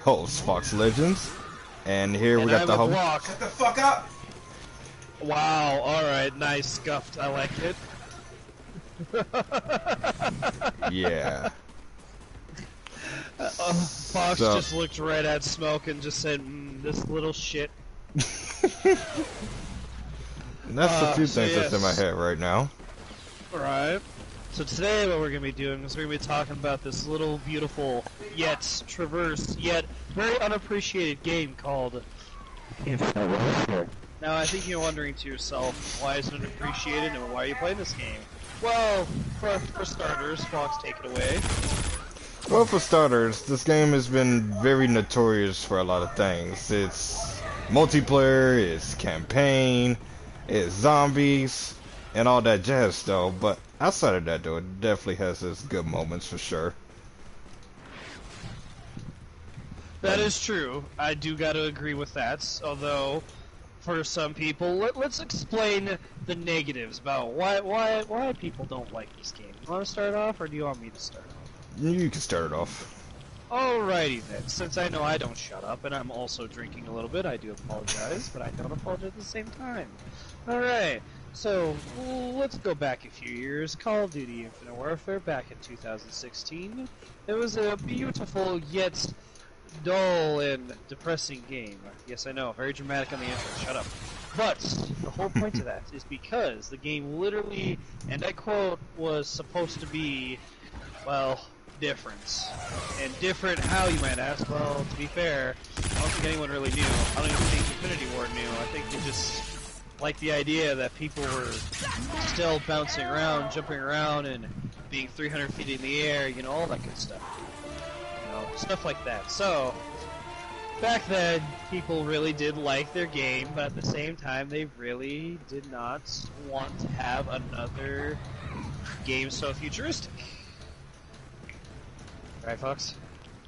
host, Fox Legends, and here we And got I'm the a host. block. Shut the fuck up! Wow, alright, nice scuffed. I like it. Yeah. Fox So- just looked right at Smoke and just said, this little shit. And that's a few so things that's in my yes. head right now. Alright. So today what we're going to be doing is we're going to be talking about this little beautiful, yet traverse, yet very unappreciated game called Infinite Warfare. Now I think you're wondering to yourself, why is it unappreciated and why are you playing this game? Well, for starters, Fox, take it away. Well, for starters, this game has been very notorious for a lot of things. It's multiplayer, it's campaign, it's zombies, and all that jazz though, but outside of that though, it definitely has its good moments for sure. That is true. I do got to agree with that. Although, for some people, let's explain the negatives about why people don't like this game. You want to start off, or do you want me to start off? You can start it off. Alrighty then. Since I know I don't shut up, and I'm also drinking a little bit, I do apologize, but I don't apologize at the same time. Alright. So, let's go back a few years. Call of Duty Infinite Warfare back in 2016. It was a beautiful yet dull and depressing game. Yes, I know, very dramatic on the intro, shut up. But, the whole point of that is because the game literally, and I quote, was supposed to be, well, different. And different how, you might ask? Well, to be fair, I don't think anyone really knew. I don't even think Infinity Ward knew. I think they just liked the idea that people were still bouncing around, jumping around, and being 300 feet in the air, you know, all that good stuff. Stuff like that. So, back then, people really did like their game, but at the same time, they really did not want to have another game so futuristic. Right, Fox?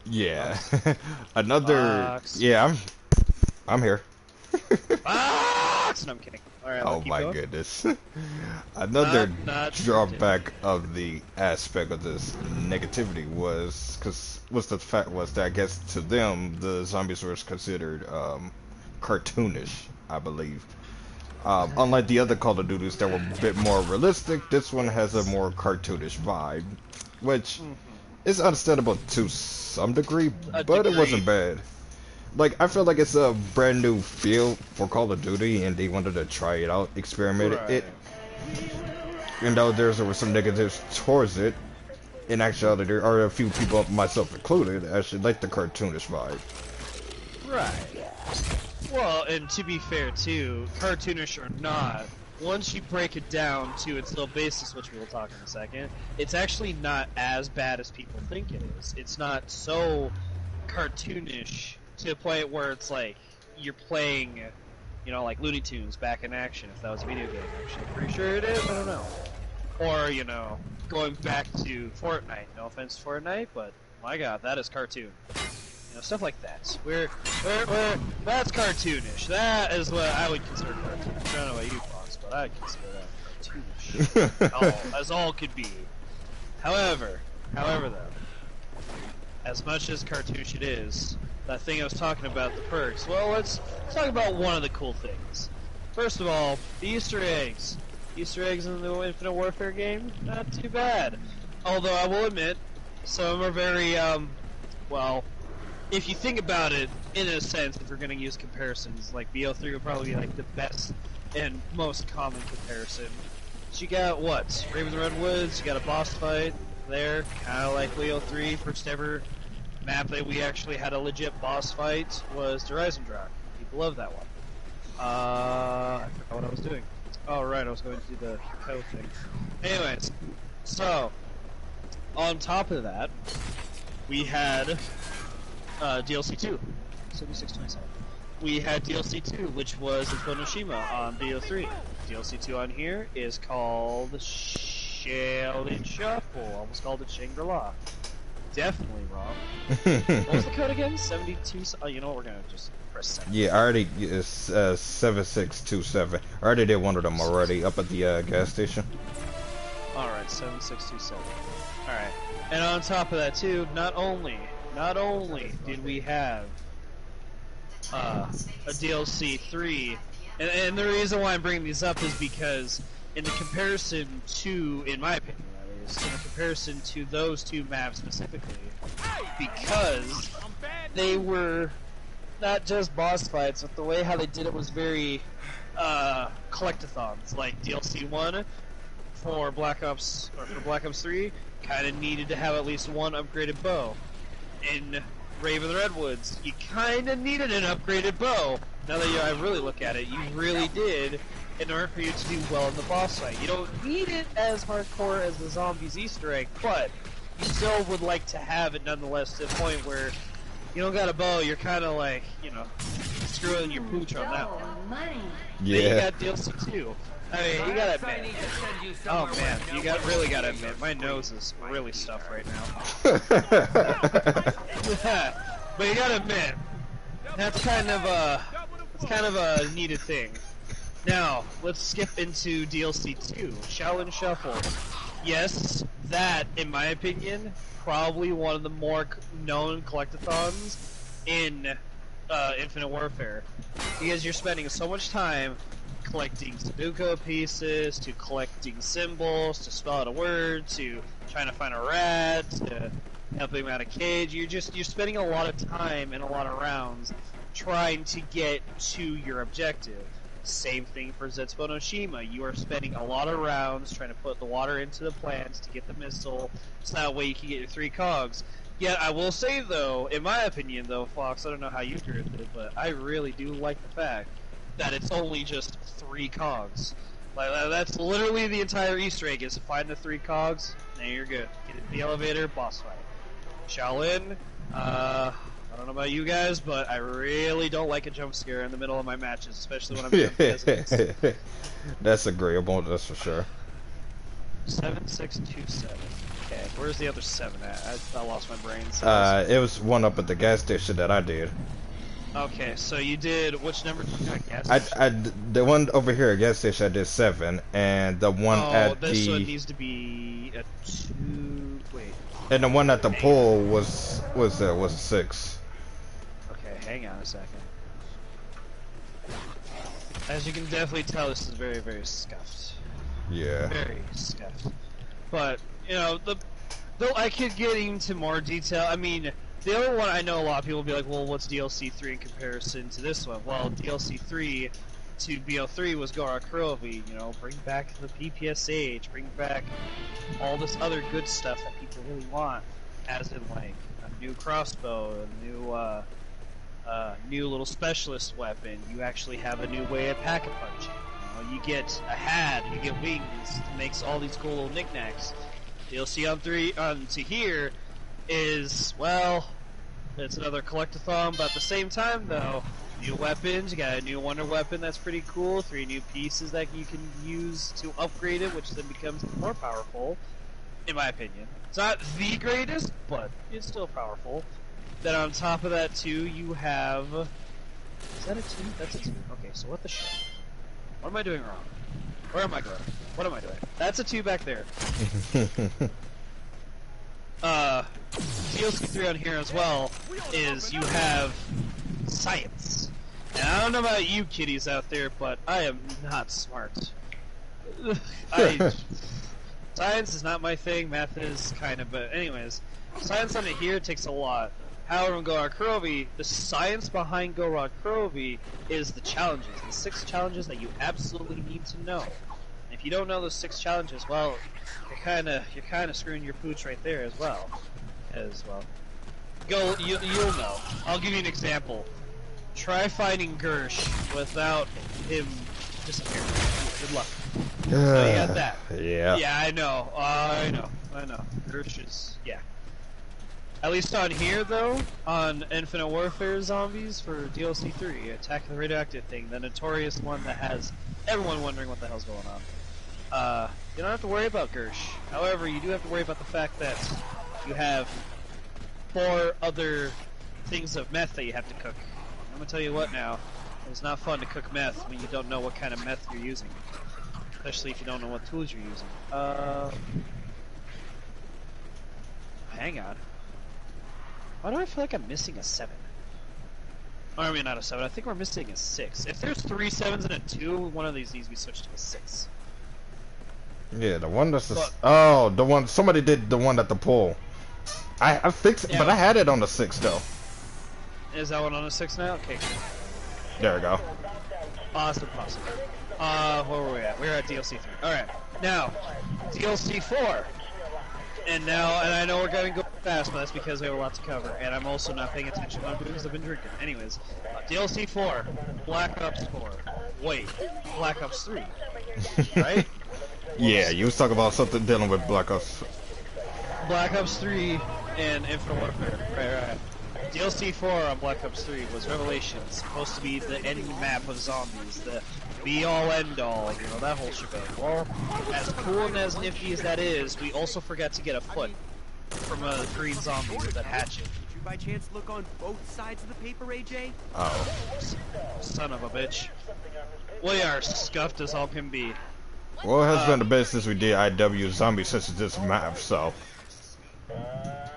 Yeah. Fox? Another. Fox. Yeah, I'm here. Fox! No, I'm kidding. Alright, Oh keep my going. goodness. Another Not drawback of the aspect of this negativity was the fact was that I guess to them the zombies were considered cartoonish, I believe. Unlike the other Call of Duties that were a bit more realistic, this one has a more cartoonish vibe, which is understandable to some degree, but it wasn't bad. Like, I feel like it's a brand new field for Call of Duty, and they wanted to try it out, experiment it. And though there were some negatives towards it, in actuality, there are a few people, myself included, actually like the cartoonish vibe. Right. Well, and to be fair, too, cartoonish or not, once you break it down to its little basis, which we will talk in a second, it's actually not as bad as people think it is. It's not so cartoonish to a point where it's like you're playing, you know, like Looney Tunes back in action, if that was a video game, actually. Pretty sure it is, I don't know. Or, you know, going back to Fortnite. No offense to Fortnite, but my god, that is cartoon. You know, stuff like that. That's cartoonish. That is what I would consider cartoonish. I don't know about you, Fox, but I consider that cartoonish. As all could be. However though, as much as cartoonish it is, that thing I was talking about, the perks, well, let's talk about one of the cool things. First of all, the Easter eggs. Easter eggs in the Infinite Warfare game, not too bad. Although I will admit, some of them are very, well, if you think about it, in a sense, if we're going to use comparisons, like BO3 would probably be like the best and most common comparison. So you got what? Raven the Red Woods, you got a boss fight there, kind of like BO3, first ever map that we actually had a legit boss fight was Horizon Rock. People love that one. I forgot what I was doing. Oh, right, I was going to do the code thing. Anyways, so, on top of that, we had DLC 2, 7627. We had DLC 2, which was Konoshima on BO3. DLC 2 on here is called Sheldon Shuffle. Almost called it Shangri-La. Definitely wrong. What was the code again? 72? Oh, you know what? We're gonna just press 7. Yeah, I already, it's 7627. I already did one of them already up at the gas station. Alright, 7627. Alright. And on top of that, too, not only not only did we have a DLC 3, and the reason why I'm bringing these up is because in the comparison to, in my opinion that is, in the comparison to those two maps specifically, because they were not just boss fights, but the way how they did it was very collectathons, like DLC 1 for Black Ops 3 kind of needed to have at least one upgraded bow. In Rave of the Redwoods, you kind of needed an upgraded bow. Now that I really look at it, you really did in order for you to do well in the boss fight. You don't need it as hardcore as the zombies Easter egg, but you still would like to have it nonetheless to the point where you don't got a bow, you're kind of like, you know, screwing your pooch on that one. Yeah. Then you got DLC 2. I mean, you gotta admit. Oh man, really gotta admit, my nose is really stuffed right now. But you gotta admit, that's kind of a needed thing. Now, let's skip into DLC 2, Shaolin Shuffle. Yes, that, in my opinion, probably one of the more known collectathons in Infinite Warfare. Because you're spending so much time collecting Sudoku pieces, to collecting symbols, to spell out a word, to trying to find a rat, to helping him out of a cage. You're spending a lot of time and a lot of rounds trying to get to your objective. Same thing for Zetsubo no Shima. You are spending a lot of rounds trying to put the water into the plants to get the missile, so that way you can get your 3 cogs. Yet I will say though, in my opinion though, Fox, I don't know how you agree with it, but I really do like the fact that it's only just 3 cogs. Like, that's literally the entire Easter egg, is to find the 3 cogs, and you're good. Get into the elevator, boss fight. Shaolin, I don't know about you guys, but I really don't like a jump scare in the middle of my matches, especially when I'm doing physics. That's agreeable, that's for sure. 7627. Okay, where's the other 7 at? I lost my brain. It was one up at the gas station that I did. Okay, so you did, which number did you got gas station? The one over here at gas station I did 7, and the one at this one needs to be a 2, wait. And the one at the pool was a 6. Okay, hang on a second. As you can definitely tell, this is very, very scuffed. Yeah. Very scuffed. But, you know, though I could get into more detail, I mean, the other one, I know a lot of people will be like, well, what's DLC 3 in comparison to this one? Well, DLC 3 to BO3 was Gora Kurovi, you know, bring back the PPSH, bring back all this other good stuff that people really want, as in, like, a new crossbow, a new little specialist weapon. You actually have a new way of pack-a-punching. You know, you get a hat, you get wings, it makes all these cool little knickknacks. DLC on to here is, well, it's another collectathon, but at the same time, though, new weapons, you got a new wonder weapon that's pretty cool, 3 new pieces that you can use to upgrade it, which then becomes more powerful, in my opinion. It's not the greatest, but it's still powerful. Then on top of that, too, you have... Is that a 2? That's a 2. Okay, so what the shit? What am I doing wrong? Where am I going? What am I doing? That's a 2 back there. DLC 3 on here as well is you have science. And I don't know about you kiddies out there, but I am not smart. Science is not my thing, math is kind of, but anyways, science on it here takes a lot. However, in Gorod Kurovi, the science behind Gorod Kurovi is the challenges, the 6 challenges that you absolutely need to know. And if you don't know those 6 challenges, well, you're kind of screwing your pooch right there as well. You'll know. I'll give you an example. Try fighting Gersh without him disappearing. Good luck. So you got that. Yeah. Yeah, I know. Gersh is, yeah. At least on here, though, on Infinite Warfare Zombies for DLC 3, Attack of the Radioactive thing, the notorious one that has everyone wondering what the hell's going on. You don't have to worry about Gersh. However, you do have to worry about the fact that you have 4 other things of meth that you have to cook. I'm gonna tell you what now, it's not fun to cook meth when you don't know what kind of meth you're using. Especially if you don't know what tools you're using. Hang on. Why do I feel like I'm missing a 7? Or, I mean, not a 7. I think we're missing a 6. If there's 3 7s and a 2, one of these needs to be switched to a 6. Yeah, the one that's oh, the one somebody did the one at the pool. I fixed it, Yeah, but I had it on the 6 though. Is that one on a 6 now? Okay, cool. There we go. Awesome. Where were we at? We were at DLC 3. Alright, now, DLC 4. And I know we're going to go fast, but that's because we have a lot to cover. And I'm also not paying attention to what I'm doing because I've been drinking. Anyways, DLC 4, Black Ops 4. Wait, Black Ops 3. Right? Yeah, you was talking about something dealing with Black Ops. Black Ops 3 and Infinite Warfare. Right. DLC 4 on Black Ops 3 was Revelations, supposed to be the end map of zombies, the be-all, end-all, you know, that whole shebang. Well, as cool and as nifty as that is, we also forgot to get a foot from a green zombie with that hatchet. Did you by chance look on both sides of the paper, AJ? Oh. Son of a bitch. We are scuffed as all can be. Well, it has been the best since we did IW Zombie since it's this map, so.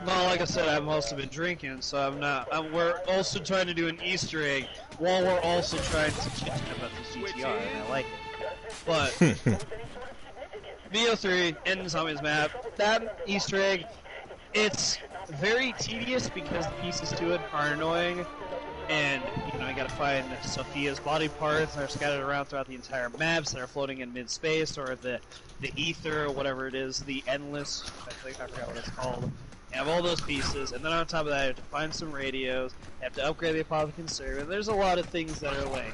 Well, like I said, I've also been drinking, so I'm not. We're also trying to do an Easter egg while we're also trying to chit-chat about this GTR, and I like it. But VO3 in Zombies map, that Easter egg, it's very tedious because the pieces to it are annoying, and you know, I gotta find Sophia's body parts that are scattered around throughout the entire maps that are floating in mid-space, or the ether, or whatever it is, the endless. I forgot what it's called. You have all those pieces, and then on top of that, you have to find some radios, you have to upgrade the Apothicon server, and there's a lot of things that are, like,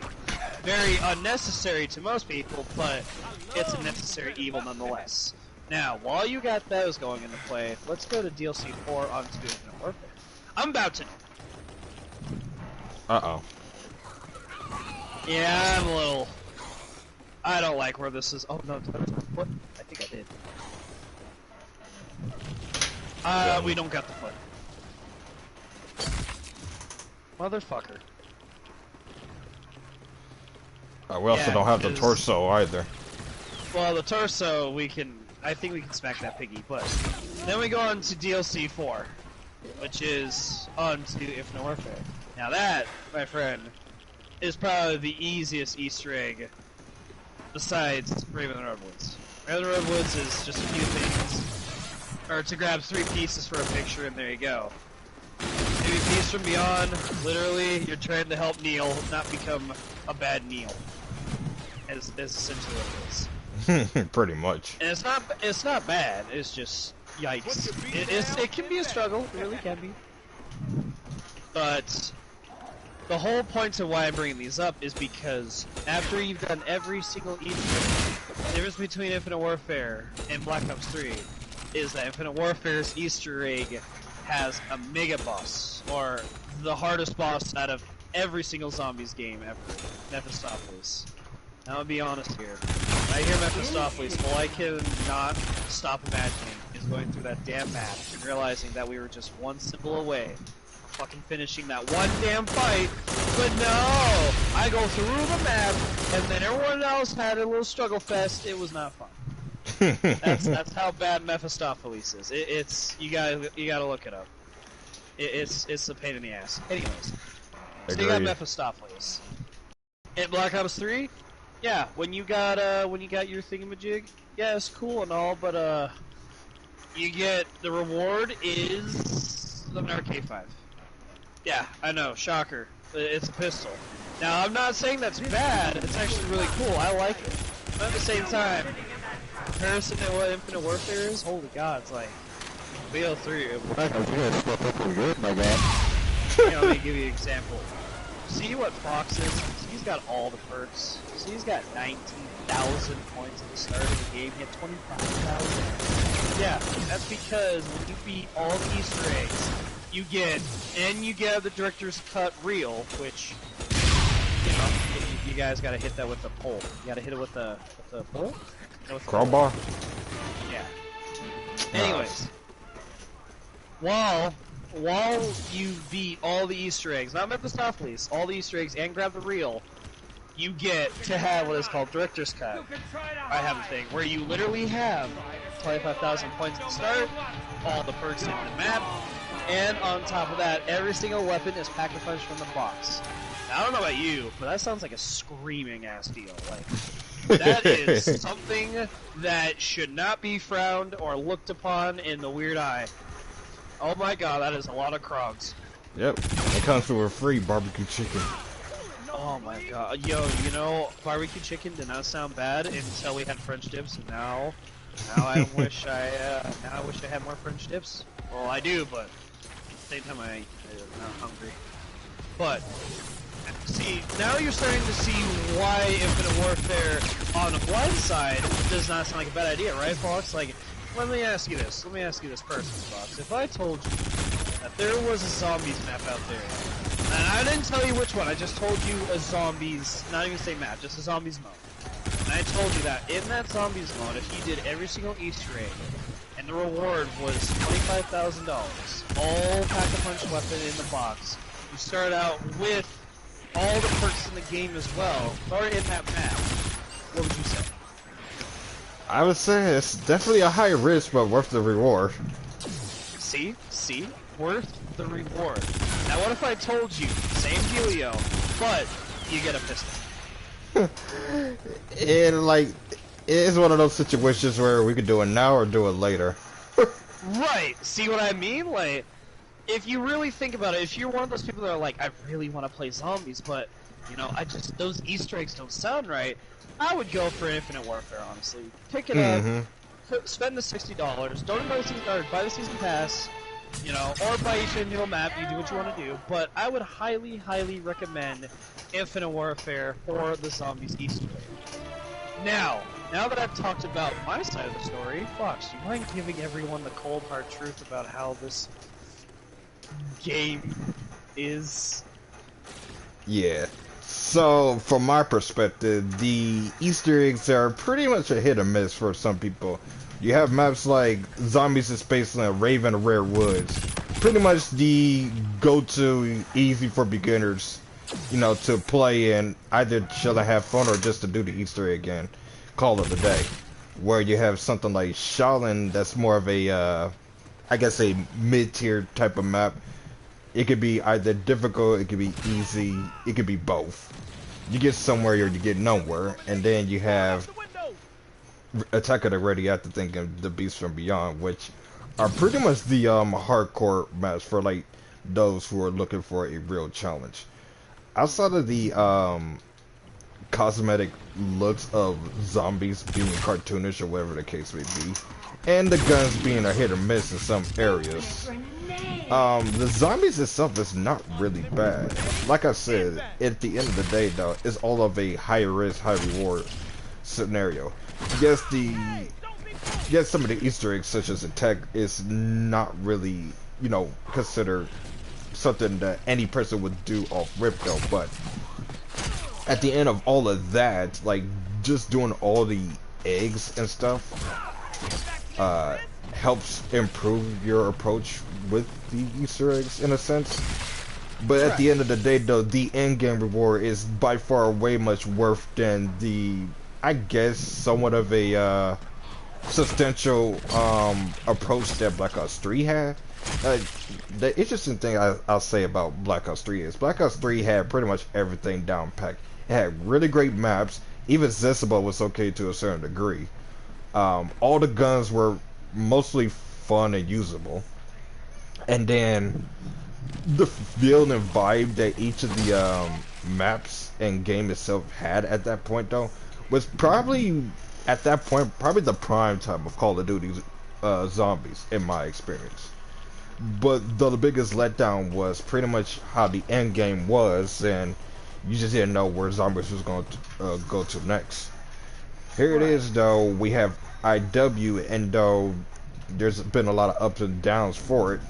very unnecessary to most people, but it's a necessary evil nonetheless. Now, while you got those going into play, let's go to DLC 4 onto Infinite Warfare. I'm about to... Uh-oh. Yeah, I'm a little... I don't like where this is... Oh, no, what? I think I did. We don't got the foot. Motherfucker. We also don't have the torso either. Well, the torso, I think we can smack that piggy, but... Then we go on to DLC 4, which is on to Infinite Warfare. Now that, my friend, is probably the easiest Easter egg besides Raven the Redwoods. Raven the Redwoods is just a few things. Or to grab 3 pieces for a picture, and there you go. Maybe Piece from Beyond, literally, you're trying to help Neil not become a bad Neil. As essentially what it is. Pretty much. And it's not bad, it's just, yikes. It can be a struggle, it really can be. But, the whole point of why I'm bringing these up is because, after you've done every single Easter egg, the difference between Infinite Warfare and Black Ops 3 is that Infinite Warfare's Easter egg has a mega boss, or the hardest boss out of every single Zombies game ever, Mephistopheles. Now I'll be honest here. When I hear Mephistopheles, all I cannot stop imagining is going through that damn map and realizing that we were just one symbol away from fucking finishing that one damn fight, but no! I go through the map, and then everyone else had a little struggle fest. It was not fun. That's how bad Mephistopheles is. It's you gotta look it up. It's a pain in the ass. Anyways, so you got Mephistopheles. In Black Ops 3, yeah, when you got your thingamajig, yeah, it's cool and all, but you get the reward is an RK5. Yeah, I know, shocker. It's a pistol. Now I'm not saying that's bad. It's actually really cool. I like it. But at the same time, comparison to what Infinite Warfare is, holy god, it's like BO3. My god. Let me give you an example. See what Fox is? He's got all the perks. See, he's got 19,000 points at the start of the game. He had 25,000. Yeah, that's because when you beat all the Easter eggs, you get the director's cut reel, which, you know, you guys gotta hit that with the pole. You gotta hit it with the pole? No, with the crowbar? Yeah. Anyways, while you beat all the Easter eggs, not Mephistopheles, all the Easter eggs, and grab the reel, you get to have what is called Director's Cut. I have a thing where you literally have 25,000 points at the start, all the perks in the map, And on top of that, every single weapon is pack-a-punch from the box. Now, I don't know about you, but that sounds like a screaming ass deal. Like, that is something that should not be frowned or looked upon in the weird eye. Oh my god, that is a lot of Krogs. Yep, it comes with a free barbecue chicken. Oh my god, yo, you know, barbecue chicken did not sound bad until we had French dips, and now I wish I had more French dips. Well, I do, but at the same time I'm not hungry. But see, now you're starting to see why Infinite Warfare on the blind side does not sound like a bad idea, right, Fox? Like, let me ask you this personally, Fox. If I told you that there was a zombies map out there, and I didn't tell you which one, I just told you a zombies, not even say map, just a zombies mode. And I told you that in that zombies mode, if you did every single Easter egg, and the reward was $25,000, all pack-a-punch weapon in the box, you start out with all the perks in the game as well, or in that map, what would you say? I would say it's definitely a high risk, but worth the reward. See? Worth the reward. Now what if I told you, same dealio, but you get a pistol? And like, it's one of those situations where we could do it now or do it later. Right, see what I mean? Like, if you really think about it, if you're one of those people that are like, I really want to play zombies, but, you know, those Easter eggs don't sound right, I would go for Infinite Warfare, honestly. Pick it up, spend the $60, don't buy the season, or buy the season pass, you know, or buy each individual map, you do what you want to do, but I would highly, highly recommend Infinite Warfare for the zombies Easter egg. Now that I've talked about my side of the story, Fox, do you mind giving everyone the cold hard truth about how this game is? Yeah. So, from my perspective, the Easter eggs are pretty much a hit or miss for some people. You have maps like Zombies in Spaceland, Raven, Rare Woods. Pretty much the go-to easy for beginners, you know, to play and either chill and have fun or just to do the Easter egg and call it a day. Where you have something like Shaolin that's more of a, I guess a mid-tier type of map. It could be either difficult, it could be easy, it could be both. You get somewhere or you get nowhere, and then you have Attack of the Radiator and the Beast from Beyond, which are pretty much the hardcore maps for like those who are looking for a real challenge. Outside of the cosmetic looks of zombies being cartoonish or whatever the case may be, and the guns being a hit or miss in some areas, the zombies itself is not really bad. Like I said, at the end of the day though, it's all of a high risk, high reward scenario. Yes, some of the Easter eggs such as attack is not really, you know, considered something that any person would do off rip though, but at the end of all of that, like just doing all the eggs and stuff helps improve your approach with the Easter eggs in a sense. But at the end of the day though, the end game reward is by far way much worth than the, I guess, somewhat of a substantial approach that Black Ops 3 had. The interesting thing I'll say about Black Ops 3 is Black Ops 3 had pretty much everything down packed. It had really great maps. Even Zesaba was okay to a certain degree. All the guns were mostly fun and usable. And then the feel and vibe that each of the maps and game itself had at that point though was probably at that point probably the prime time of Call of Duty zombies in my experience. But the biggest letdown was pretty much how the end game was, and you just didn't know where zombies was going to go to next. Here it is though, we have IW, and though there's been a lot of ups and downs for it,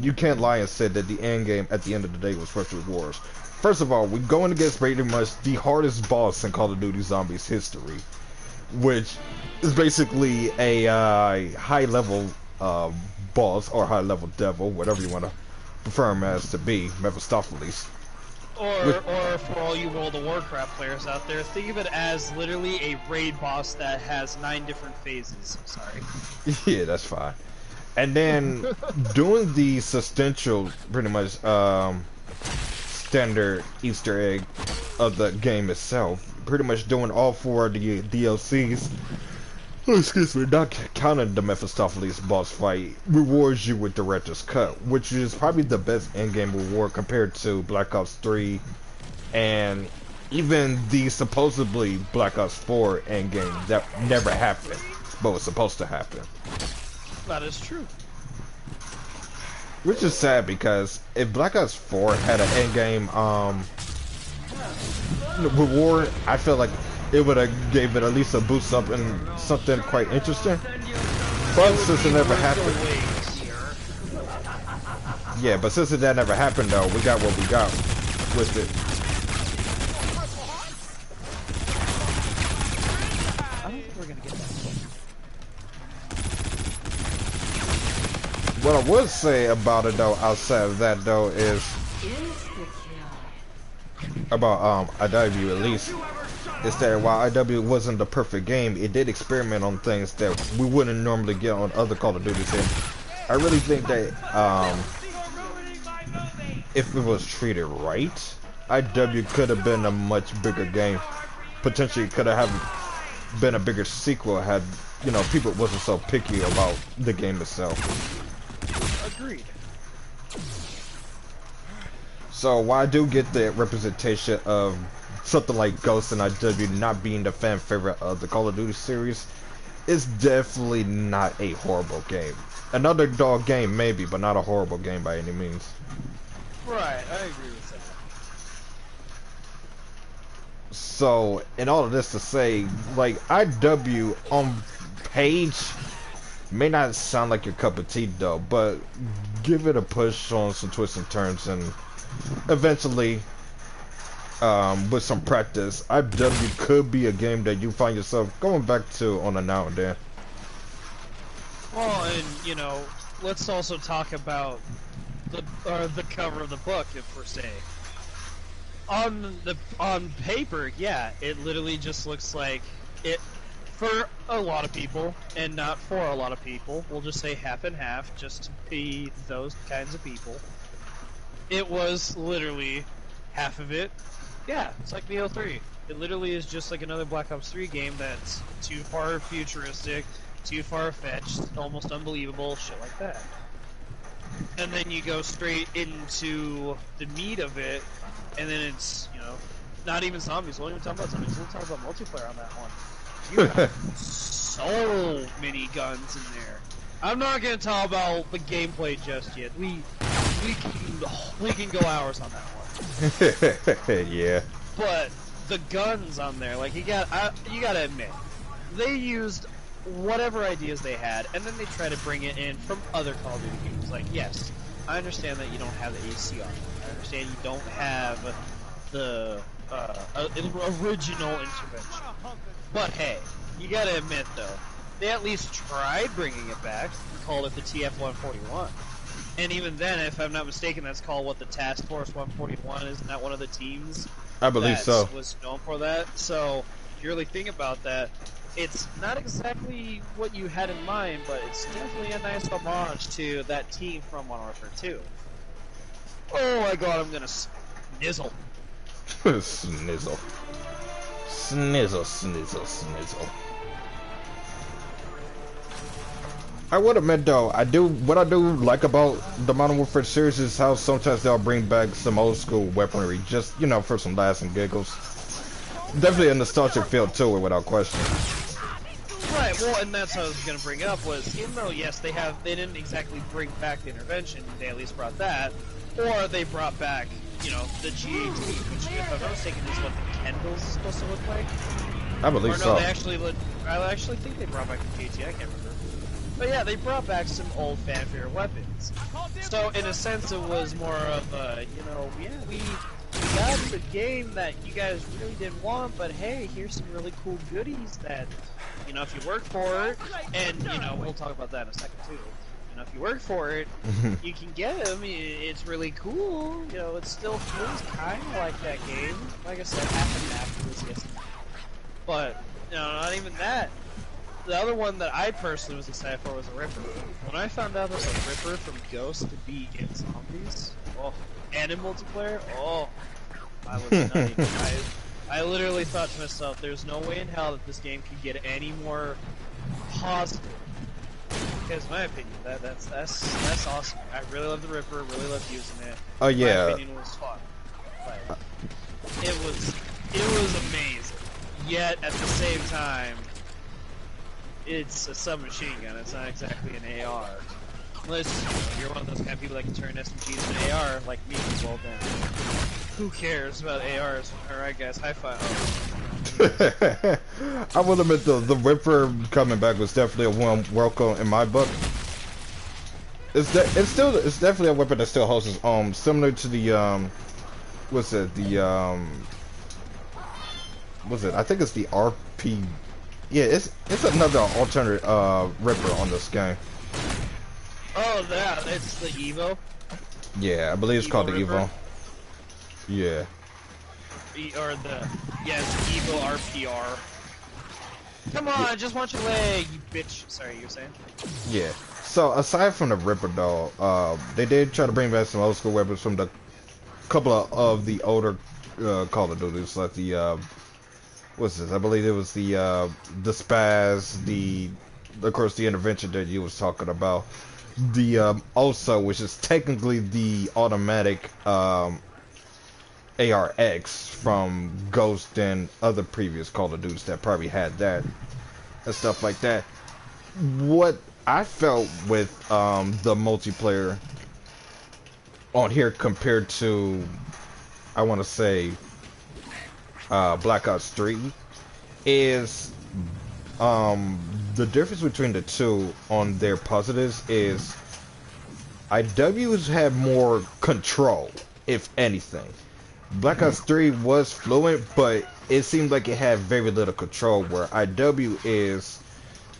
you can't lie and say that the end game at the end of the day was worth the rewards. First of all, we're going against pretty much the hardest boss in Call of Duty Zombies history, which is basically a high-level boss or high-level devil, whatever you want to prefer him as to be, Mephistopheles. Or for all you World of Warcraft players out there, think of it as literally a raid boss that has 9 different phases. Sorry. Yeah, that's fine. And then doing the substantial, pretty much standard Easter egg of the game itself, pretty much doing all 4 of the DLCs. Oh, excuse me, not counting the Mephistopheles boss fight, rewards you with Director's Cut, which is probably the best in-game reward compared to Black Ops 3 and even the supposedly Black Ops 4 endgame that never happened, but was supposed to happen. That is true. Which is sad because if Black Ops 4 had an endgame reward, I feel like it would have gave it at least a boost up and something quite interesting. But since it never happened, yeah, but since that never happened though, we got what we got with it. I don't think we're gonna get that. What I would say about it though, outside of that though, is about IW at least, is that while IW wasn't the perfect game, it did experiment on things that we wouldn't normally get on other Call of Duties. And I really think that if it was treated right, IW could have been a much bigger game. Potentially could have been a bigger sequel had, you know, people wasn't so picky about the game itself. Agreed. So while I do get the representation of something like Ghost and IW not being the fan favorite of the Call of Duty series, it's definitely not a horrible game. An underdog game maybe, but not a horrible game by any means. Right, I agree with that. So, in all of this to say, like, IW on page may not sound like your cup of tea though, but give it a push on some twists and turns, and eventually, with some practice, IW could be a game that you find yourself going back to on a now and then. Well, and you know, let's also talk about the cover of the book, if per se. On paper, yeah, it literally just looks like it for a lot of people, and not for a lot of people. We'll just say half and half, just to be those kinds of people. It was literally half of it. Yeah, it's like the 03. It literally is just like another Black Ops 3 game that's too far futuristic, too far-fetched, almost unbelievable, shit like that. And then you go straight into the meat of it, and then it's, you know, not even zombies. We'll even talk about zombies. We'll talk about multiplayer on that one. You have so many guns in there. I'm not gonna talk about the gameplay just yet. We can go hours on that one. Yeah. But the guns on there, like you gotta admit, they used whatever ideas they had, and then they try to bring it in from other Call of Duty games. Like, yes, I understand that you don't have the AC on. I understand you don't have the original intervention. But hey, you gotta admit though, they at least tried bringing it back and called it the TF-141. And even then, if I'm not mistaken, that's called what, the Task Force 141? Isn't that one of the teams? I believe so. Was known for that. So if you really think about that, it's not exactly what you had in mind, but it's definitely a nice homage to that team from Modern Warfare 2. Oh my god, I'm gonna snizzle. Snizzle. Snizzle, snizzle, snizzle. I would admit though, what I do like about the Modern Warfare series is how sometimes they'll bring back some old school weaponry, just, you know, for some laughs and giggles. Definitely a nostalgic feel to it, without question. Right, well, and that's what I was going to bring up, was even though, yes, they didn't exactly bring back the intervention, they at least brought that, or they brought back, you know, the G18, which, if I'm not mistaken, is what the Kendall's supposed to look like. I believe so. Or no, I actually think they brought back the G18, I can't remember. But yeah, they brought back some old fan-favorite weapons. So, in a sense, it was more of a, you know, yeah, we got the game that you guys really didn't want, but hey, here's some really cool goodies that, you know, if you work for it, and, you know, we'll talk about that in a second, too. You know, if you work for it, you can get them. It's really cool. You know, it still feels kind of like that game. Like I said, half and half was yes. But, you know, not even that. the other one that I personally was excited for was a Ripper. When I found out there's a Ripper from Ghost to be in Zombies, and in multiplayer, I was nutty. I literally thought to myself, there's no way in hell that this game could get any more positive. Because in my opinion, that's awesome. I really love the Ripper, really love using it. Oh yeah. My opinion was fun. Like, it was amazing. Yet at the same time, it's a submachine gun. It's not exactly an AR. Unless you're one of those kind of people that can turn SMGs into AR, like me. Well then, who cares about ARs? All right, guys, high five. I will admit the Ripper coming back was definitely a warm welcome in my book. It's definitely a weapon that still holds its similar to the what's it I think it's the RP. Yeah, it's another alternate Ripper on this game. Oh, it's the Evo. Yeah, I believe it's called the Ripper? Evo. Yeah. It's Evo RPR. Come on, I just want your leg, you bitch. Sorry, you were saying? Yeah. So aside from the Ripper though, they did try to bring back some old school weapons from the couple of the older Call of Duties, like the what's this? I believe it was the Spaz, of course the intervention that you was talking about. The also, which is technically the automatic ARX from Ghost and other previous Call of Duties that probably had that and stuff like that. What I felt with the multiplayer on here compared to, I want to say, Black Ops 3 is the difference between the two on their positives is IWs had more control, if anything. Black Ops 3 was fluent, but it seemed like it had very little control, where IW is,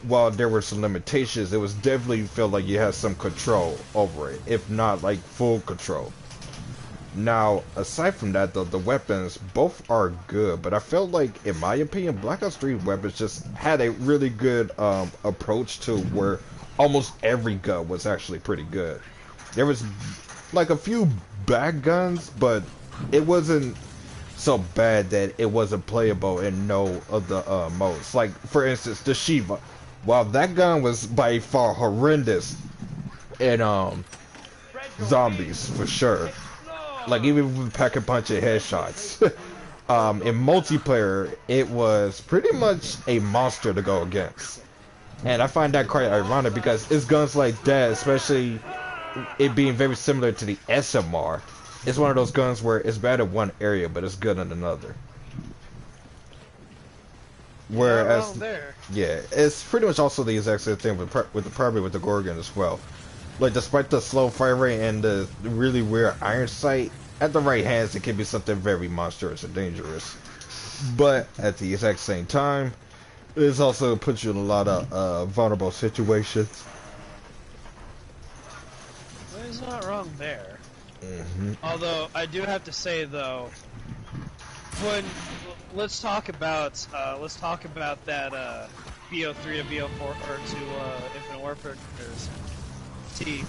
while there were some limitations, it was definitely felt like you had some control over it, if not like full control. Now, aside from that, though, the weapons both are good, but I felt like, in my opinion, Black Ops 3 weapons just had a really good approach to where almost every gun was actually pretty good. There was like a few bad guns, but it wasn't so bad that it wasn't playable in no of the modes. Like, for instance, the Shiva. While that gun was by far horrendous in Zombies, for sure. Like, even with pack and punch and headshots. In multiplayer, it was pretty much a monster to go against. And I find that quite ironic because it's guns like that, especially it being very similar to the SMR. It's one of those guns where it's bad in one area, but it's good in another. Whereas, yeah, it's pretty much also the exact same thing probably with the Gorgon as well. Like, despite the slow fire rate and the really weird iron sight, at the right hands it can be something very monstrous and dangerous. But at the exact same time, it also puts you in a lot of vulnerable situations. Well, he's not wrong there. Mm-hmm. Although I do have to say though, let's talk about that BO3 to BO4 or to Infinite Warfare comparison. See,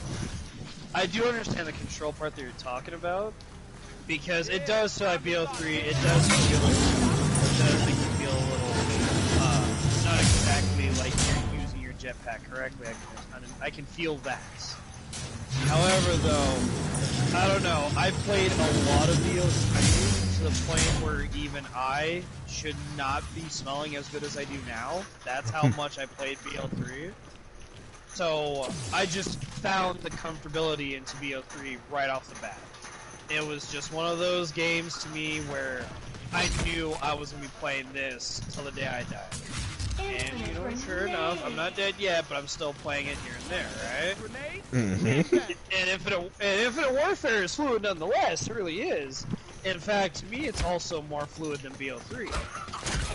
I do understand the control part that you're talking about, because it does feel like BO3. It does make you feel a little not exactly like you're using your jetpack correctly. I can feel that. However, though, I don't know. I played a lot of BO3 to the point where even I should not be smelling as good as I do now. That's how much I played BO3. So I just found the comfortability into BO3 right off the bat. It was just one of those games to me where I knew I was going to be playing this till the day I died. And, you know, sure enough, I'm not dead yet, but I'm still playing it here and there, right? Mm-hmm. And Infinite Warfare is fluid nonetheless, it really is. In fact, to me, it's also more fluid than BO3.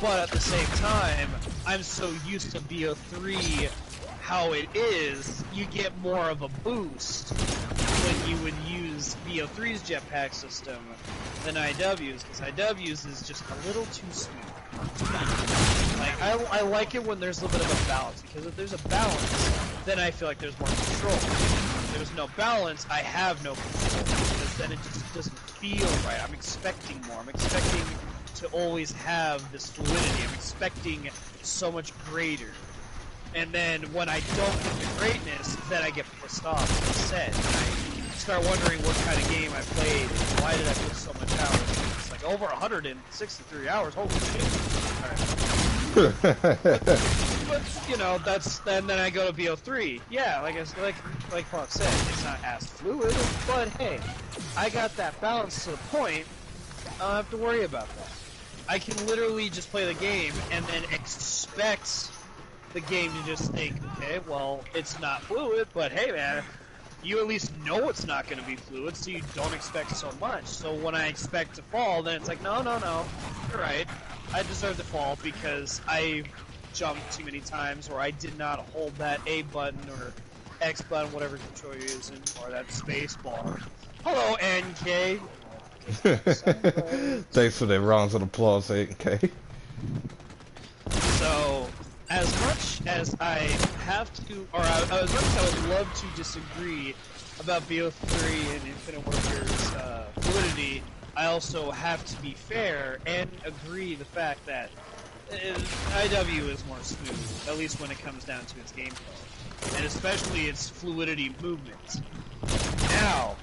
But at the same time, I'm so used to BO3 how it is, you get more of a boost when you would use BO3's jetpack system than IW's, because IW's is just a little too smooth. Like, I like it when there's a little bit of a balance, because if there's a balance, then I feel like there's more control. If there's no balance, I have no control, because then it just doesn't feel right. I'm expecting more. I'm expecting to always have this fluidity. I'm expecting so much greater. And then when I don't get the greatness, then I get pissed off and upset. And I start wondering what kind of game I played, and why did I put so much hours? It's like over 163 hours, holy shit. But, you know, and then I go to BO3. Yeah, like Pop said, it's not as fluid, but hey, I got that balance to the point, I don't have to worry about that. I can literally just play the game and then expect the game to just think, okay, well, it's not fluid, but hey, man, you at least know it's not going to be fluid, so you don't expect so much. So when I expect to fall, then it's like, no, you're right. I deserve to fall because I jumped too many times, or I did not hold that A button or X button, whatever control you're using, or that space bar. Hello, NK. Thanks for the rounds of applause, NK. So, as much as I have to, or as much as I would love to disagree about BO3 and Infinite Warfare's fluidity, I also have to be fair and agree the fact that IW is more smooth, at least when it comes down to its gameplay, and especially its fluidity movement. Now,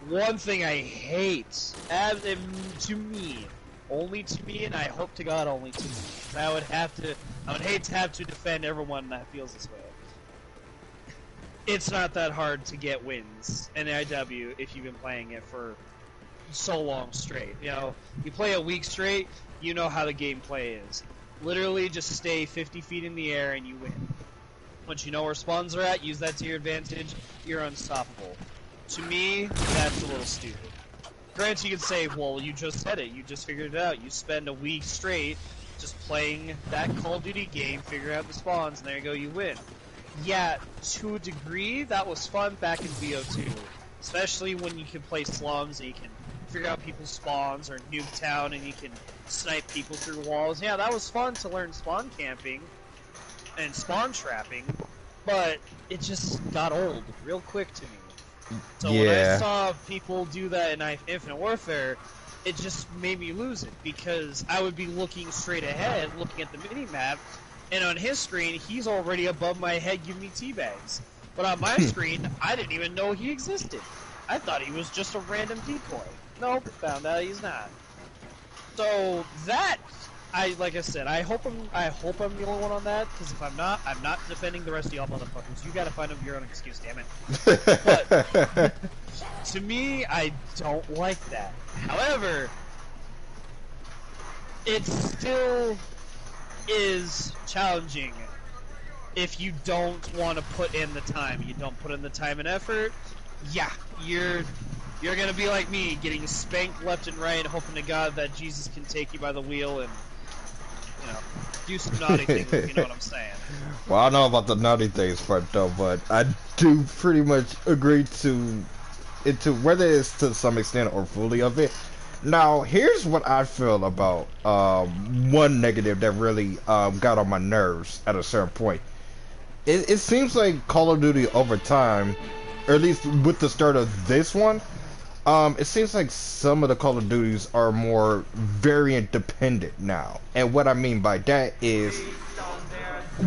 one thing I hate, to me, only to me, and I hope to God only to me, I would hate to have to defend everyone that feels this way. It's not that hard to get wins in IW if you've been playing it for so long straight. You know, you play a week straight, you know how the gameplay is. Literally just stay 50 feet in the air and you win. Once you know where spawns are at, use that to your advantage, you're unstoppable. To me, that's a little stupid. Granted, you could say, well, you just said it, you just figured it out. You spend a week straight just playing that Call of Duty game, figuring out the spawns, and there you go, you win. Yeah, to a degree, that was fun back in BO2. Especially when you can play slums and you can figure out people's spawns, or nuke town and you can snipe people through walls. Yeah, that was fun to learn spawn camping and spawn trapping, but it just got old real quick to me. So when I saw people do that in Infinite Warfare, it just made me lose it, because I would be looking straight ahead, looking at the mini-map, and on his screen, he's already above my head giving me teabags. But on my screen, I didn't even know he existed. I thought he was just a random decoy. Nope, found out he's not. So that, like I said, I hope I'm the only one on that, because if I'm not defending the rest of y'all motherfuckers. You gotta find your own excuse, damn it. But to me, I don't like that. However, it still is challenging if you don't want to put in the time. You don't put in the time and effort, yeah, you're gonna be like me, getting spanked left and right, hoping to God that Jesus can take you by the wheel and, you know, do some naughty things, if you know what I'm saying. Well, I don't know about the naughty things part though, but I do pretty much agree to whether it's to some extent or fully of it. Now, here's what I feel about one negative that really got on my nerves at a certain point. It seems like Call of Duty over time, or at least with the start of this one, it seems like some of the Call of Duties are more variant dependent now. And what I mean by that is,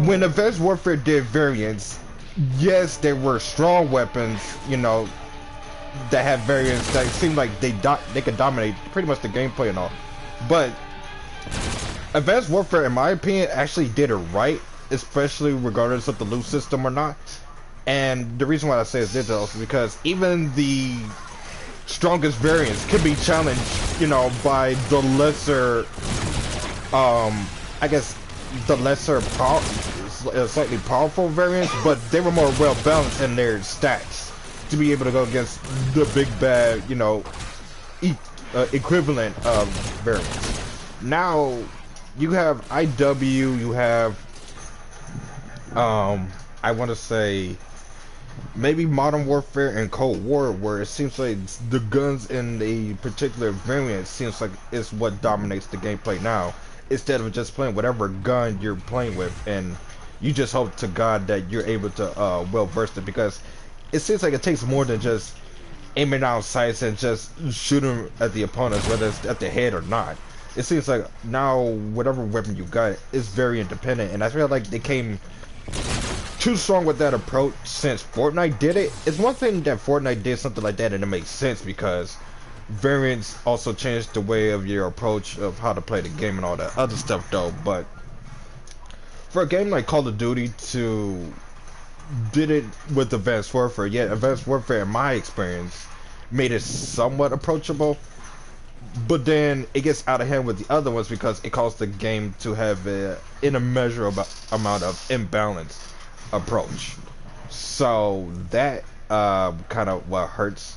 when Advanced Warfare did variants, yes, there were strong weapons, you know, that have variants that seem like they could dominate pretty much the gameplay and all. But Advanced Warfare, in my opinion, actually did it right, especially regardless of the loot system or not. And the reason why I say this is because even the strongest variants could be challenged, you know, by the lesser, I guess, the lesser slightly powerful variants, but they were more well balanced in their stats to be able to go against the big bad, you know, equivalent of variants. Now you have IW, you have I want to say maybe Modern Warfare and Cold War, where it seems like the guns in a particular variant seems like it's what dominates the gameplay now, instead of just playing whatever gun you're playing with, and you just hope to God that you're able to well versed it, because it seems like it takes more than just aiming down sights and just shooting at the opponents, whether it's at the head or not. It seems like now whatever weapon you got is very independent, and I feel like they came too strong with that approach since Fortnite did it. It's one thing that Fortnite did something like that and it makes sense because variants also changed the way of your approach of how to play the game and all that other stuff though, but for a game like Call of Duty to did it with Advanced Warfare, yet Advanced Warfare in my experience made it somewhat approachable, but then it gets out of hand with the other ones because it caused the game to have an immeasurable amount of imbalance approach. So that kind of what hurts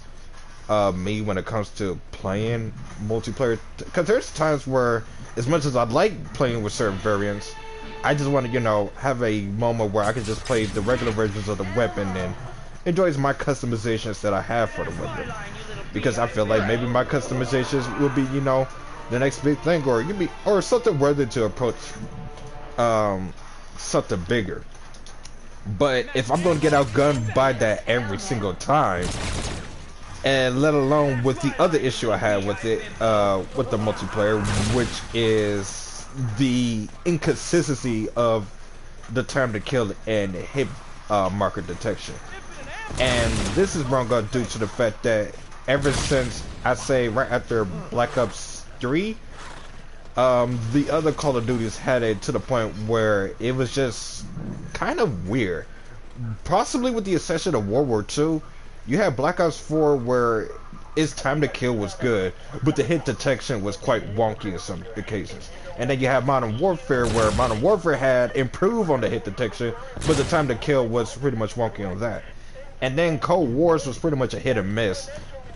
me when it comes to playing multiplayer, because there's times where as much as I like playing with certain variants, I just want to, you know, have a moment where I can just play the regular versions of the weapon and enjoy my customizations that I have for the weapon. Because I feel like maybe my customizations will be, you know, the next big thing, or or something worthy to approach something bigger. But if I'm gonna get outgunned by that every single time, and let alone with the other issue I had with it, with the multiplayer, which is the inconsistency of the time to kill and hit marker detection. And this is wrong due to the fact that ever since I say right after Black Ops 3, the other Call of Duties had it to the point where it was just kind of weird. Possibly with the exception of World War II, you had Black Ops 4 where its time to kill was good, but the hit detection was quite wonky in some occasions. And then you have Modern Warfare, where Modern Warfare had improved on the hit detection, but the time to kill was pretty much wonky on that. And then Cold Wars was pretty much a hit and miss,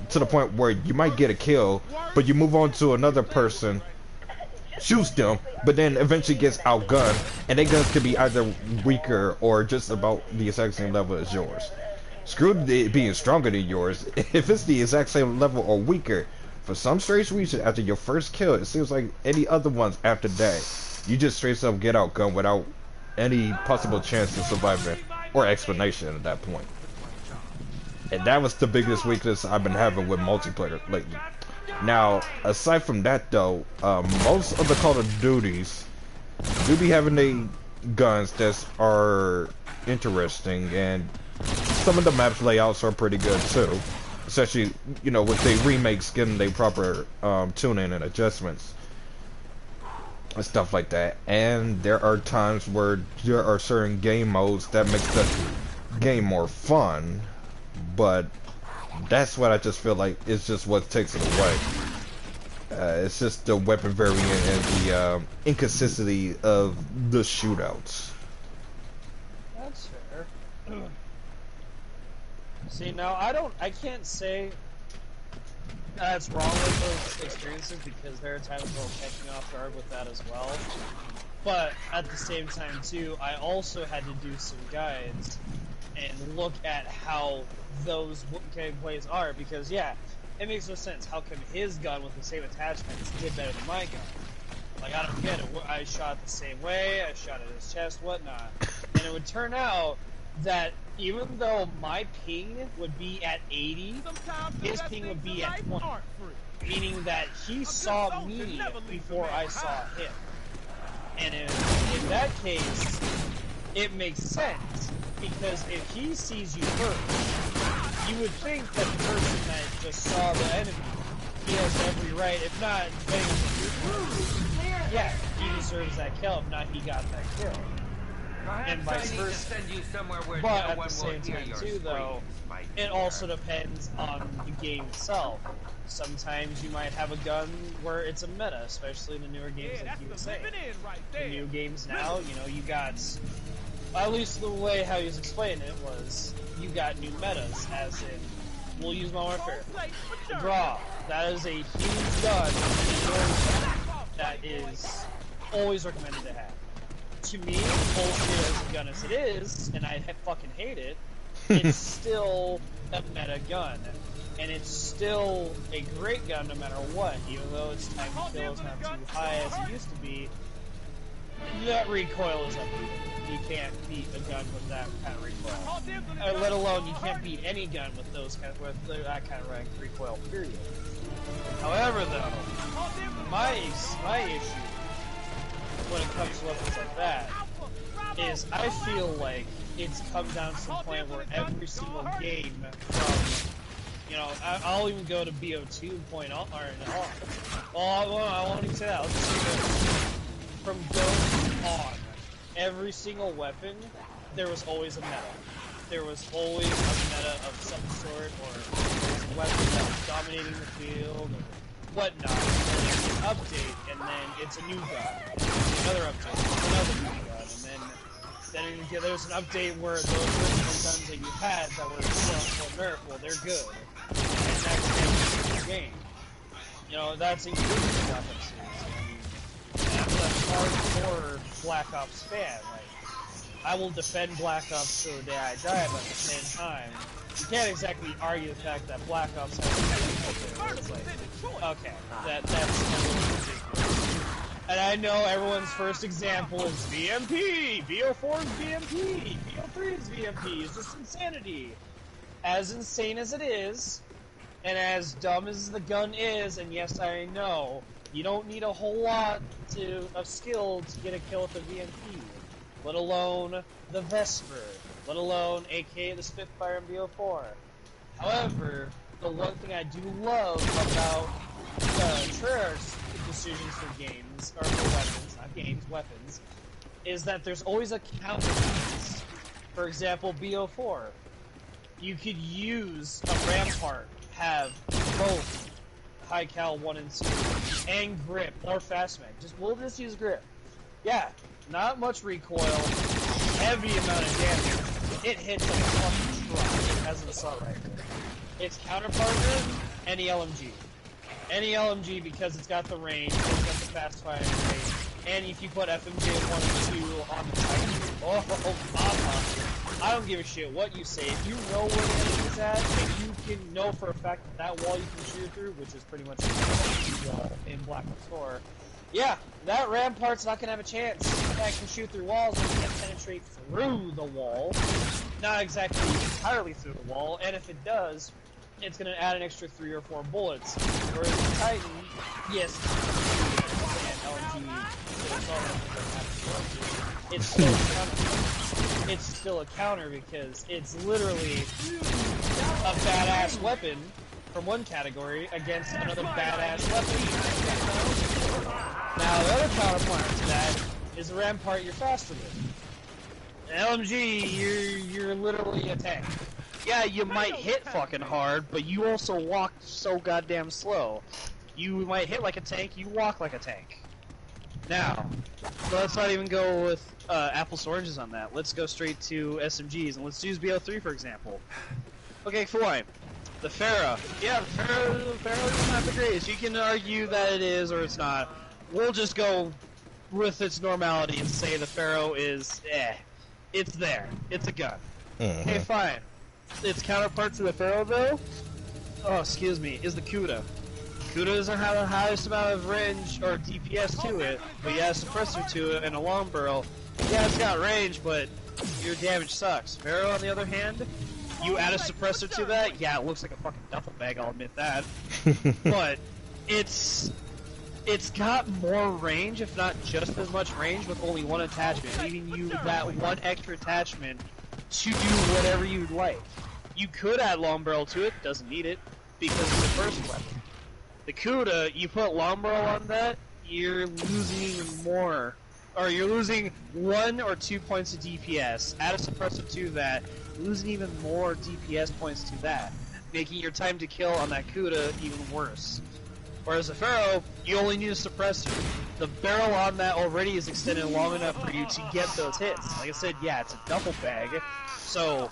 to the point where you might get a kill, but you move on to another person, shoots them, but then eventually gets outgunned, and their guns could be either weaker or just about the exact same level as yours. Screw it being stronger than yours. If it's the exact same level or weaker, for some strange reason, after your first kill, it seems like any other ones after that, you just straight up get outgunned without any possible chance of surviving or explanation at that point. And that was the biggest weakness I've been having with multiplayer lately. Now, aside from that though, most of the Call of Duties do be having the guns that are interesting, and some of the maps layouts are pretty good too, especially, you know, with the remakes getting the proper tuning and adjustments and stuff like that. And there are times where there are certain game modes that makes the game more fun, but that's what I just feel like is just what takes it away. It's just the weapon variant and the inconsistency of the shootouts. That's fair. See, now I can't say that's wrong with those experiences, because there are times where I'm catching off guard with that as well. But at the same time too, I also had to do some guides and look at how those gameplays are, because yeah, it makes no sense. How come his gun with the same attachments did better than my gun? Like, I don't get it. I shot the same way, I shot at his chest, whatnot. And it would turn out that even though my ping would be at 80, his ping would be at 20. Meaning that he saw me before I saw him. And in that case, it makes sense. Because if he sees you first, you would think that the person that just saw the enemy, he has every right, if not, yeah, he deserves that kill, if not, he got that kill. And vice versa. But at the same time too, though, it also depends on the game itself. Sometimes you might have a gun where it's a meta, especially in the newer games like you were saying. The new games now, you know, you got, at least the way how he was explaining it was, you got new metas, as in, we'll use Modern Warfare. The Draw, that is a huge gun that is always recommended to have. To me, bullshit as a gun as it is, and I fucking hate it, it's still a meta gun. and it's still a great gun no matter what, even though its time to kill is not too high as it used to be. That recoil is unbeatable. You can't beat a gun with that kind of recoil. Let alone you can't beat any gun with that kind of recoil, period. However, though, my issue when it comes to weapons like that is I feel like it's come down to the point where every single game from, you know, I'll even go to BO 2.0, or no, well, I won't even say that, I'll just say this. From going on, every single weapon, there was always a meta. There was always a meta of some sort, or there was a weapon that was dominating the field, or whatnot. And then there's an update, and then it's a new gun. Another update, another new gun, and then there's an update where those original guns that you had that were quote-unquote nerf, well, they're good. And that's the game. You know, that's including the weapon series. I'm a hardcore Black Ops fan. Like, I will defend Black Ops till the day I die, but at the same time, you can't exactly argue the fact that Black Ops has a it's like, okay, that's kind of ridiculous. And I know everyone's first example is VMP! VO4 is VMP! VO3 is VMP! It's just insanity! As insane as it is, and as dumb as the gun is, and yes, I know, you don't need a whole lot of skill to get a kill with the VMP, let alone the Vesper, let alone aka the Spitfire and BO4. However, the one thing I do love about Treyarch's decisions for games, or for weapons, not games, weapons, is that there's always a counterbalance. For example, BO4. You could use a Rampart, have both high cal 1 and 2, and grip, or fast mag. We'll just use grip. Yeah, not much recoil, heavy amount of damage. It hits like a fucking truck as an assault rifle. Its counterpart, any LMG. Any LMG because it's got the range, it's got the fast firing rate, and if you put FMJ 1 and 2 on the Titan, oh mama. I don't give a shit what you say. If you know where the enemy is at, and you can know for a fact that wall you can shoot through, which is pretty much in Black Ops 4, yeah, that Rampart's not gonna have a chance. That can shoot through walls and can't penetrate through the wall. Not exactly entirely through the wall, and if it does, it's gonna add an extra 3 or 4 bullets. Whereas the Titan, yes, it's still a counter. It's still a counter because it's literally a badass weapon from one category against another badass weapon. Now the other counterpart to that is a Rampart you're faster with. An LMG, you're literally a tank. Yeah, you might hit fucking hard, but you also walk so goddamn slow. You might hit like a tank, you walk like a tank. Now, let's not even go with apples to oranges on that. Let's go straight to SMGs, and let's use BO3 for example. Okay, fine. The Pharaoh. Yeah, the Pharaoh is not the greatest. You can argue that it is or it's not. We'll just go with its normality and say the Pharaoh is, it's there. It's a gun. Okay, fine. Its counterpart to the Pharaoh, though, oh, excuse me, is the Kuda. Kuda doesn't have the highest amount of range or DPS to it, but you have a suppressor to it and a long barrel. Yeah, it's got range, but your damage sucks. Pharaoh, on the other hand, you add a suppressor to that, yeah, it looks like a fucking duffel bag, I'll admit that. But it's got more range, if not just as much range, with only one attachment, leaving you that one extra attachment to do whatever you'd like. You could add long barrel to it, doesn't need it, because it's the first weapon. The Kuda, you put long barrel on that, you're losing even more. Or you're losing 1 or 2 points of DPS. Add a suppressor to that, losing even more DPS points to that, making your time to kill on that Kuda even worse. Whereas the Pharaoh, you only need a suppressor. The barrel on that already is extended long enough for you to get those hits. Like I said, yeah, it's a duffel bag, so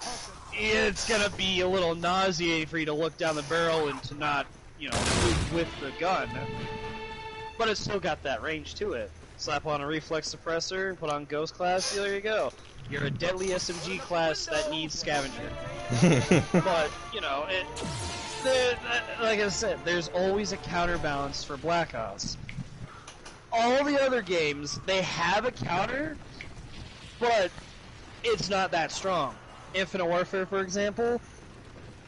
it's gonna be a little nauseating for you to look down the barrel and to not, you know, move with the gun. But it's still got that range to it. Slap on a reflex suppressor, put on Ghost class, there you go. You're a deadly SMG class that needs scavenger. But, you know, like I said, there's always a counterbalance for Black Ops. All the other games, they have a counter, but it's not that strong. Infinite Warfare, for example,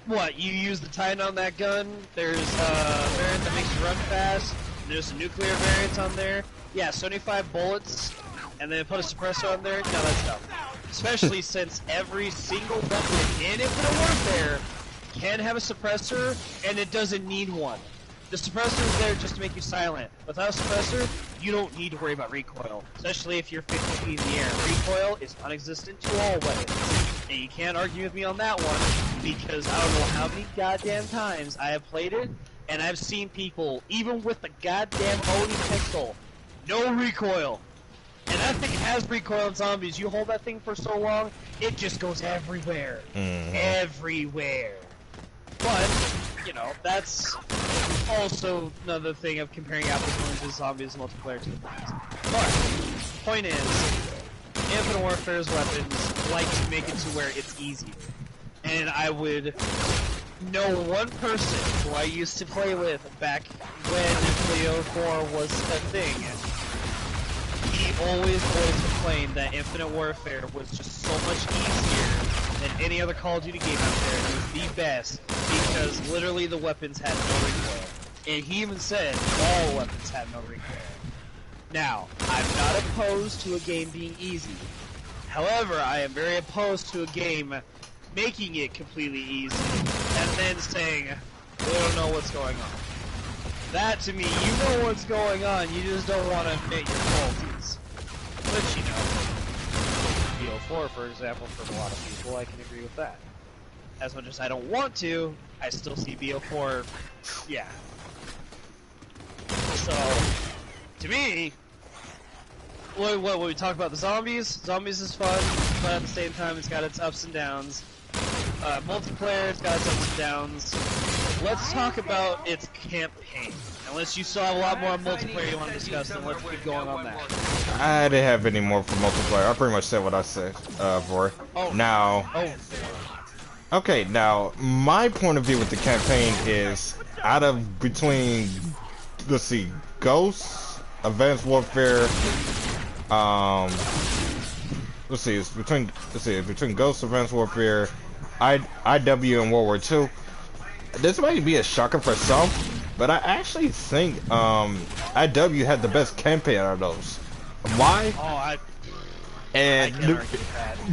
what, you use the Titan on that gun, there's a variant that makes you run fast, there's a nuclear variant on there, yeah, 75 bullets, and then put a suppressor on there, no, that's dumb. Especially since every single weapon in Infinite Warfare can have a suppressor, and it doesn't need one. The suppressor is there just to make you silent. Without a suppressor, you don't need to worry about recoil, especially if you're 50 feet in the air. Recoil is non-existent to all weapons. And you can't argue with me on that one, because I don't know how many goddamn times I have played it, and I've seen people, even with the goddamn Oni pistol, no recoil. And that thing has recoil in zombies. You hold that thing for so long, it just goes everywhere. Everywhere. But, you know, that's also another thing of comparing apples and oranges, zombies, multiplayer to the things. But, point is, Infinite Warfare's weapons like to make it to where it's easier. And I would know one person who I used to play with back when Leo 4 was a thing. He always complained that Infinite Warfare was just so much easier than any other Call of Duty game out there. It was the best because literally the weapons had no recoil. And he even said all weapons had no recoil. Now, I'm not opposed to a game being easy. However, I am very opposed to a game making it completely easy and then saying, we don't know what's going on. That, to me, you know what's going on, you just don't want to admit your faulties. Which, you know, BO4, for example, for a lot of people, I can agree with that. As much as I don't want to, I still see BO4, yeah. So, to me, what we talk about the zombies is fun, but at the same time it's got its ups and downs. Multiplayer, it's got its ups and downs. Let's talk about its campaign. Unless you still have a lot more multiplayer you want to discuss, then let's keep going on that. I didn't have any more for multiplayer. I pretty much said what I said, Roy. Oh. Now, okay, now, my point of view with the campaign is, out of between, let's see, Ghosts, Advanced Warfare, let's see, it's between Ghosts, Advanced Warfare, IW, and World War II. This might be a shocker for some, but I actually think IW had the best campaign out of those. Why? Oh, and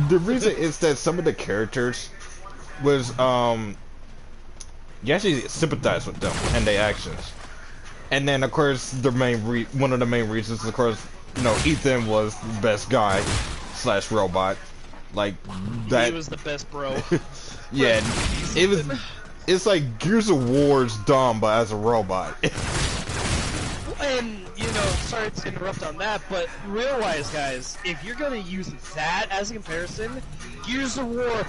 the reason is that some of the characters was you actually sympathize with them and their actions. And then of course one of the main reasons, of course, you know, Ethan was the best guy / robot. Like that. He was the best bro. Yeah, it's like Gears of War's dumb, but as a robot. And, you know, sorry to interrupt on that, but realize, guys, if you're gonna use that as a comparison, Gears of War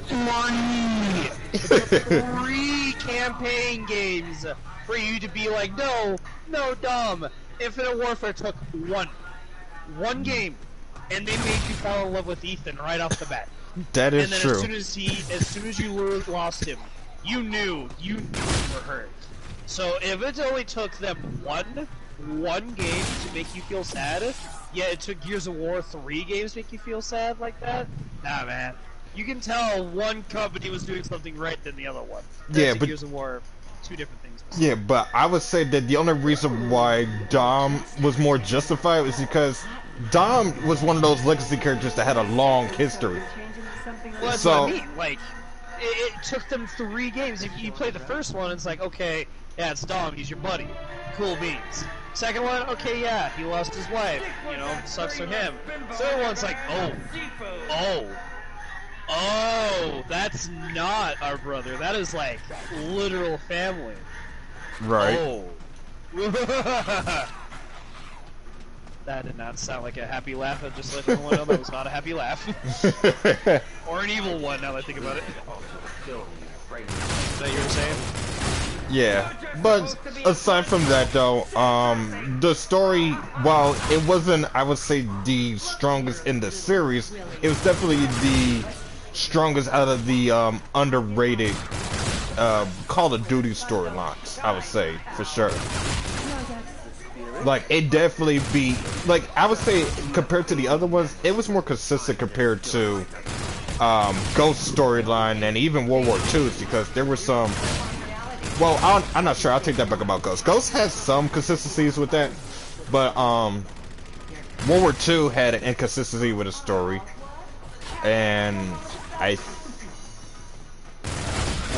3 campaign games for you to be like, no, Dom. Infinite Warfare took one game, and they made you fall in love with Ethan right off the bat. That is true. And then as soon as you lost him, you knew you were hurt. So if it only took them one game to make you feel sad, yeah, it took Gears of War 3 games to make you feel sad like that. Nah, man, you can tell one company was doing something right than the other one. Yeah, but Gears of War, two different things. Yeah, but I would say that the only reason why Dom was more justified was because Dom was one of those legacy characters that had a long history. Well, that's what I mean. Like, it took them 3 games. If you play the first one, it's like, okay, yeah, it's Dom, he's your buddy. Cool beans. Second one, okay, yeah, he lost his wife. You know, sucks for him. Third one's like, oh, that's not our brother. That is like literal family. Right. Oh. That did not sound like a happy laugh. I just let everyone know that was not a happy laugh. Or an evil one, now that I think about it. Is that what you were saying? Yeah, but aside from that though, the story, while it wasn't, I would say, the strongest in the series, it was definitely the strongest out of the underrated Call of Duty storylines. I would say for sure. Like it definitely be like I would say compared to the other ones, it was more consistent compared to Ghost storyline and even World War II's because there were some. Well, I'm not sure. I'll take that back about Ghost. Ghost has some consistencies with that, but World War II had an inconsistency with a story, and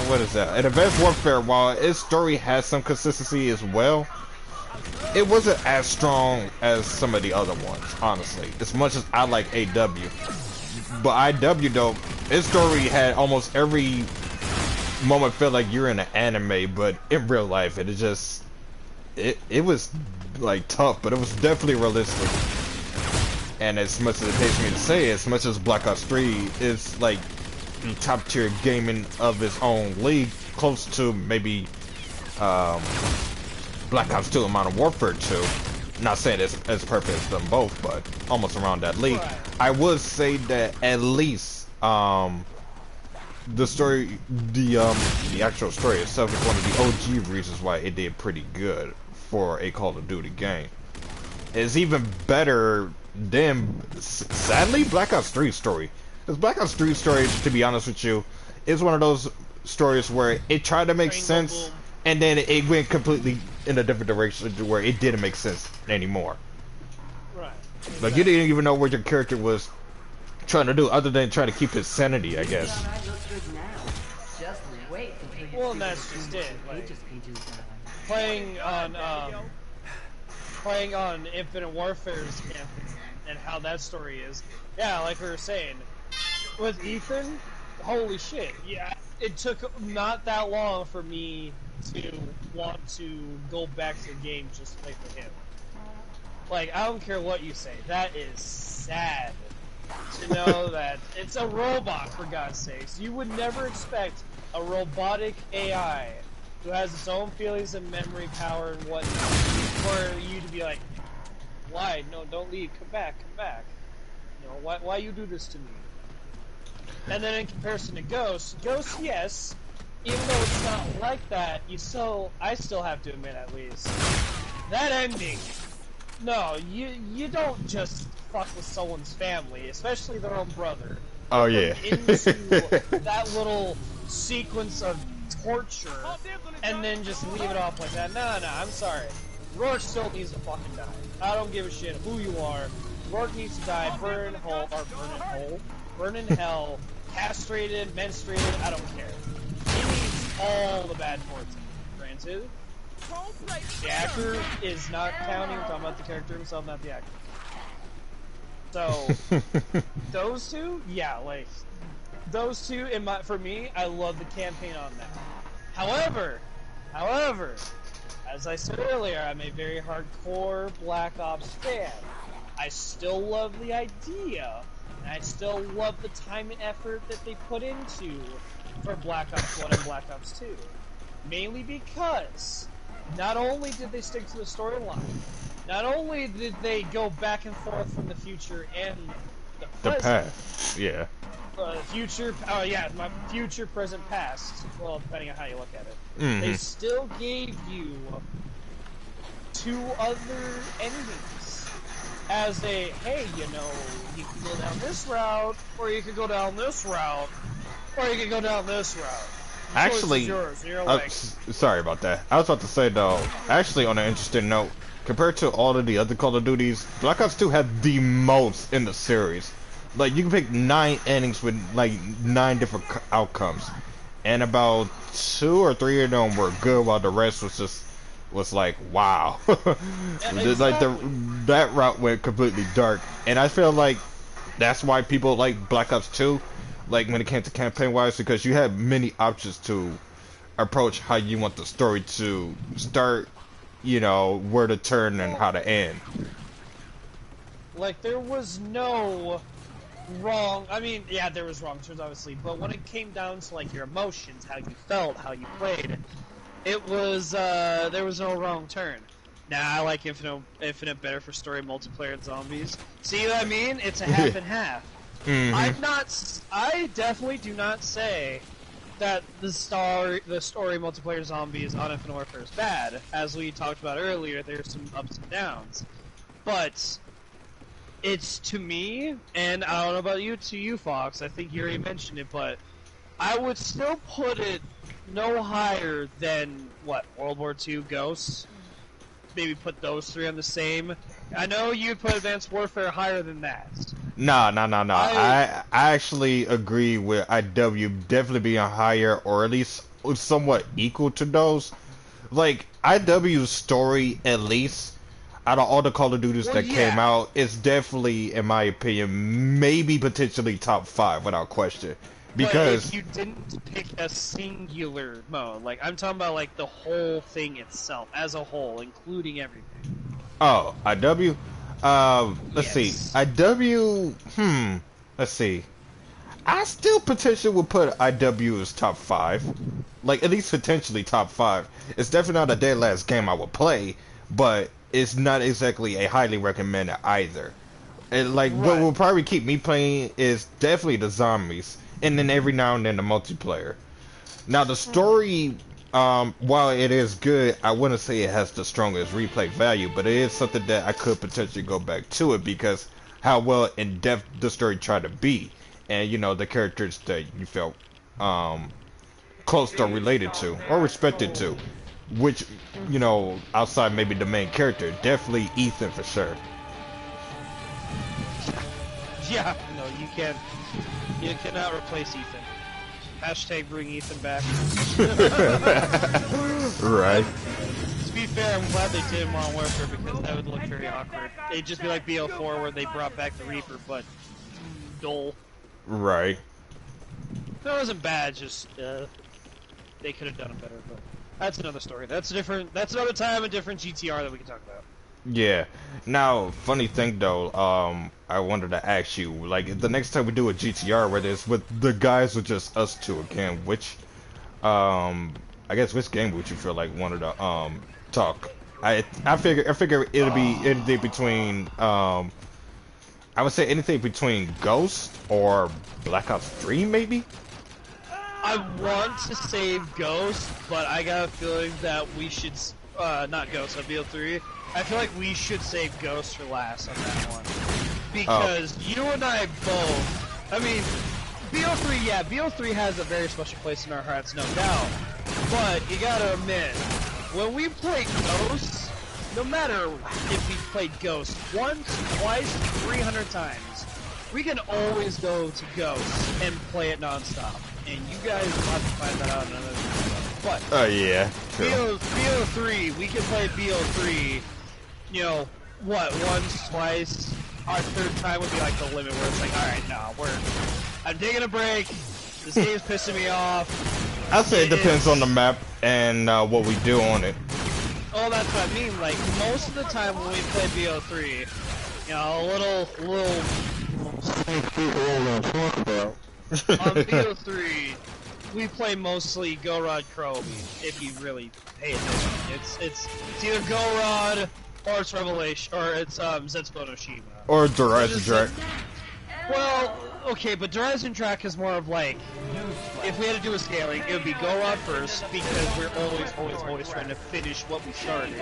what is that? In Advanced Warfare, while its story has some consistency as well, it wasn't as strong as some of the other ones, honestly. As much as I like AW, but IW though, its story had almost every moment felt like you're in an anime, but in real life, it just it was like tough, but it was definitely realistic. And as much as it pains me to say, as much as Black Ops 3 is like the top tier gaming of its own league, close to maybe Black Ops 2 and Modern Warfare 2. Not saying it's as perfect as them both, but almost around that league. Right. I would say that at least the story, the actual story itself is one of the OG reasons why it did pretty good for a Call of Duty game. It's even better than, sadly, Black Ops 3 story. Because Black Ops 3 story, to be honest with you, is one of those stories where it tried to make sense, and then it went completely in a different direction to where it didn't make sense anymore. Right. Exactly. Like you didn't even know what your character was trying to do, other than trying to keep his sanity, I guess. Well, and that's just it. Like, playing on Infinite Warfare's campaign and how that story is. Yeah, like we were saying, with Ethan, holy shit. Yeah, it took not that long for me to want to go back to the game just to play for him. Like, I don't care what you say. That is sad to know that it's a robot, for God's sakes. You would never expect a robotic AI who has its own feelings and memory power and whatnot for you to be like, why? No, don't leave. Come back. Come back. You know, why you do this to me? And then in comparison to Ghost, yes, even though it's not like that, I still have to admit at least, that ending, no, you don't just fuck with someone's family, especially their own brother. Oh yeah. Into that little sequence of torture, and then just leave it off like that. No, I'm sorry. Rourke still needs to fucking die. I don't give a shit who you are. Rourke needs to die, burn in hell, castrated, menstruated, I don't care. He needs all the bad fortune. Granted, the actor is not counting. I'm talking about the character himself, not the actor. So, those two, yeah, like, those two, for me, I love the campaign on that. However, as I said earlier, I'm a very hardcore Black Ops fan. I still love the idea, and I still love the time and effort that they put into for Black Ops 1 and Black Ops 2. Mainly because, not only did they stick to the storyline, not only did they go back and forth from the future and the past, yeah. Future, my future, present, past. Well, depending on how you look at it. Mm-hmm. They still gave you two other endings as a, hey, you know, you can go down this route, or you could go down this route, or you could go down this route. Actually, yours. You're like, sorry about that. I was about to say though, actually on an interesting note, compared to all of the other Call of Duties, Black Ops 2 had the most in the series. Like, you can pick 9 endings with, like, 9 different outcomes. And about 2 or 3 of them were good, while the rest was like, wow. exactly. Like, that route went completely dark. And I feel like that's why people like Black Ops 2, like, when it came to campaign-wise, because you had many options to approach how you want the story to start, you know, where to turn and how to end. Like, there was no wrong. I mean, yeah, there was wrong turns, obviously, but when it came down to, like, your emotions, how you felt, how you played, it was, there was no wrong turn. Nah, I like Infinite better for story, multiplayer, and zombies. See what I mean? It's a half and half. Mm-hmm. I definitely do not say that the story multiplayer zombies on Infinite Warfare is bad. As we talked about earlier, there's some ups and downs. But it's, to me, and I don't know about you, to you, Fox, I think you already mentioned it, but I would still put it no higher than, what, World War II Ghosts? Maybe put those three on the same. I know you'd put Advanced Warfare higher than that. Nah. I actually agree with IW definitely being higher, or at least somewhat equal to those. Like, IW's story, at least, out of all the Call of Duties that came out, is definitely, in my opinion, maybe potentially top 5 without question. Because but if you didn't pick a singular mode, like I'm talking about like the whole thing itself, as a whole, including everything. oh, IW, let's see, IW, let's see. I still potentially would put IW as top 5, like at least potentially top 5. It's definitely not a dead last game I would play, but it's not exactly a highly recommended either. And like what will probably keep me playing is definitely the zombies, and then every now and then the multiplayer. Now the story, while it is good, I wouldn't say it has the strongest replay value, but it is something that I could potentially go back to it because how well in depth the story tried to be, and you know the characters that you felt close or related to or respected to, which you know outside maybe the main character, definitely Ethan for sure. Yeah, no, you can't. You cannot replace Ethan. Hashtag bring Ethan back. Right. To be fair, I'm glad they did Modern Warfare because that would look very awkward. It'd just be like BO4 where they brought back the Reaper, but dull. Right. That wasn't bad, just they could have done it better, but that's another story. That's another time, a different GTR that we can talk about. Yeah. Now, funny thing though, I wanted to ask you, like, the next time we do a GTR, whether it's with the guys or just us two again, which, I guess which game would you feel like wanted to talk? I figure it'll be anything between I would say anything between Ghost or Black Ops 3 maybe. I want to save Ghost, but I got a feeling that we should not Ghost, BO3. I feel like we should save Ghost for last on that one. Because you and I both, I mean, BO3, yeah, BO3 has a very special place in our hearts, no doubt. But you gotta admit, when we play Ghost, no matter if we played Ghost once, twice, 300 times, we can always go to Ghost and play it non-stop. And you guys will have to find that out another time. But, oh yeah, true. BO3, we can play BO3, you know, what, once, twice, our third time would be like the limit where it's like, alright, no, I'm taking a break, this game's pissing me off. I'd say it depends on the map and what we do on it. Oh, that's what I mean, like, most of the time when we play BO3, you know, on BO3, we play mostly Go Rod Kroby, if you really pay attention. It's either Go Rod, or it's Revelation, or it's Zetsubo no Shima. Or Horizon Track. Well, okay, but Horizon Track is more of like, if we had to do a scaling, it would be Go Rod first, because we're always trying to finish what we started.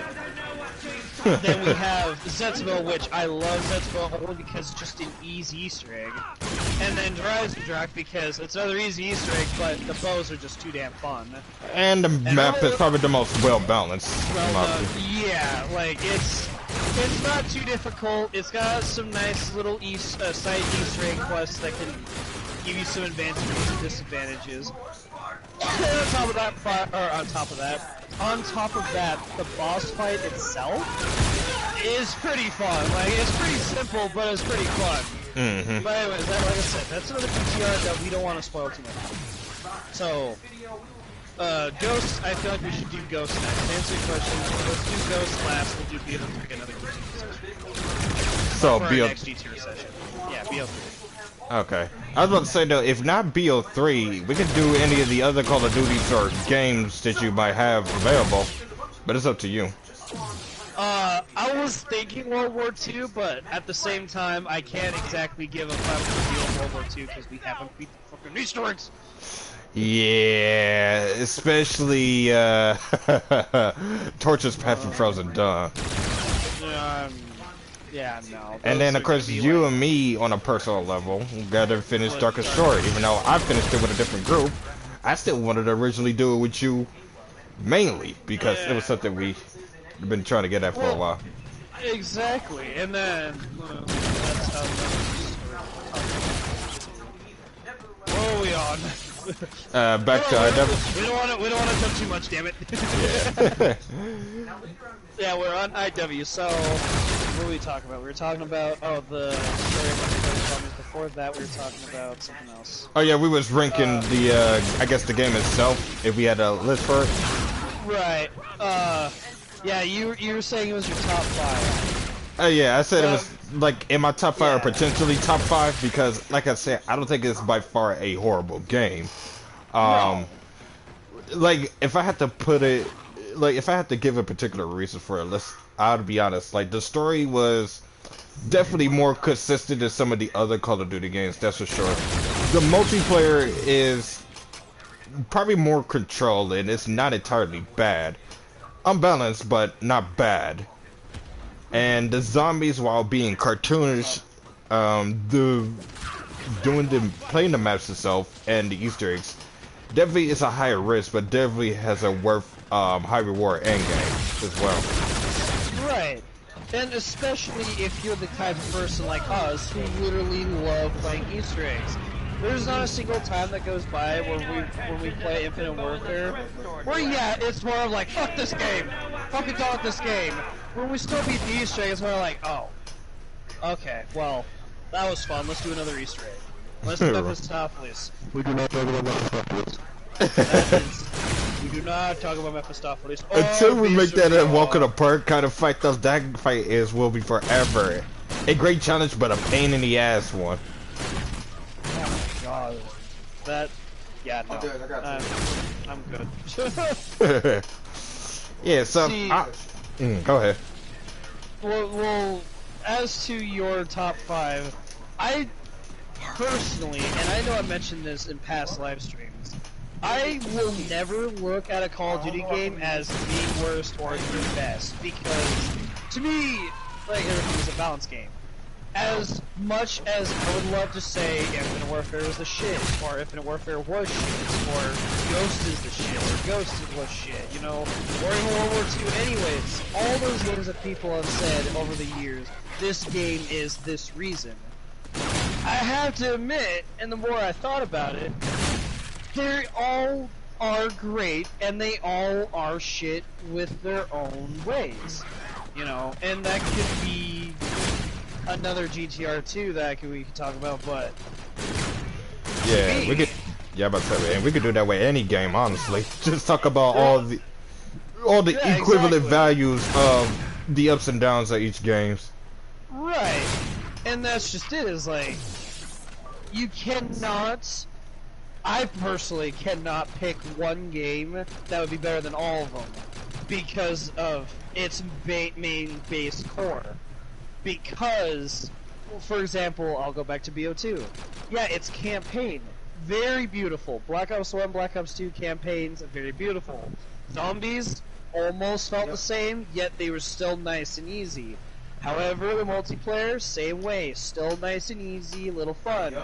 Then we have Zetsubo, which I love Zetsubo only because it's just an easy Easter egg. And then Horizon Track because it's another easy Easter egg, but the bows are just too damn fun. And the map is probably the most well-balanced. Yeah, like, it's not too difficult. It's got some nice little side Easter egg quests that can give you some advantages and disadvantages. And on top of that, the boss fight itself is pretty fun. Like, it's pretty simple, but it's pretty fun. Mm-hmm. But anyways, like I said, that's another GTR that we don't want to spoil too much. So, Ghost, I feel like we should do Ghost next. To answer your question, let's do Ghost last, we'll do BO3 another GTR session. So, for our next GTR session. Yeah, BO3. Okay. I was about to say though, if not BO3, we could do any of the other Call of Duties or games that you might have available, but it's up to you. I was thinking World War II, but at the same time, I can't exactly give a final review of World War II because we haven't beat the fucking Easter eggs. Yeah, especially Torch's Path from Frozen Dawn. Um, yeah, no. And then Those of are gonna course be you like, and me on a personal level got to finish what, Darkest Shore, even though I finished it with a different group. I still wanted to originally do it with you mainly because it was yeah. something we have been trying to get at for a Well, while. exactly. And then that's how. Where are we on? Back to IW. We don't want to. We don't want to jump too much. Damn it. Yeah. Yeah, we're on IW. So, what were we talking about? We were talking about the story about the zombies. Before that, we were talking about something else. Oh yeah, we was ranking the I guess the game itself if we had a list for it. Right. Yeah, you were saying it was your top 5. Oh yeah, I said it was like in my top 5 or yeah. potentially top 5 because, like I said, I don't think it's by far a horrible game. No. Like if I had to put it, like if I had to give a particular reason for it, I'll be honest. Like the story was definitely more consistent than some of the other Call of Duty games. That's for sure. The multiplayer is probably more controlled and it's not entirely bad. Unbalanced, but not bad. And the zombies, while being cartoonish, playing the maps itself and the Easter eggs, definitely is a higher risk, but definitely has a worth high reward end game as well. Right. And especially if you're the type of person like us who literally love playing Easter eggs. There's not a single time that goes by when we play Infinite Warfare where, yeah, it's more of like, fuck this game, fucking dog this game. When we still beat the Easter egg, it's more like, oh, okay, well, that was fun, let's do another Easter egg. Let's do Mephistopheles. We do not talk about Mephistopheles. We do not talk about Mephistopheles. Until we make that a walk in the Visceral. park kind of fight, that fight will be forever. A great challenge, but a pain in the ass one. Oh my god. That, yeah, no. I'm good. Yeah, so, See, go ahead. well, as to your top 5, I personally, and I know I mentioned this in past live streams, I will never look at a Call of Duty game as the worst or the best, because to me, like, everything is a balance game. As much as I would love to say Infinite Warfare is the shit, or Infinite Warfare was shit, or Ghost is the shit, or Ghost was shit, you know, or in World War II anyways, all those games that people have said over the years, this game is this reason. I have to admit, and the more I thought about it, they all are great, and they all are shit with their own ways, you know, and that could be another GTR 2 that we could talk about, but Yeah, we could. Yeah, I'm about to say, and we could do that with any game, honestly. Just talk about all the Yeah, equivalent exactly. values of the ups and downs of each games. right, and that's just it. Is like you cannot. I personally cannot pick one game that would be better than all of them because of its main base core. Because, for example, I'll go back to BO2. Yeah, it's campaign. Very beautiful. Black Ops 1, Black Ops 2 campaigns, very beautiful. Zombies almost felt the same, yet they were still nice and easy. However, the multiplayer, same way. Still nice and easy, little fun.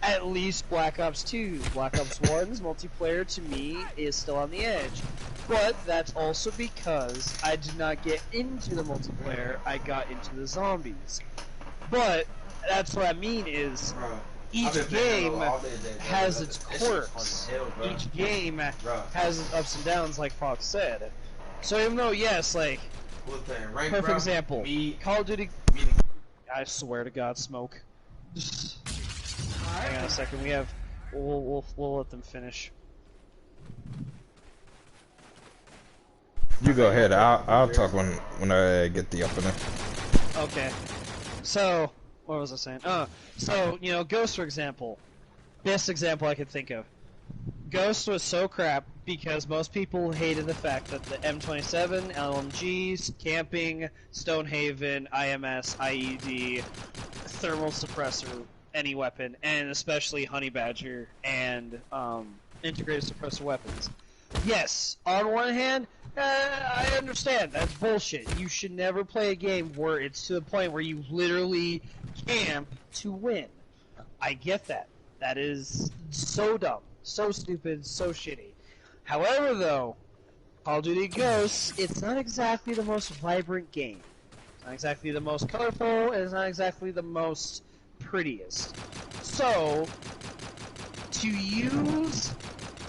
At least Black Ops 2. Black Ops 1's multiplayer, to me, is still on the edge. But that's also because I did not get into the multiplayer, I got into the zombies. But that's what I mean is, each game has its quirks. Each game has its ups and downs, like Fox said. So even though, yes, like, perfect example, Call of Duty... I swear to God, Smoke. Hang on a second, we'll let them finish. You go ahead. I'll talk when I get the opening. Okay. So, what was I saying? So, you know, Ghost, for example. Best example I could think of. Ghost was so crap because most people hated the fact that the M27, LMGs, camping, Stonehaven, IMS, IED, thermal suppressor, any weapon, and especially Honey Badger and integrated suppressor weapons. Yes, on one hand, I understand, that's bullshit. You should never play a game where it's to the point where you literally camp to win. I get that. That is so dumb, so stupid, so shitty. However, though, Call of Duty Ghosts, it's not exactly the most vibrant game. It's not exactly the most colorful, and it's not exactly the most prettiest. So, to use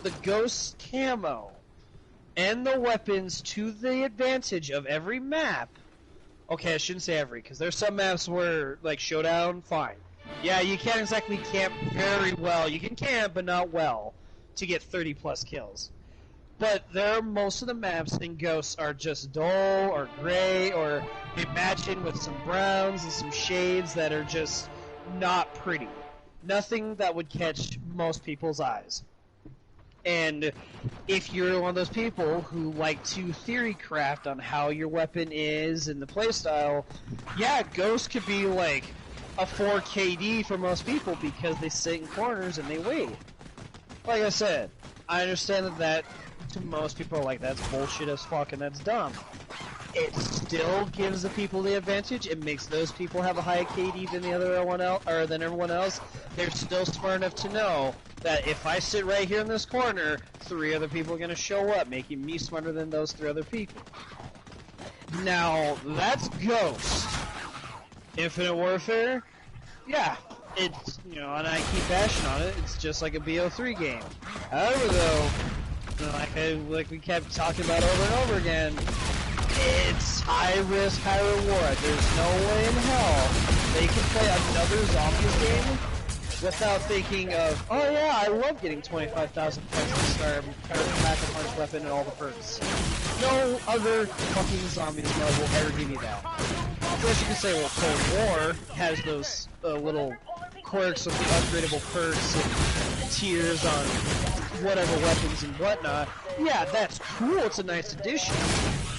the Ghost camo and the weapons to the advantage of every map, okay, I shouldn't say every, because there's some maps where, like, Showdown, fine. Yeah, you can't exactly camp very well. You can camp, but not well, to get 30 plus kills. But most of the maps in Ghosts are just dull or gray or they match in with some browns and some shades that are just not pretty. Nothing that would catch most people's eyes. And if you're one of those people who like to theory craft on how your weapon is and the playstyle, yeah, Ghost could be like a 4 KD for most people because they sit in corners and they wait. Like I said, I understand that to most people are like, that's bullshit as fuck and that's dumb. It still gives the people the advantage. It makes those people have a higher KD than than everyone else. They're still smart enough to know that if I sit right here in this corner, 3 other people are gonna show up, making me smarter than those 3 other people. Now, that's Ghost. Infinite Warfare, yeah, it's, you know, and I keep bashing on it, it's just like a BO3 game. However, though, like we kept talking about over and over again, it's high risk, high reward. There's no way in hell they can play another zombies game without thinking of, oh yeah, I love getting 25,000 points to start, pack a punch weapon and all the perks. No other fucking zombies mode will ever give you that. Of course you can say, well, Cold War has those little quirks with the upgradable perks and tiers on whatever weapons and whatnot. Yeah, that's cool, it's a nice addition.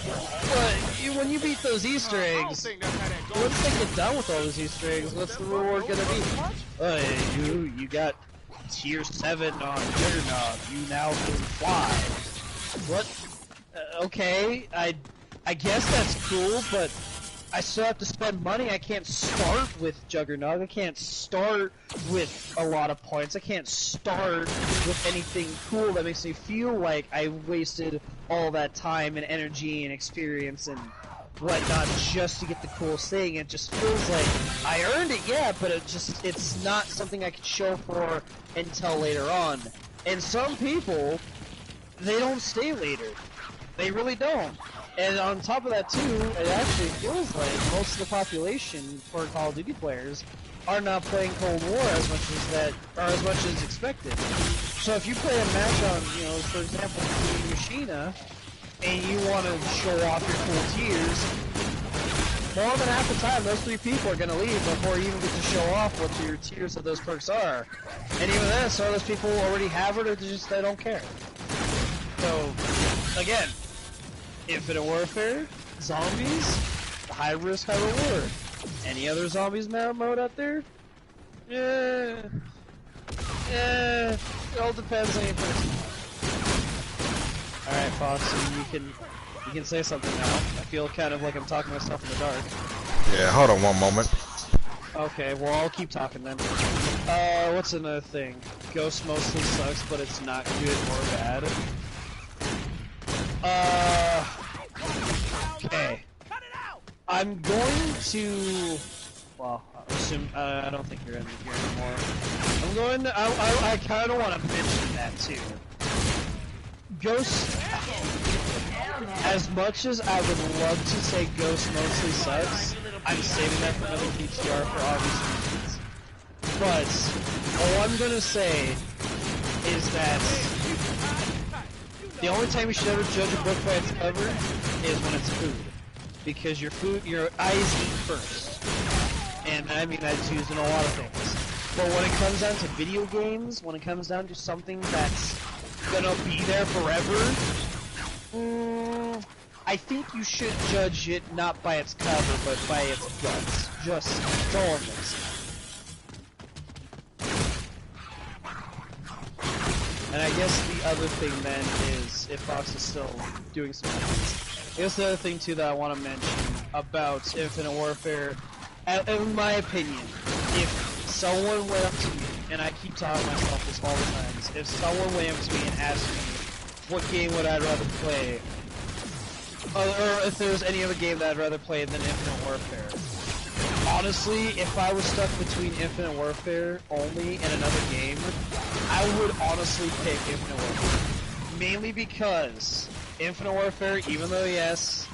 But when you beat those Easter eggs, once they get done with all those Easter eggs, what's the reward gonna be? You got tier 7 on Juggernaut, you now can fly. What? Okay, I guess that's cool, but I still have to spend money. I can't start with Juggernaut. I can't start with a lot of points. I can't start with anything cool that makes me feel like I wasted all that time and energy and experience and whatnot just to get the coolest thing. It just feels like I earned it, yeah, but it's not something I can show for until later on. And some people, they don't stay later. They really don't. And on top of that too, it actually feels like most of the population for Call of Duty players are not playing Cold War as much as expected. So if you play a match on, you know, for example, Machina, and you want to show off your cool tiers, more than half the time those 3 people are going to leave before you even get to show off what your tiers of those perks are. And even then, some of those people already have it or they don't care. So, again, Infinite Warfare, zombies, high risk, high reward. Any other zombies mode out there? Yeah, it all depends on your person. Alright, Foxy, you can say something now. I feel kind of like I'm talking to myself in the dark. Yeah, hold on one moment. Okay, well I'll keep talking then. What's another thing? Ghost mostly sucks, but it's not good or bad. Okay. I'm going to. Well, I don't think you're in here anymore. I'm going to. I kind of want to mention that too. Ghost. As much as I would love to say Ghost mostly sucks, I'm saving that for another GTR for obvious reasons. But all I'm gonna say is that the only time you should ever judge a book by its cover is when it's food. Because your eyes eat first. And I mean that's used in a lot of things. But when it comes down to video games, when it comes down to something that's gonna be there forever, I think you should judge it not by its cover, but by its guts. That's all I'm gonna say. And I guess the other thing then is, if Fox is still doing some things, I guess the other thing too that I want to mention about Infinite Warfare, in my opinion, if someone went up to me, and I keep telling myself this all the time, if someone went up to me and asked me what game would I rather play, or if there was any other game that I'd rather play than Infinite Warfare, honestly, if I was stuck between Infinite Warfare only and another game, I would honestly pick Infinite Warfare. Mainly because Infinite Warfare, even though yes,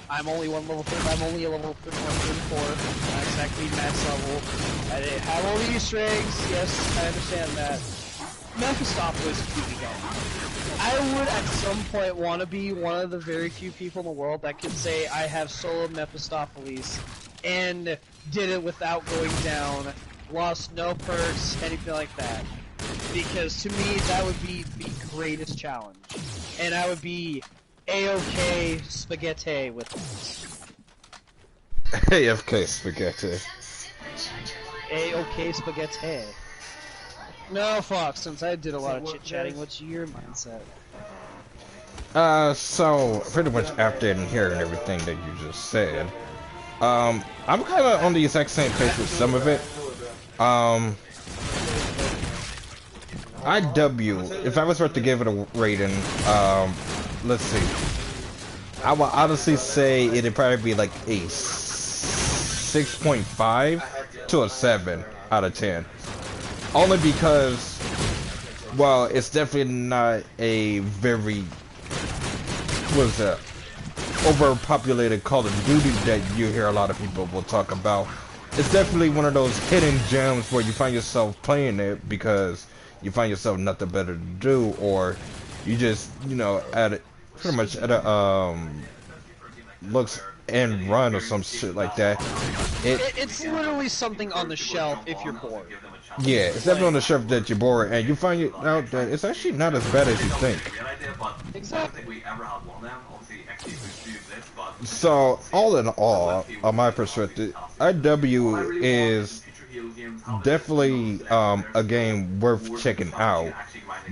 I'm only a level 134, not exactly max level. I didn't have all the Easter eggs, yes, I understand that. Mephistopheles is keeping going. I would at some point want to be one of the very few people in the world that could say I have solo Mephistopheles and did it without going down, lost no perks, anything like that. Because to me, that would be the greatest challenge. And I would be A-OK spaghetti with it. AFK spaghetti. A-OK spaghetti. No, Fox, since I did a lot of chit-chatting, what's your mindset? So, pretty much after hearing everything that you just said, I'm kind of on the exact same page with some of it. If I was to give it a rating, let's see. I would honestly say it'd probably be like a 6.5 to a 7 out of 10. Only because, well, it's definitely not a very, what is that, overpopulated Call of Duty that you hear a lot of people will talk about. It's definitely one of those hidden gems where you find yourself playing it because you find yourself nothing better to do, or you just, you know, pretty much at a looks and run or some shit like that. It's literally something on the shelf if you're bored. Yeah, it's definitely on the shelf that you're bored, and you find it out that it's actually not as bad as you think. Exactly. So, all in all, on my perspective, IW is definitely a game worth checking out,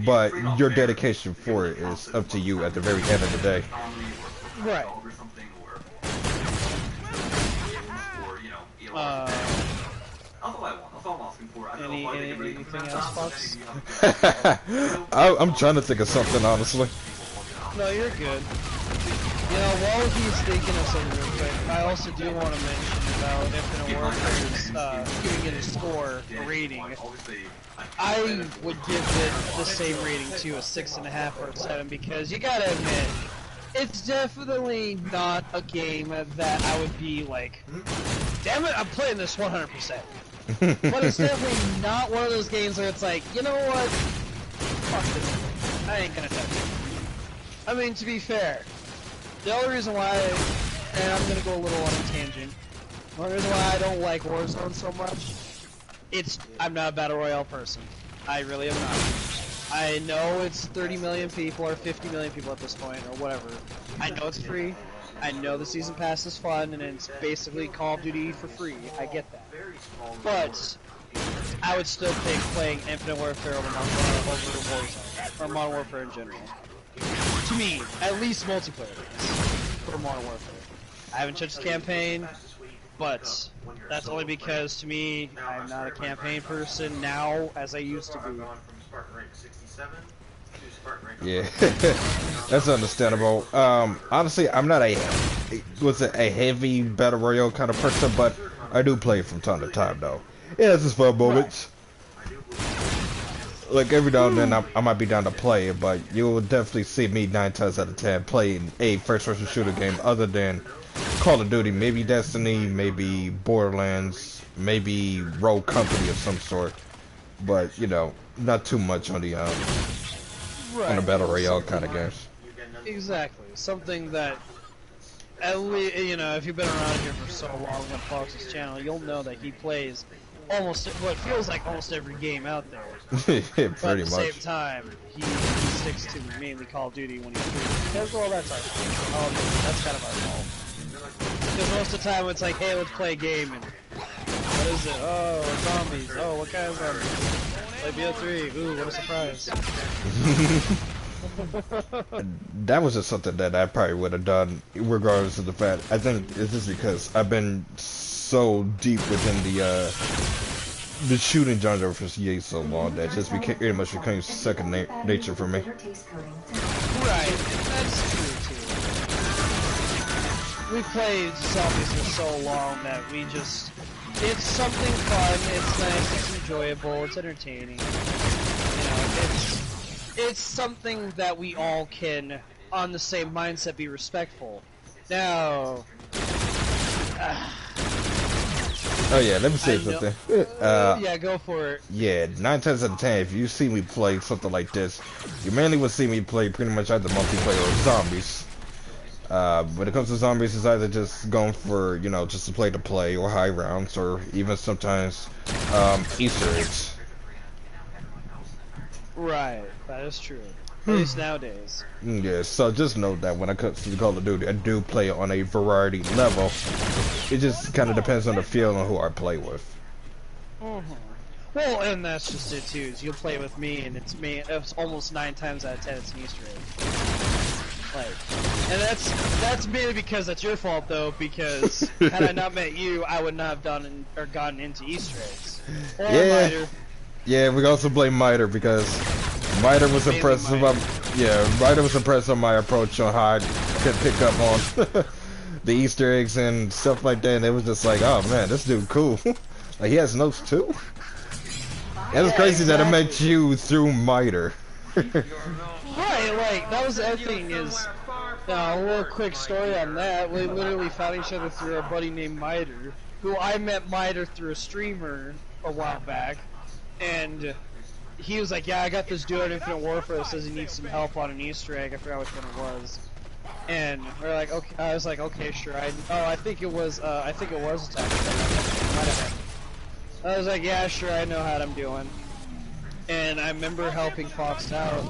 but your dedication for it is up to you at the very end of the day. Right. Anything else, Fox? I'm trying to think of something, honestly. No, you're good. You know, while he's thinking of something real quick, I also do want to mention about Infinite Warfare's giving it a score, a rating. I would give it the same rating to a 6.5 or a 7 because you gotta admit, it's definitely not a game that I would be like, damn it, I'm playing this 100%. But it's definitely not one of those games where it's like, you know what? Fuck this. I ain't gonna touch it. I mean, to be fair, the only reason why, and I'm gonna go a little on a tangent, the only reason why I don't like Warzone so much, I'm not a Battle Royale person. I really am not. I know it's 30 million people or 50 million people at this point, or whatever. I know it's free. I know the season pass is fun, and it's basically Call of Duty for free. I get that. But I would still pick playing Infinite Warfare over Warzone, or Modern Warfare in general. To me, at least multiplayer for Modern Warfare. I haven't touched the campaign, but that's only because, to me, I'm not a campaign person now as I used to be. Yeah, that's understandable. Honestly, I'm not a heavy battle royale kind of person, but I do play from time to time, though. Yeah, it's just fun moments. Like every now and then, I might be down to play it, but you'll definitely see me 9 times out of 10 playing a first-person shooter game other than Call of Duty, maybe Destiny, maybe Borderlands, maybe Rogue Company of some sort. But you know, not too much on the on the battle royale kind of games. Exactly, something that, at least, you know, if you've been around here for so long on Fox's channel, you'll know that he plays almost what feels like almost every game out there. Yeah, but pretty at the much. same time, he sticks to mainly Call of Duty when he's free. Because, well, that's our fault. That's kind of our fault. Because most of the time it's like, hey, let's play a game, and what is it? Oh, zombies. Oh, what kind of zombies? Play BO3. Ooh, what a surprise. That was just something that I probably would have done, regardless of the fact. I think it's just because I've been so deep within the shooting genre for CA so long that just became pretty much became second nature for me. Right, that's true too. We played zombies for so long that we just, it's something fun, it's nice, it's enjoyable, it's entertaining. You know, it's something that we all can, on the same mindset, be respectful. Now, oh yeah, let me say something. yeah, go for it. Yeah, 9 times out of 10, if you see me play something like this, you mainly would see me play pretty much either multiplayer or zombies. When it comes to zombies, it's either just going for, you know, just to play or high rounds, or even sometimes Easter eggs. Right, that is true. At least nowadays. Yeah, so just note that when it comes to Call of Duty, I do play on a variety level. It just kind of depends on the feel and who I play with. Well, and that's just it too. Is you'll play with me, and it's almost 9 times out of 10 it's an Easter egg. Like, and that's mainly because that's your fault though. Because had I not met you, I would not have done or gotten into Easter eggs. Or Yeah. Miter. Yeah, we also blame Miter because Miter was impressed Miter was impressed on my approach on how I could pick up on the Easter eggs and stuff like that, and it was just like, oh man, this dude cool. Like he has notes too. It was crazy that I met you through Miter. Right, like that was the other thing is. A little quick story on that. We literally found each other through our buddy named Miter, who I met Miter through a streamer a while back. And he was like, yeah, I got this dude on Infinite Warfare that says he needs some help on an Easter egg. I forgot which one it was. And we're like, okay. I was like, okay, sure. I think it was Attack. I was like, yeah, sure. I know how I'm doing. And I remember helping Fox out.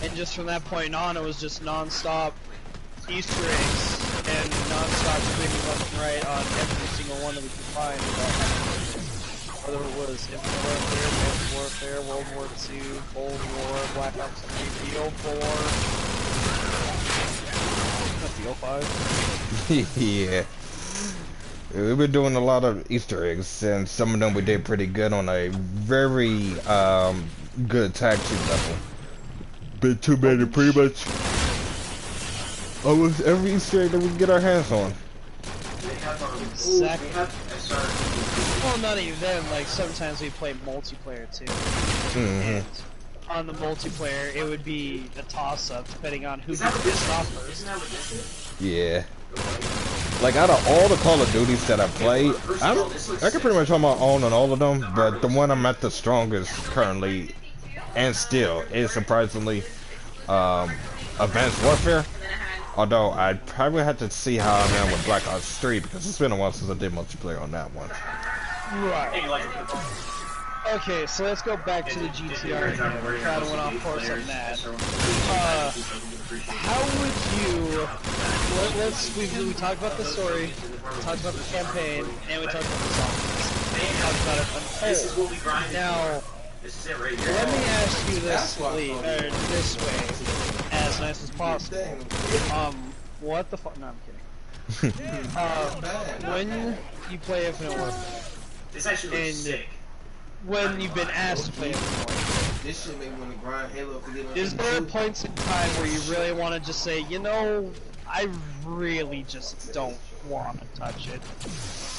And just from that point on, it was just non-stop Easter eggs and non-stop screaming left and right on every single one that we could find. Whether it was Infinite Warfare, World War II, Cold War, Black Ops 3, BO4, BO5. Yeah. We've been doing a lot of Easter eggs, and some of them we did pretty good on a very good tag team level. Been too many, pretty much almost every Easter egg that we can get our hands on. Exactly. Well, not even then, like, sometimes we play multiplayer, too. And on the multiplayer, it would be a toss-up, depending on who gets pissed off first. Yeah. Like, out of all the Call of Duties that I play, I can pretty much hold my own on all of them, but the one I'm at the strongest currently, and still, is surprisingly, Advanced Warfare. Although, I'd probably have to see how I am with Black Ops 3, because it's been a while since I did multiplayer on that one. Right. Okay, so let's go back to the GTR again. We kind of went off course on that. How would you... We talked about the story, we talked about the campaign, and we talked about the songs. We talked about it on whole. Now, let me ask you this way, as nice as possible. What the fuck? No, I'm kidding. When you play Infinite Warfare, and when you've been asked to play Infinite Warfare, this shit make me want to grind Halo if we get on. is there points in time where you really want to just say, you know, I really just don't want to touch it?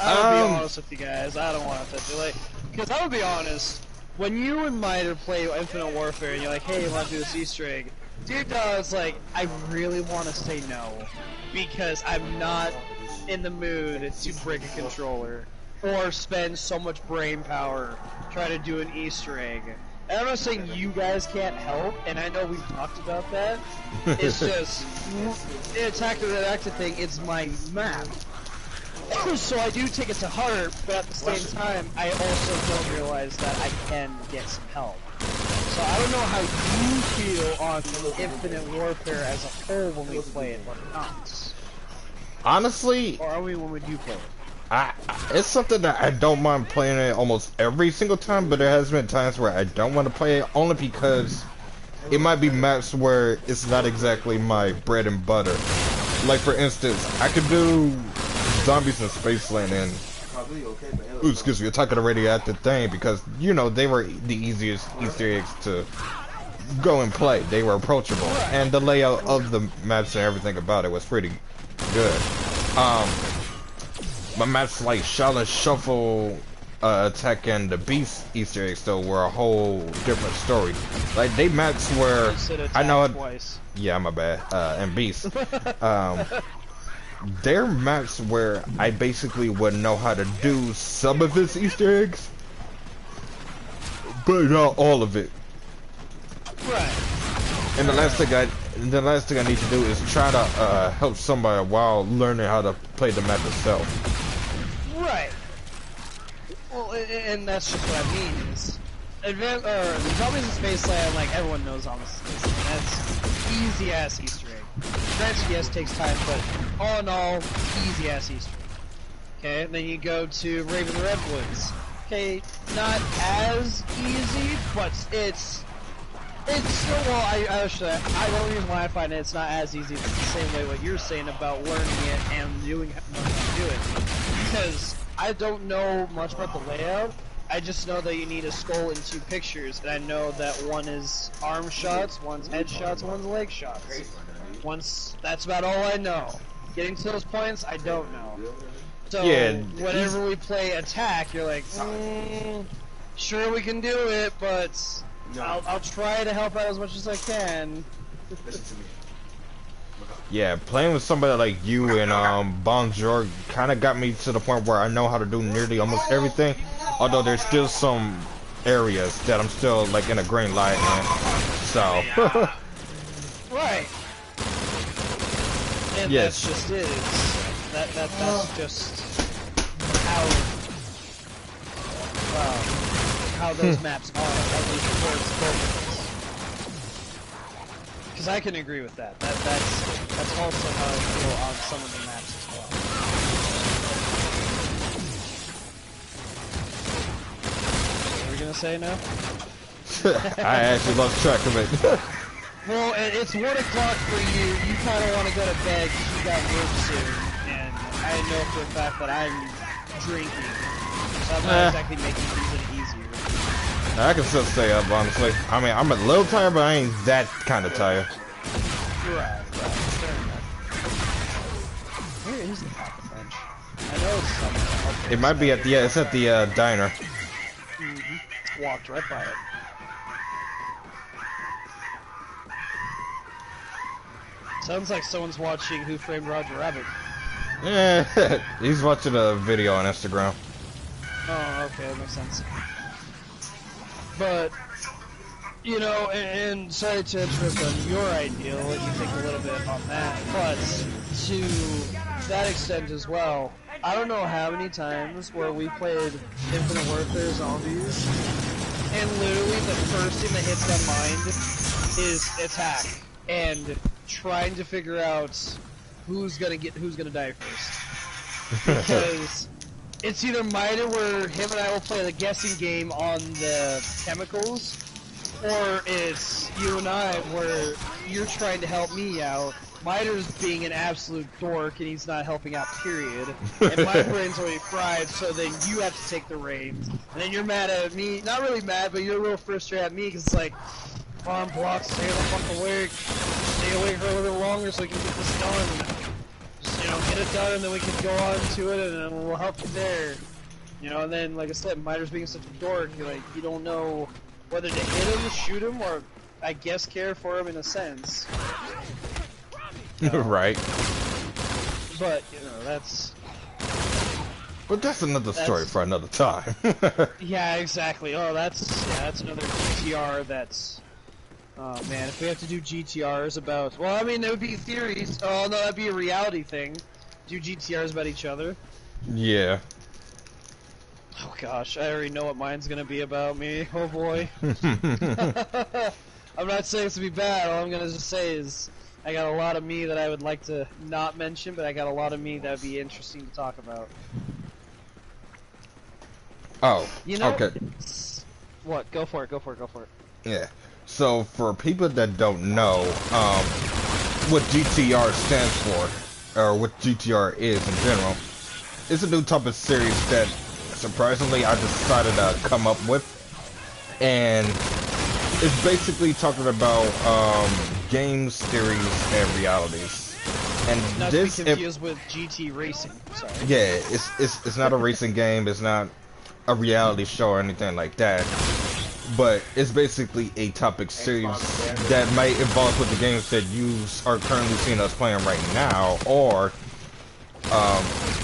I'll be honest with you guys, I don't want to touch it. Like, because I would be honest, when you and Miter play Infinite Warfare and you're like, hey, you want to do this Easter egg? Dude, it's like, I really want to say no, because I'm not in the mood to break a controller or spend so much brain power trying to do an Easter egg. And I'm not saying you guys can't help, and I know we've talked about that. It's just, Attack of the Active thing, it's my map. So I do take it to heart, but at the same time, I also don't realize that I can get some help. So I don't know how you feel on Infinite Warfare as a whole when we play it or not. Honestly, Or are we when we do play it? It's something that I don't mind playing it almost every single time, but there has been times where I don't want to play it only because it might be maps where it's not exactly my bread and butter. Like for instance, I could do Zombies in Spaceland and ooh, excuse me, attack of the radioactive thing because you know they were the easiest Easter eggs to go and play. They were approachable, and the layout of the maps and everything about it was pretty good. But maps like Shaolin Shuffle, Attack and the Beast Easter eggs though were a whole different story. Like they maps where I know twice. Yeah, my bad. And Beast. They're maps where I basically would know how to do some of its Easter eggs, but not all of it. Right. And the last thing I need to do is try to help somebody while learning how to play the map itself. Right. Well, and that's just what I mean is, Zombies in Spaceland, like everyone knows Zombies in Spaceland. That's easy ass Easter egg. Granted, yes, takes time, but all in all, easy ass Easter egg. Okay, and then you go to Raven Redwoods. Okay, not as easy, but it's still, well, I the only reason why I find it's not as easy is the same way what you're saying about learning it and doing how to do it. Because I don't know much about the layout. I just know that you need a skull and two pictures, and I know that one is arm shots, one's head shots, and one's leg shots. That's about all I know. Getting to those points, I don't know. So Yeah, whenever we play attack, you're like, sure we can do it, but I'll try to help out as much as I can. Yeah, playing with somebody like you and Bonjour kind of got me to the point where I know how to do nearly almost everything. Although there's still some areas that I'm still like in a green light in. So. Right. And yes. That's just it. That's just how those maps are, at least towards both. Because I can agree with that. That's also how I feel on some of the maps as well. What are we gonna say now? I actually lost track of it. Well, it's 1 o'clock for you. You kind of want to go to bed because you got work soon, and I know for a fact that I'm drinking, so I'm not exactly making things any easier. I can still stay up, honestly. I mean, I'm a little tired, but I ain't that kind of tired. Right, fair enough. Where is the pocket bench? I know it's somewhere. It might be at the, it's at the diner. Mm-hmm. Walked right by it. Sounds like someone's watching Who Framed Roger Rabbit. Yeah, he's watching a video on Instagram. Oh, okay, that makes sense. But, you know, and sorry to interrupt on your ideal, let you think a little bit on that, but to that extent as well, I don't know how many times where we played Infinite Warfare Zombies, and literally the first thing that hits my mind is attack, and trying to figure out who's gonna die first. Because it's either Mida where him and I will play the guessing game on the chemicals, or it's you and I where you're trying to help me out. Mida's being an absolute dork and he's not helping out, period. And my brain's already fried, so then you have to take the reins. And then you're mad at me, not really mad, but you're a little frustrated at me because it's like, farm blocks, stay the fuck awake, stay awake for a little bit longer so we can get this done. Just, you know, get it done and then we can go on to it and then we'll help you there. You know, and then, like I said, Mida's being such a dork, you don't know whether to hit him, shoot him, or, I guess, care for him in a sense. Right. But, you know, that's... But that's another story for another time. Yeah, exactly. Oh, that's another GTR that's... Oh, man, if we have to do GTRs about... Well, I mean, that would be theories. Oh, no, that'd be a reality thing. Do GTRs about each other. Yeah. Oh, gosh, I already know what mine's gonna be about me. Oh, boy. I'm not saying it's to be bad. All I'm gonna just say is I got a lot of me that I would like to not mention, but I got a lot of me that would be interesting to talk about. Oh, You know, okay. what? Go for it. Go for it. Go for it. Yeah. So for people that don't know, what GTR stands for, or what GTR is in general, it's a new type of series that surprisingly I decided to come up with, and it's basically talking about games, theories, and realities. And Not this, to be confused with GT Racing. Sorry. yeah, it's not a racing game. It's not a reality show or anything like that. But it's basically a topic series that might involve with the games that you are currently seeing us playing right now, or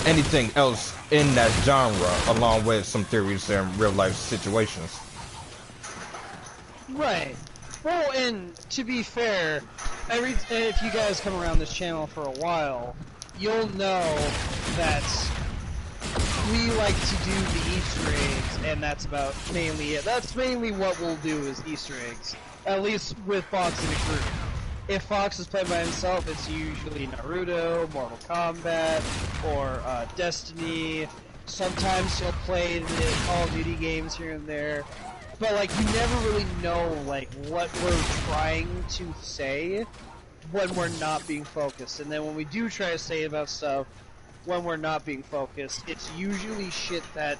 anything else in that genre, along with some theories and real life situations. Right. Well, and to be fair, if you guys come around this channel for a while, you'll know that we like to do the Easter eggs, and that's about mainly it. That's mainly what we'll do is Easter eggs, at least with Fox in a group. If Fox is playing by himself, it's usually Naruto, Mortal Kombat, or Destiny. Sometimes he'll play the Call of Duty games here and there. But, like, you never really know, like, what we're trying to say when we're not being focused. And then when we do try to say about stuff when we're not being focused, it's usually shit that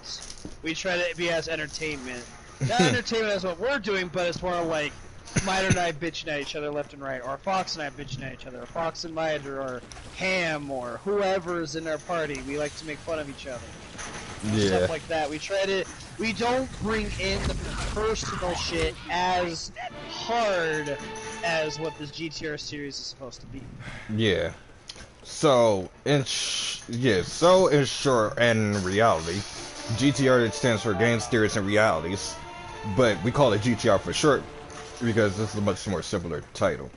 we try to be as entertainment. Not entertainment as what we're doing, but it's more like Miter and I bitching at each other left and right, or Fox and I bitching at each other, or Fox and Miter, or Ham, or whoever's in our party. We like to make fun of each other. Yeah. Stuff like that. We don't bring in the personal shit as hard as what this GTR series is supposed to be. Yeah. So in short and in reality, GTR stands for Games, Theories, and Realities, but we call it GTR for short because this is a much more simpler title.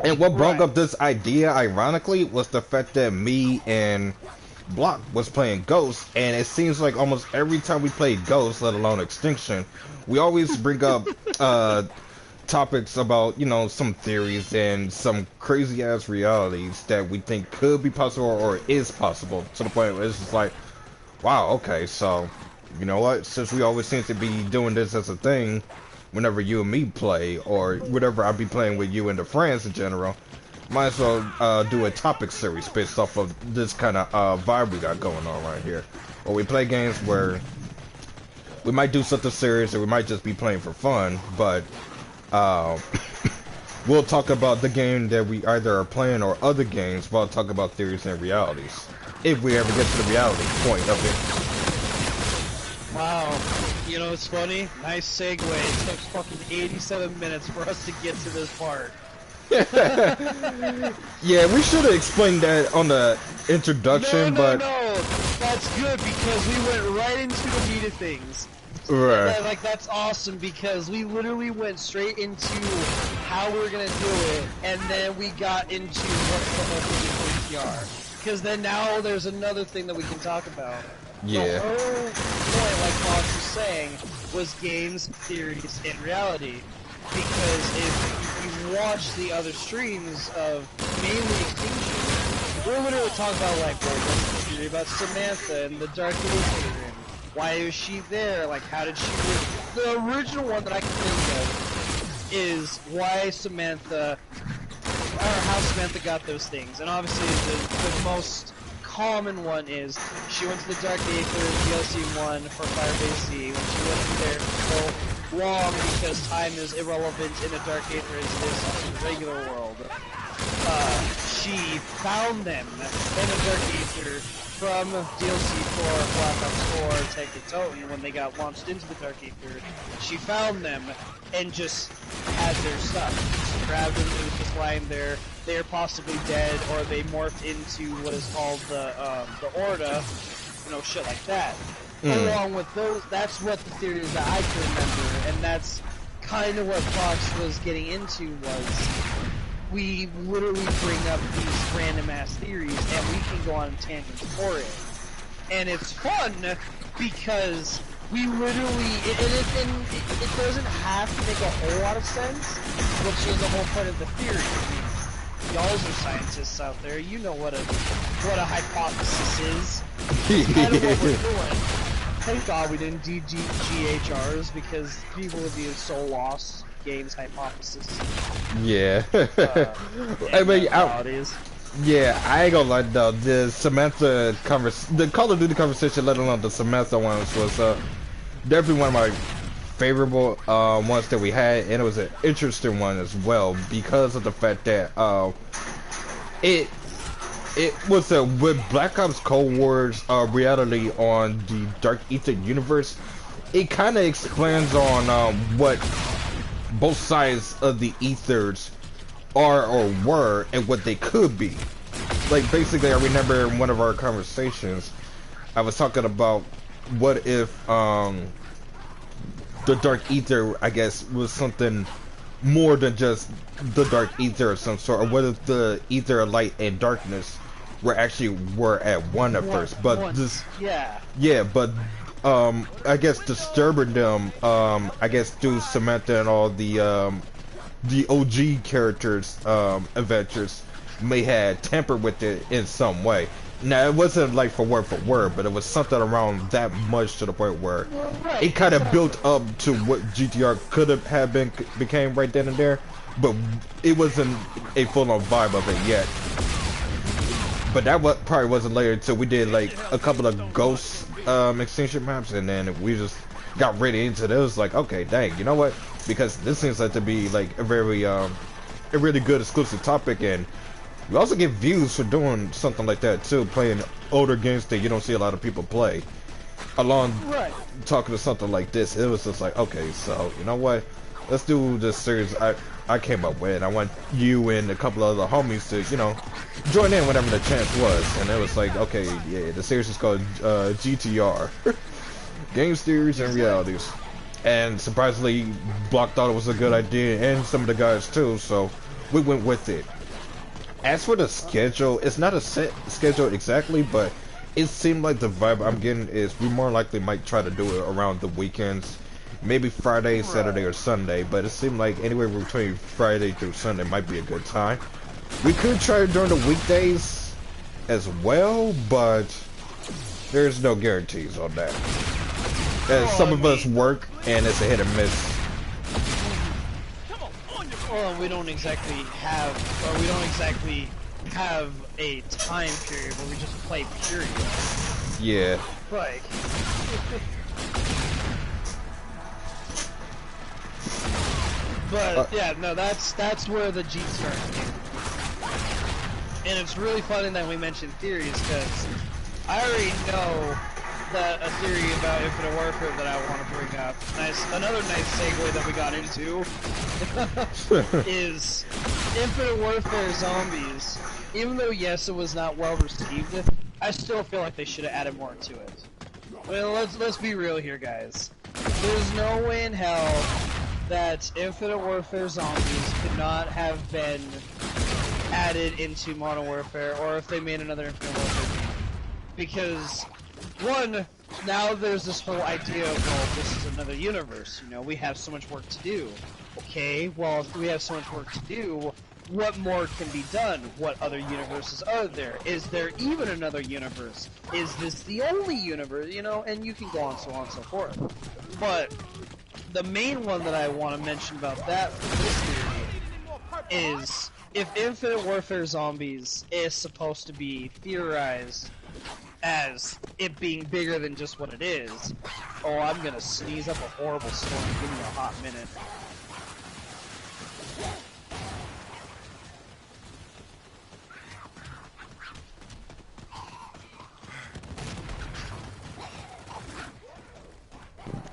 And what brought up this idea, ironically, was the fact that me and Block was playing Ghost, and it seems like almost every time we play Ghost, let alone Extinction, we always bring up topics about, you know, some theories and some crazy ass realities that we think could be possible or is possible, to the point where it's just like, wow, okay, so you know what, since we always seem to be doing this as a thing whenever you and me play, or whatever I be playing with you and the friends in general, might as well do a topic series based off of this kind of vibe we got going on right here. Or we play games where we might do something serious, or we might just be playing for fun, but we'll talk about the game that we either are playing or other games while talking about theories and realities, if we ever get to the reality point of it. Wow. You know, it's funny. Nice segue. It took fucking 87 minutes for us to get to this part. Yeah, we should have explained that on the introduction, No, but that's good because we went right into the meat of things. right. And, like, that's awesome because we literally went straight into how we're gonna do it, and then we got into what's the whole thing with GTR. Because then now there's another thing that we can talk about. Yeah. The whole point, like Fox was saying, was games, theories, and reality. Because if you watch the other streams of mainly Extinction, we're literally talking about, like, well, what's the theory about Samantha and the Dark Aether, and why is she there? Like, how did she live? The original one that I can think of is why Samantha, or how Samantha got those things. And obviously the most common one is she went to the Dark Aether DLC 1 for Firebase Z. When she went there for so long because time is irrelevant in a Dark Aether as it is in the regular world, she found them in a Dark Aether from DLC 4 Black Ops 4 Technic Totem when they got launched into the Dark Aether. She found them and just had their stuff. She grabbed them, it was just lying there. They're possibly dead, or they morphed into what is called the Orda, you know, shit like that. Along with those, that's what the theories that I can remember, and that's kind of what Fox was getting into was, we literally bring up these random ass theories, and we can go on tangents for it. And it's fun, because we literally, it doesn't have to make a whole lot of sense, which is the whole point of the theory. Y'all are scientists out there, you know what a hypothesis is. It's kind of what we're doing. thank God we didn't do GHRs because people would be so lost. Games hypothesis. Yeah. I And mean, realities. yeah, I ain't gonna lie though. The Call of Duty conversation, let alone the Samantha ones, was definitely one of my favorable ones that we had, and it was an interesting one as well because of the fact that it was with Black Ops Cold War's reality on the Dark Ether universe. It kind of expands on what both sides of the ethers are or were and what they could be. Like basically, I remember in one of our conversations, I was talking about what if the Dark Ether, I guess, was something more than just the Dark Ether of some sort, or what if the Ether, light, and darkness were at one at first, but yeah, but I guess disturbing them, I guess through Samantha and all the OG characters, adventures may have tampered with it in some way. Now it wasn't like for word, but it was something around that much to the point where it kind of built up to what GTR could have became right then and there, but it wasn't a full-on vibe of it yet. But that probably wasn't later until we did like a couple of ghost extinction maps, and then we just got really into it. It was like, okay, dang, you know what? Because this seems like to be like a really good exclusive topic, and we also get views for doing something like that too, playing older games that you don't see a lot of people play. Along talking to something like this, it was just like, okay, so you know what? Let's do this series I came up with. I want you and a couple of other homies to, you know, join in whenever the chance was. And it was like, okay, yeah, the series is called GTR, Games, Theories, and Realities. And surprisingly, Block thought it was a good idea, and some of the guys too, so we went with it. As for the schedule, it's not a set schedule exactly, but it seemed like the vibe I'm getting is we more likely might try to do it around the weekends. Maybe Friday, Saturday, or Sunday, but it seemed like anywhere between Friday through Sunday might be a good time. We could try it during the weekdays as well, but there's no guarantees on that. Some of us work, and it's a hit or miss. Well, we don't exactly have a time period where we just play period. Yeah. Like. But yeah, no, that's where the GTR came from. And it's really funny that we mentioned theories, because I already know that a theory about Infinite Warfare that I want to bring up. Another nice segue that we got into is Infinite Warfare Zombies. Even though yes, it was not well received, I still feel like they should have added more to it. Well, let's be real here, guys. There's no way in hell that Infinite Warfare Zombies could not have been added into Modern Warfare, or if they made another Infinite Warfare game. Because, one, now there's this whole idea of, well, this is another universe, you know, we have so much work to do. Okay, well, if we have so much work to do, what more can be done? What other universes are there? Is there even another universe? Is this the only universe? You know, and you can go on so on and so forth. But the main one that I want to mention about that for this theory is if Infinite Warfare Zombies is supposed to be theorized as it being bigger than just what it is. Oh, I'm gonna sneeze up a horrible storm. Give me a hot minute.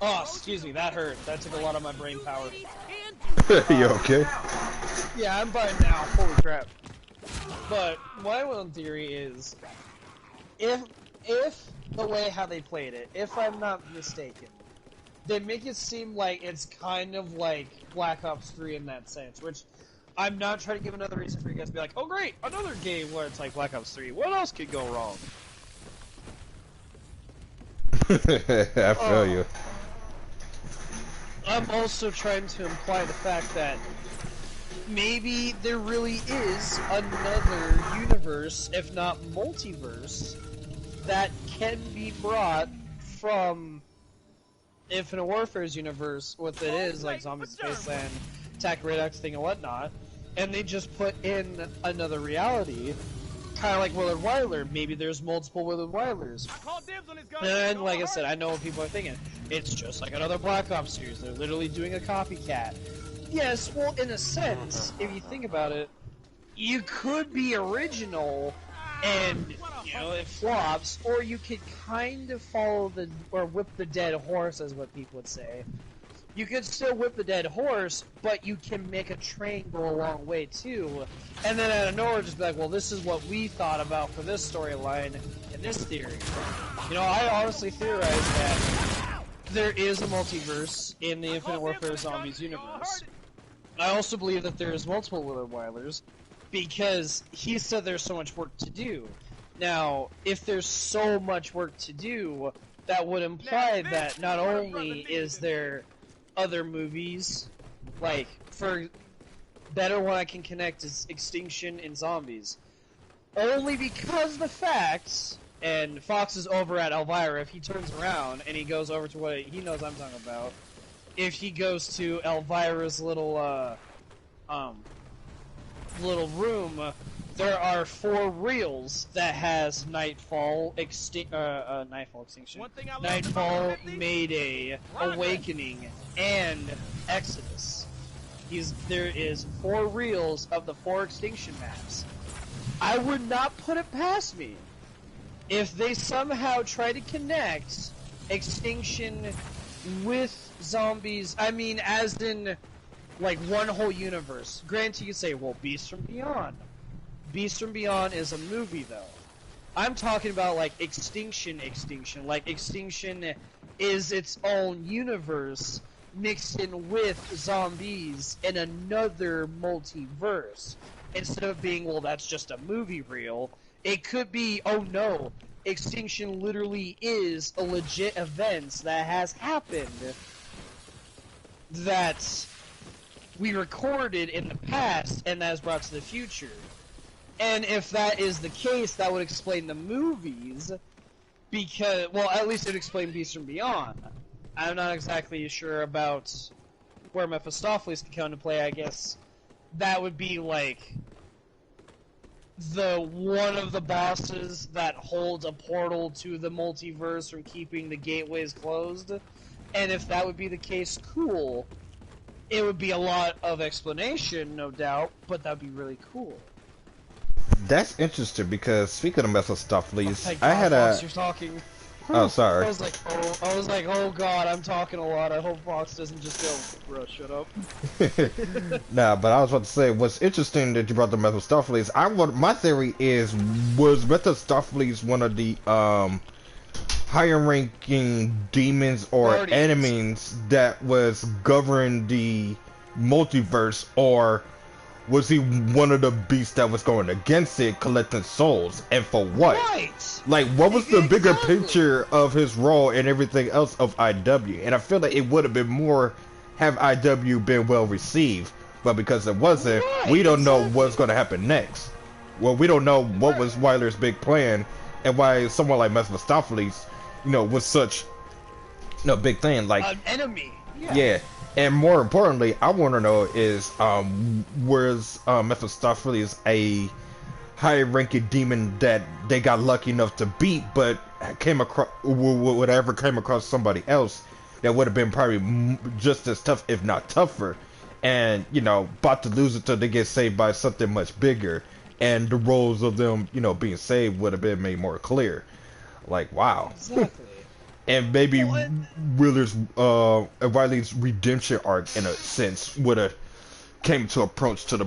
Oh, excuse me, that hurt. That took a lot of my brain power. You okay? Yeah, I'm fine now. Holy crap. But my one theory is, if the way how they played it, if I'm not mistaken, they make it seem like it's kind of like Black Ops 3 in that sense, which I'm not trying to give another reason for you guys to be like, oh great, another game where it's like Black Ops 3. What else could go wrong? I feel you. I'm also trying to imply the fact that maybe there really is another universe, if not multiverse, that can be brought from Infinite Warfare's universe, what it is, like Zombies in Spaceland, Attack Redux thing and whatnot, and they just put in another reality, kind of like Willard Wyler. Maybe there's multiple Willard Wylers. And like I said, I know what people are thinking. It's just like another Black Ops series. They're literally doing a copycat. Yes, well, in a sense, if you think about it, you could be original and, you know, it flops, or you could kind of follow the, or whip the dead horse, as what people would say. You could still whip the dead horse, but you can make a train go a long way too, and then out of nowhere just be like, well, this is what we thought about for this storyline and this theory. You know, I honestly theorize that there is a multiverse in the Infinite Warfare Zombies universe. I also believe that there is multiple Willard Wylers, because he said there's so much work to do. Now, if there's so much work to do, that would imply that not only is there other movies, like, for better one I can connect is Extinction and Zombies. Only because the facts, and Fox is over at Elvira, if he turns around and he goes over to what he knows I'm talking about, if he goes to Elvira's little room, there are 4 reels that has Nightfall, Extinction, Nightfall, Mayday, Awakening, and Exodus. There is 4 reels of the 4 Extinction maps. I would not put it past me if they somehow try to connect Extinction with Zombies, I mean, as in, like, one whole universe. Granted, you could say, well, Beast from Beyond. Beast from Beyond is a movie, though. I'm talking about, like, Extinction. Like, Extinction is its own universe mixed in with Zombies in another multiverse. Instead of being, well, that's just a movie reel, it could be, oh no, Extinction literally is a legit event that has happened that we recorded in the past and that is brought to the future. And if that is the case, that would explain the movies, because, well, at least it would explain Beast from Beyond. I'm not exactly sure about where Mephistopheles can come into play. I guess that would be like the one of the bosses that holds a portal to the multiverse from keeping the gateways closed. And if that would be the case, cool. It would be a lot of explanation, no doubt, but that would be really cool. That's interesting because speaking of Mephistopheles, Oh, I had Fox, a. you're talking. Oh, sorry. I was like, oh god, I'm talking a lot. I hope Fox doesn't just go, bro, shut up. Nah, but I was about to say, what's interesting that you brought the Mephistopheles. My theory is, was Mephistopheles one of the higher-ranking demons or Guardians. enemies that was governing the multiverse, or was he one of the beasts that was going against it, collecting souls, and for what? Right! Like, what was the bigger Exactly. picture of his role and everything else of IW? And I feel like it would have been more, have IW been well received, but because it wasn't, Right, we don't know exactly. what's going to happen next. Well, we don't know what was Wyler's big plan, and why someone like Mephistopheles, you know, was such a big thing. Like, An enemy. yeah. And more importantly, I want to know is, was Mephistopheles a high-ranking demon that they got lucky enough to beat, but came across, would ever came across somebody else that would have been probably just as tough, if not tougher, and, you know, about to lose it till they get saved by something much bigger, and the roles of them, you know, being saved would have been made more clear. Like, wow. Exactly. And maybe Riley's redemption arc, in a sense, would have came to approach to the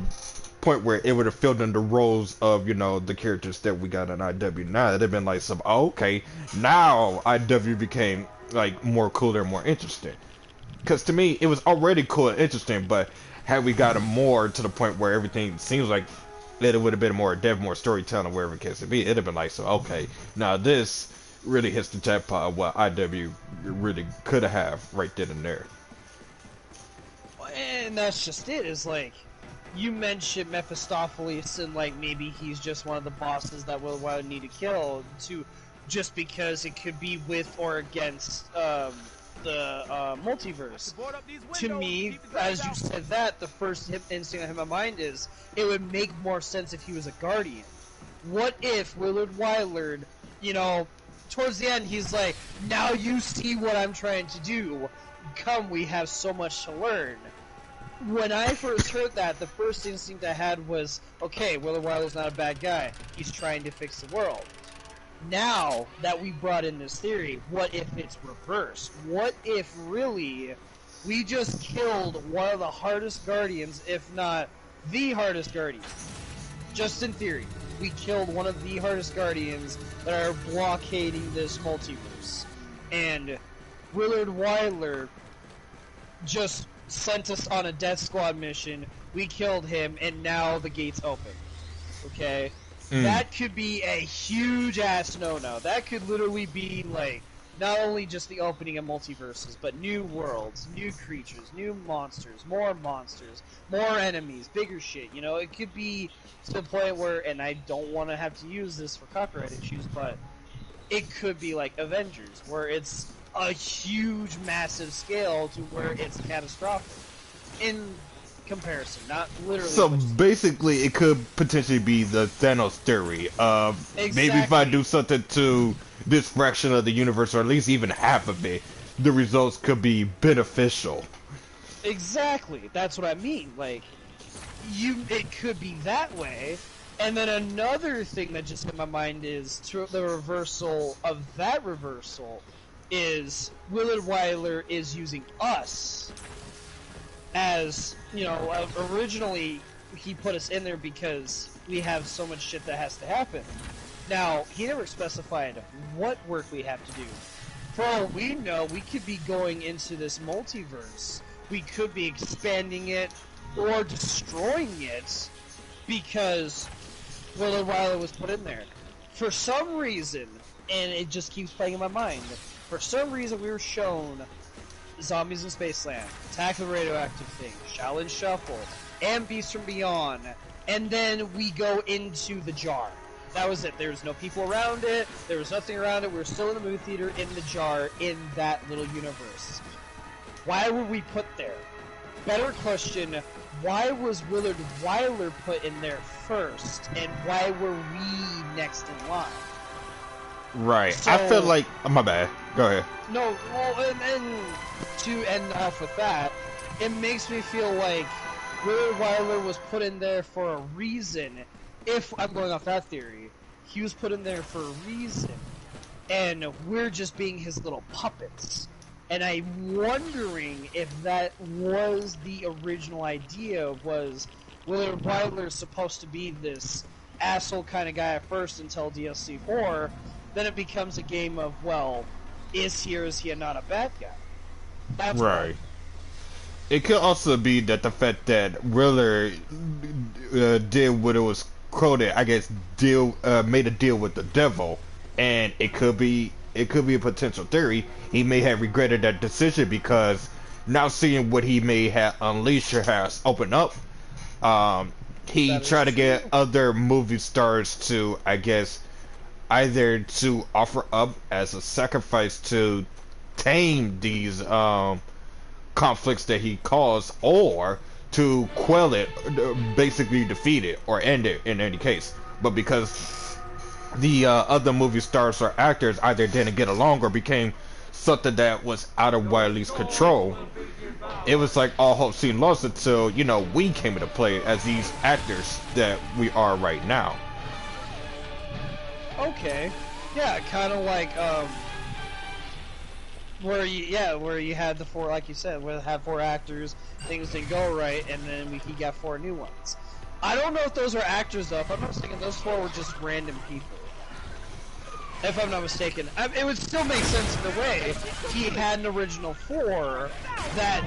point where it would have filled in the roles of, you know, the characters that we got in IW. Now it'd have been like some, oh, okay, now IW became like more cooler and more interesting. Because to me, it was already cool and interesting, but had we gotten more to the point where everything seems like that, it would have been more depth, more storytelling, wherever it case to be. It'd have been like, so okay, now this really hits the jackpot of what IW really could have right then and there. And that's just it, is like, you mentioned Mephistopheles and like maybe he's just one of the bosses that we'll need to kill, to just because it could be with or against multiverse. Board up these To windows, me, keep the guys as you out. said that, the first instinct that hit my mind is it would make more sense if he was a guardian. What if Willard Wylard, you know, towards the end he's like, now you see what I'm trying to do. Come, we have so much to learn. When I first heard that, the first instinct I had was, okay, Willard Wyler's not a bad guy. He's trying to fix the world. Now that we brought in this theory, what if it's reversed? What if really we just killed one of the hardest guardians, if not the hardest guardian? Just in theory, we killed one of the hardest guardians that are blockading this multiverse. And Willard Wyler just sent us on a death squad mission, we killed him, and now the gate's open. Okay? That could be a huge ass no-no. That could literally be like not only just the opening of multiverses, but new worlds, new creatures, new monsters, more enemies, bigger shit. You know, it could be to the point where, and I don't want to have to use this for copyright issues, but it could be like Avengers, where it's a huge, massive scale to where it's catastrophic. In comparison, not literally. So basically, it could potentially be the Thanos theory of maybe if I do something to this fraction of the universe, or at least even half of it, the results could be beneficial. Exactly, that's what I mean. Like, it could be that way. And then another thing that just hit my mind is the reversal of that reversal is Willard Wyler is using us as, you know, originally he put us in there because we have so much shit that has to happen. Now, he never specified what work we have to do. For all we know, we could be going into this multiverse. We could be expanding it or destroying it because Willard Wyler was put in there. For some reason, and it just keeps playing in my mind, for some reason we were shown Zombies in Spaceland, Attack of the Radioactive Thing, Shaolin Shuffle, and Beasts from Beyond, and then we go into the jar. That was it. There was no people around it, there was nothing around it, we were still in the movie theater, in the jar, in that little universe. Why were we put there? Better question, why was Willard Wyler put in there first, and why were we next in line? Right. So, I feel like... Oh, my bad. Go ahead. No, well, and to end off with that, it makes me feel like Willard Wyler was put in there for a reason. If I'm going off that theory, he was put in there for a reason, and we're just being his little puppets. And I'm wondering if that was the original idea, was Willard Wyler supposed to be this asshole kind of guy at first until DLC 4, then it becomes a game of, well, is he or is he not a bad guy? That's right. It could also be that the fact that Willard did what it was quoted, I guess, made a deal with the devil, and it could be a potential theory. He may have regretted that decision because now seeing what he may have unleashed or has opened up, he tried to get other movie stars to, I guess, either to offer up as a sacrifice to tame these conflicts that he caused, or to quell it, basically defeat it or end it in any case. But because the other movie stars or actors either didn't get along or became something that was out of Wiley's control, it was like all hope seemed lost until, you know, we came into play as these actors that we are right now. Okay. Yeah, kind of like, where you had the four, like you said, where they had four actors, things didn't go right, and then he got four new ones. I don't know if those are actors, though. If I'm not mistaken, those four were just random people. If I'm not mistaken. It would still make sense in a way. He had an original four that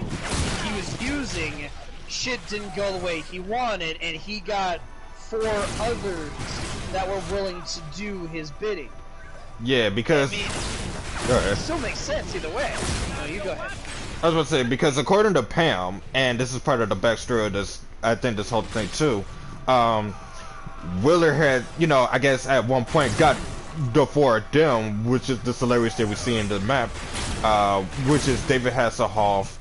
he was using, shit didn't go the way he wanted, and he got four others that were willing to do his bidding. Yeah, because... I mean, go ahead. it still makes sense either way. No, you go ahead. I was about to say, because according to Pam, and this is part of the backstory of this, I think this whole thing too, Willard had, you know, I guess at one point got the four of them, which is the hilarious that we see in the map, which is David Hasselhoff,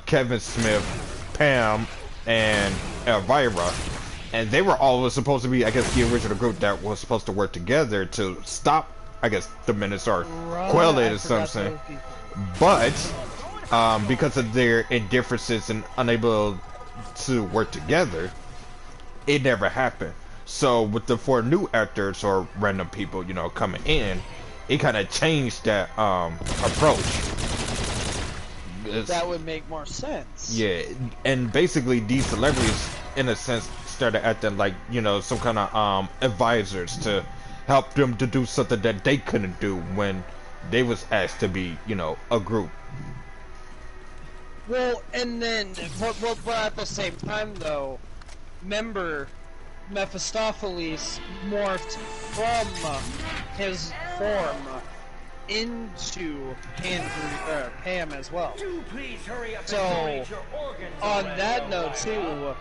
Kevin Smith, Pam, and Elvira. And they were all supposed to be, I guess, the original group that was supposed to work together to stop, I guess, the Menace or quell it or something. But because of their indifferences and unable to work together, it never happened. So with the 4 new actors or random people, you know, coming in, it kind of changed that approach. That would make more sense. Yeah, and basically these celebrities, in a sense, started acting like, you know, some kind of advisors to help them to do something that they couldn't do when they was asked to be, you know, a group. Well, and then, but at the same time, though, remember, Mephistopheles morphed from his form into Pam as well. So, on that note, too,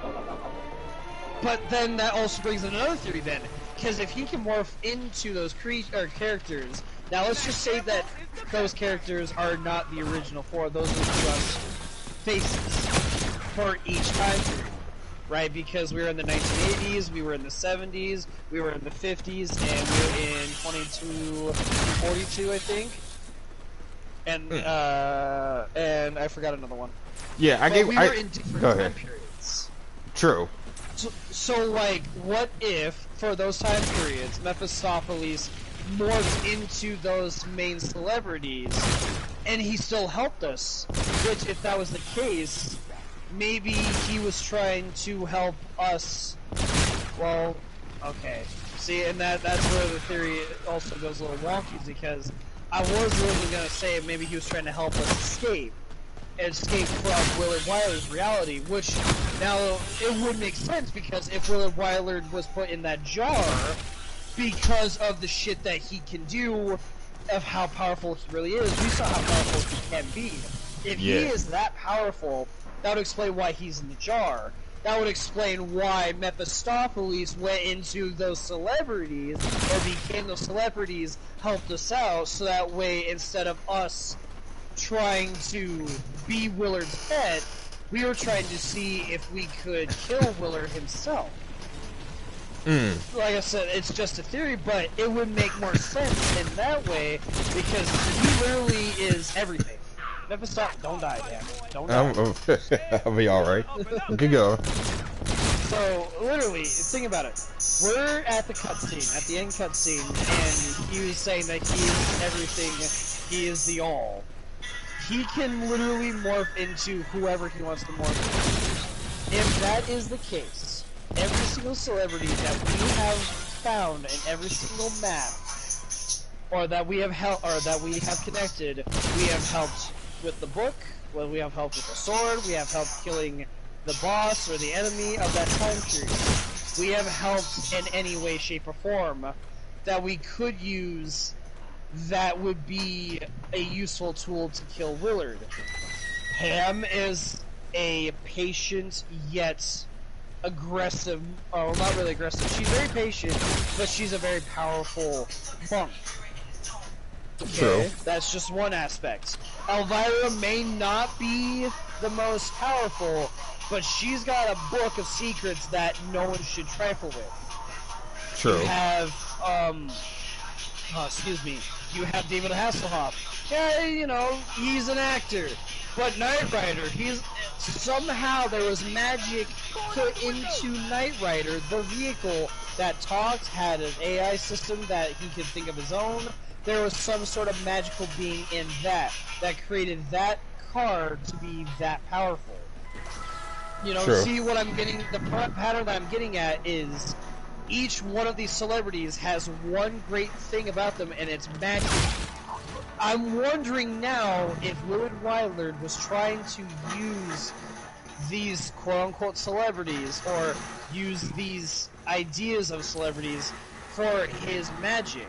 but then that also brings another theory then, because if he can morph into those characters, now let's just say that those characters are not the original 4, those are just faces for each time period, right? Because we were in the 1980s, we were in the 70s, we were in the 50s, and we were in 2242, I think. And and I forgot another one. Yeah, we were in different time periods. True. So, like, what if, for those time periods, Mephistopheles morphed into those main celebrities, and he still helped us? Which, if that was the case, maybe he was trying to help us. Well, okay. See, and that's where the theory also goes a little wonky, because I was really gonna say maybe he was trying to help us escape from Willard Wyler's reality, which now it would make sense, because if Willard Wyler was put in that jar because of the shit that he can do, of how powerful he really is, we saw how powerful he can be. If he is that powerful, that would explain why he's in the jar. That would explain why Mephistopheles went into those celebrities, or became those celebrities, helped us out, so that way, instead of us trying to be Willard's pet, we were trying to see if we could kill Willard himself. Like I said, it's just a theory, but it would make more sense in that way, because he literally is everything. Mephistopheles, don't die, damn it. Don't die. I'll be alright. Okay, go. So, literally, think about it. We're at the cutscene, at the end cutscene, and he was saying that he is everything, he is the all. He can literally morph into whoever he wants to morph into. If that is the case, every single celebrity that we have found in every single map, or that we have connected, we have helped with the book, well, we have helped with the sword, we have helped killing the boss or the enemy of that time period. We have helped in any way, shape, or form that we could use that would be a useful tool to kill Willard. Pam is a patient yet aggressive, oh, not really aggressive, she's very patient, but she's a very powerful monk. Okay, True. that's just one aspect. Elvira may not be the most powerful, but she's got a book of secrets that no one should trifle with. True. You have, you have David Hasselhoff. Yeah, you know, he's an actor. But Knight Rider, somehow there was magic put into Knight Rider, the vehicle that talked, had an AI system that he could think of his own. There was some sort of magical being in that created that car to be that powerful. You know, True. see what I'm getting, the pattern that I'm getting at is each one of these celebrities has one great thing about them, and it's magic. I'm wondering now if Willard Wyler was trying to use these quote-unquote celebrities, or use these ideas of celebrities for his magic,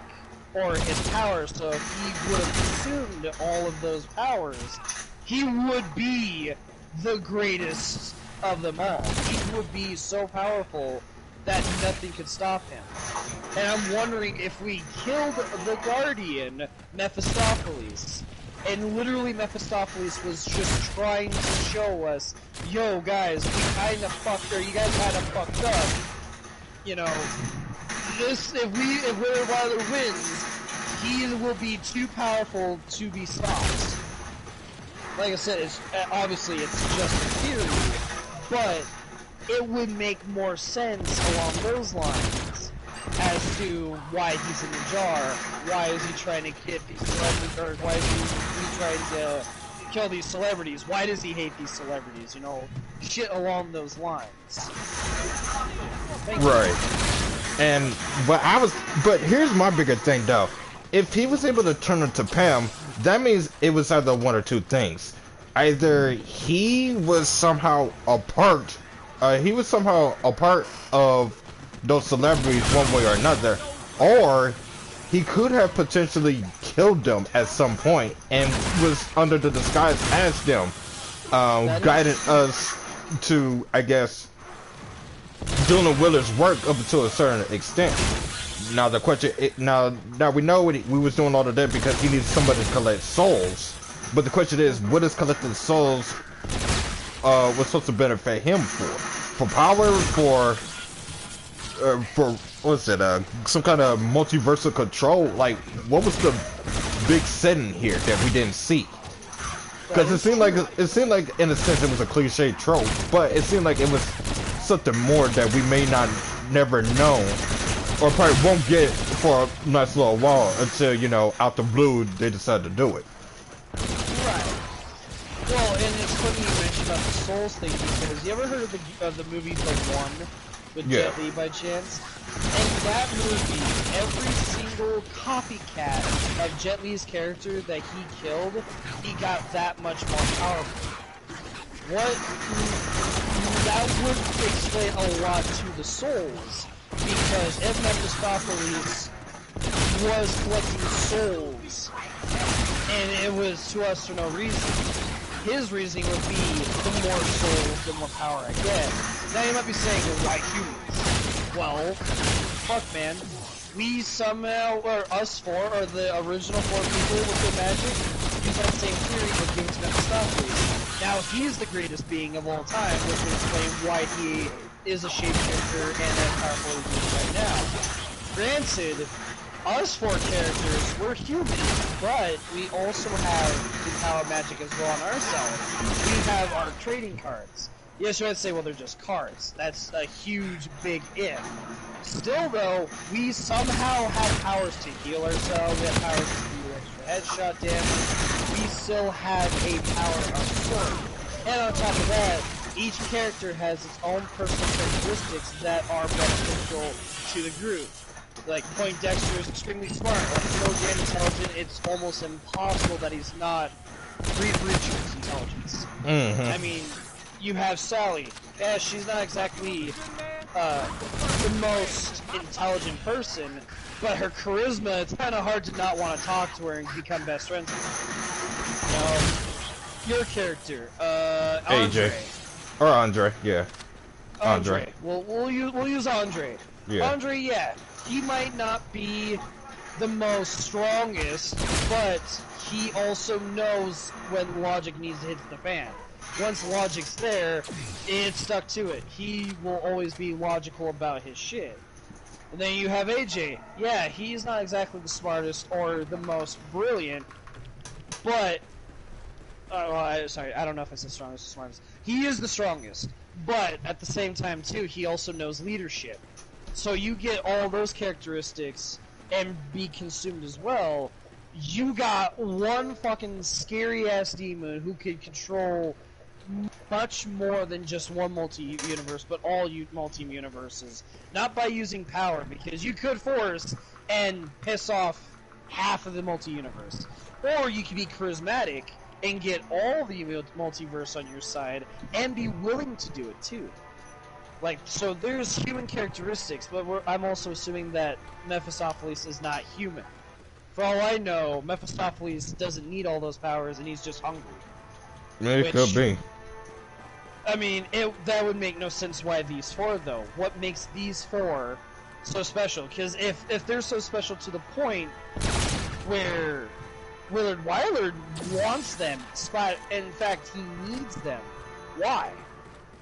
or his powers, so if he would have consumed all of those powers, he would be the greatest of them all. He would be so powerful that nothing could stop him. And I'm wondering if we killed the Guardian, Mephistopheles, And literally Mephistopheles was just trying to show us, yo guys, we kinda fucked, or you guys kinda fucked up. You know, this, if Willy Wilder wins, he will be too powerful to be stopped. Like I said, it's, obviously it's just a theory, but it would make more sense along those lines as to why he's in the jar, why is he trying to get these celebrities, or why is he trying to kill these celebrities, why does he hate these celebrities, you know, shit along those lines. Right. And, but here's my bigger thing though. If he was able to turn into Pam, that means it was either one or two things. Either he was somehow a part of those celebrities one way or another, or he could have potentially killed them at some point and was under the disguise as them, guiding us to, I guess, doing Willer's work up to a certain extent. Now the question, now we know we was doing all of that because he needs somebody to collect souls, but the question is, what is collecting souls was supposed to benefit him for power, for what's it, some kind of multiversal control? Like, what was the big setting here that we didn't see? Because it seemed like in a sense it was a cliche trope, but it seemed like it was something more that we may not never know, or probably won't get for a nice little while until, you know, out the blue they decide to do it. Right. Well, and it's funny you mentioned about the Souls thing, because you ever heard of the movie The One with Jet Li by chance? And that movie, every single copycat of Jet Li's character that he killed, he got that much more powerful. That would explain a lot to the Souls, because if Mephistopheles was collecting souls, and it was to us for no reason, his reasoning would be, the more souls, the more power I get. Now you might be saying, well, why humans? Well, fuck man, we somehow, or us four, or the original four people with the magic, use that same theory of giving to Mephistopheles. Now he's the greatest being of all time, which would explain why he is a shapeshifter and as powerful as he is right now. Granted, us four characters, we're human, but we also have the power magic as well on our side. We have our trading cards. Yes, you might say, well, they're just cards. That's a huge, big if. Still, though, we somehow have powers to heal ourselves, we have powers to do extra headshot damage, we still have a power of sword. And on top of that, each character has its own personal characteristics that are beneficial to the group. Like, Poindexter is extremely smart, like, so damn intelligent, it's almost impossible that he's not reaching his intelligence. I mean, you have Sally. Yeah, she's not exactly the most intelligent person, but her charisma, it's kind of hard to not want to talk to her and become best friends with her. Your character, Andre. AJ. Or Andre, yeah. Andre. Well, we'll use Andre. Yeah. Andre, yeah. He might not be the most strongest, but he also knows when logic needs to hit the fan. Once logic's there, it's stuck to it. He will always be logical about his shit. And then you have AJ. Yeah, he's not exactly the smartest or the most brilliant, but... sorry, I don't know if it's the strongest or smartest. He is the strongest, but at the same time, too, he also knows leadership. So you get all those characteristics and be consumed as well. You got one fucking scary-ass demon who could control much more than just one multi-universe, but all multi-universes. Not by using power, because you could force and piss off half of the multi-universe. Or you could be charismatic and get all the multiverse on your side and be willing to do it too. Like, so there's human characteristics, but I'm also assuming that Mephistopheles is not human. For all I know, Mephistopheles doesn't need all those powers, and he's just hungry. It could be. I mean, that would make no sense why these four, though. What makes these four so special? Because if they're so special to the point where Willard Wyler wants them. In fact, he needs them. Why?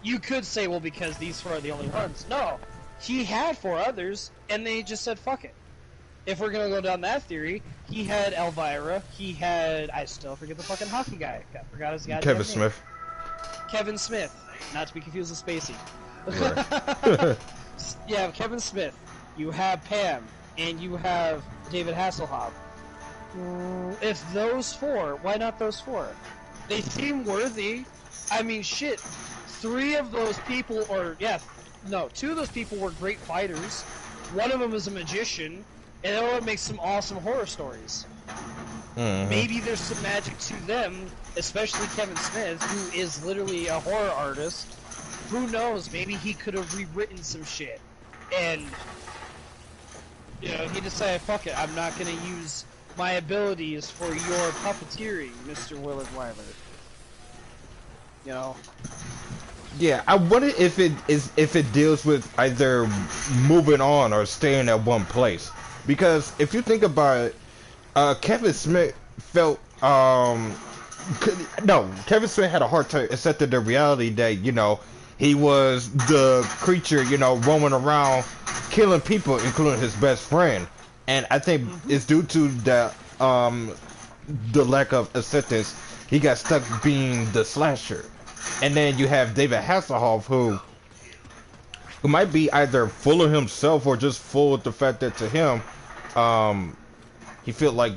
You could say, well, because these 4 are the only ones. No, he had 4 others, and they just said, fuck it. If we're gonna go down that theory, he had Elvira, he had, I still forget the fucking hockey guy. I forgot his goddamn Kevin name. Smith. Kevin Smith, not to be confused with Spacey. Right. You have Kevin Smith, you have Pam, and you have David Hasselhoff. If those 4, why not those 4? They seem worthy. I mean, shit. 3 of those people, 2 of those people were great fighters. One of them is a magician, and it would make some awesome horror stories. Maybe there's some magic to them, especially Kevin Smith, who is literally a horror artist. Who knows? Maybe he could have rewritten some shit, and he decided, fuck it, I'm not gonna use my abilities for your puppeteering, Mr. Willard Wyler. Yeah, I wonder if it deals with either moving on or staying at one place. Because if you think about it, Kevin Smith felt Kevin Smith had a hard time accepting the reality that he was the creature roaming around killing people, including his best friend. And I think it's due to the lack of acceptance. He got stuck being the slasher. And then you have David Hasselhoff, who might be either full of himself or just full of the fact that to him, he felt like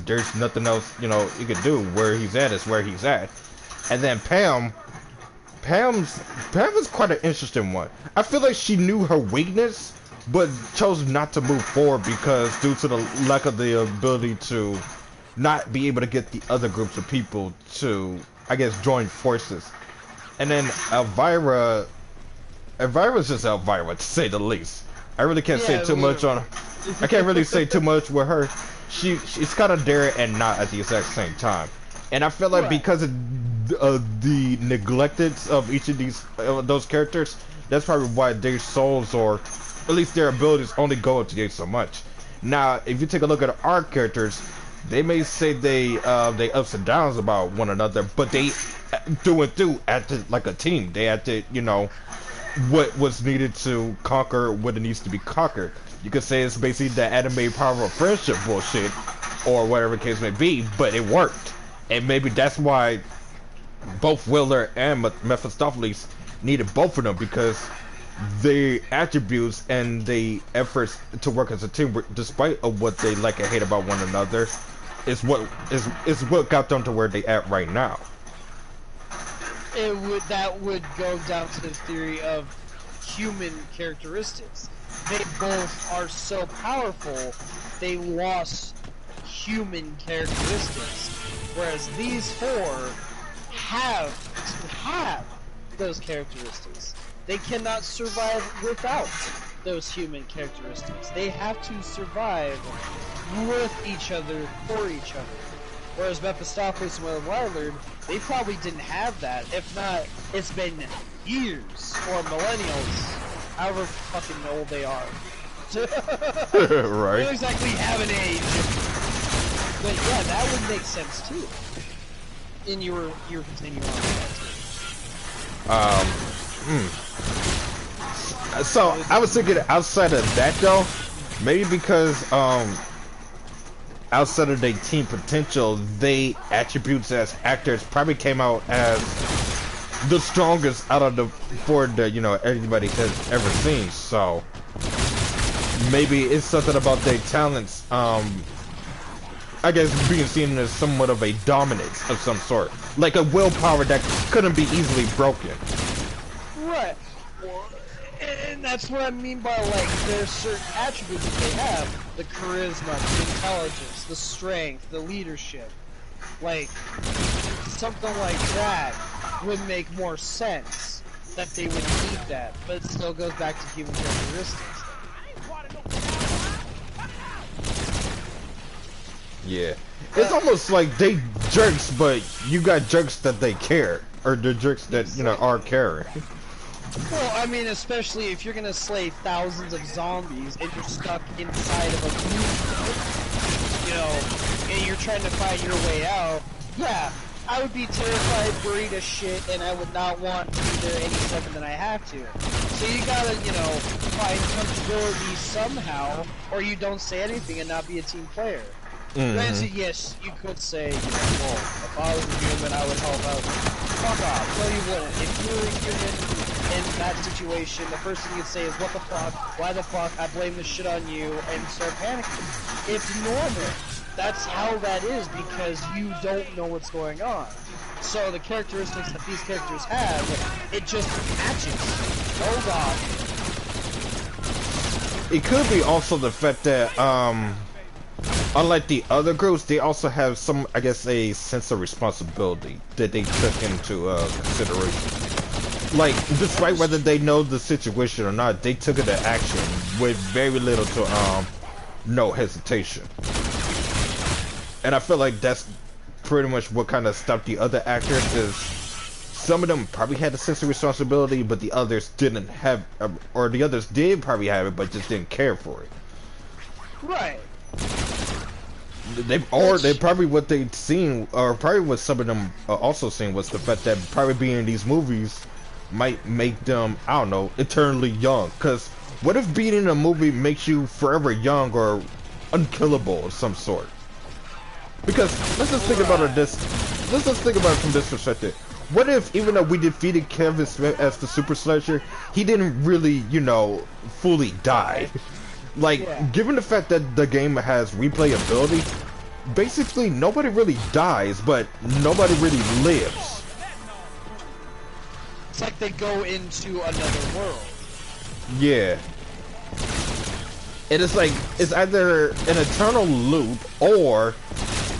there's nothing else he could do. Where he's at is where he's at. And then Pam is quite an interesting one. I feel like she knew her weakness, but chose not to move forward because due to the lack of the ability to not be able to get the other groups of people to, I guess, join forces. And then Elvira's just Elvira, to say the least. I really can't say too much on her. I can't really say too much with her. She's kind of there and not at the exact same time. And I feel like because of the neglected of each of those characters, that's probably why their souls, or at least their abilities, only go up to date so much. Now, if you take a look at our characters, they may say they ups and downs about one another, but they through and through acted like a team. They acted, what was needed to conquer what it needs to be conquered. You could say it's basically the anime power of friendship bullshit, or whatever the case may be, but it worked. And maybe that's why both Willer and Mephistopheles needed both of them, because the attributes and the efforts to work as a team, despite of what they like and hate about one another, is what got them to where they at right now. That would go down to the theory of human characteristics. They both are so powerful, they lost human characteristics, whereas these 4 have those characteristics. They cannot survive without those human characteristics. They have to survive with each other, for each other. Whereas Mephistopheles and Willard, they probably didn't have that. If not, it's been years or millennials, however fucking old they are. Right. They don't exactly have an age. But yeah, that would make sense too. And you were continuing on with that too. So I was thinking outside of that though, maybe because outside of their team potential, they attributes as actors probably came out as the strongest out of the 4 that everybody has ever seen. So maybe it's something about their talents, I guess, being seen as somewhat of a dominance of some sort, like a willpower that couldn't be easily broken. Right. And that's what I mean by, like, there's certain attributes that they have. The charisma, the intelligence, the strength, the leadership. Like, something like that would make more sense that they would need that, but it still goes back to human characteristics. Yeah. It's almost like they jerks, but you got jerks that they care, or the jerks that, are caring. Well, I mean, especially if you're gonna slay thousands of zombies and you're stuck inside of a room, and you're trying to find your way out, yeah, I would be terrified, worried as shit, and I would not want to be there any second than I have to. So you gotta, you know, find comfortability somehow, or you don't say anything and not be a team player. Granted, yes, you could say, you know, well, if I was a human, I would help out. Fuck off. No, you wouldn't. If you were a human in that situation, the first thing you'd say is, what the fuck? Why the fuck? I blame this shit on you, and start panicking. It's normal. That's how that is, because you don't know what's going on. So the characteristics that these characters have, it just matches. Oh god. It could be also the fact that, unlike the other groups, they also have some, I guess, a sense of responsibility that they took into consideration. Like, despite whether they know the situation or not, they took it to action with very little to no hesitation. And I feel like that's pretty much what kind of stopped the other actors, is some of them probably had a sense of responsibility, but the others didn't have, or the others did probably have it, but just didn't care for it. Right. They probably what they'd seen, or probably what some of them also seen, was the fact that probably being in these movies might make them, I don't know, eternally young. Because what if being in a movie makes you forever young or unkillable of some sort? Because let's just think about it from this perspective. What if, even though we defeated Kevin Smith as the Super Sledger, he didn't really, you know, fully die? Like, given the fact that the game has replayability, basically nobody really dies, but nobody really lives. It's like they go into another world. Yeah. And it's like, it's either an eternal loop, or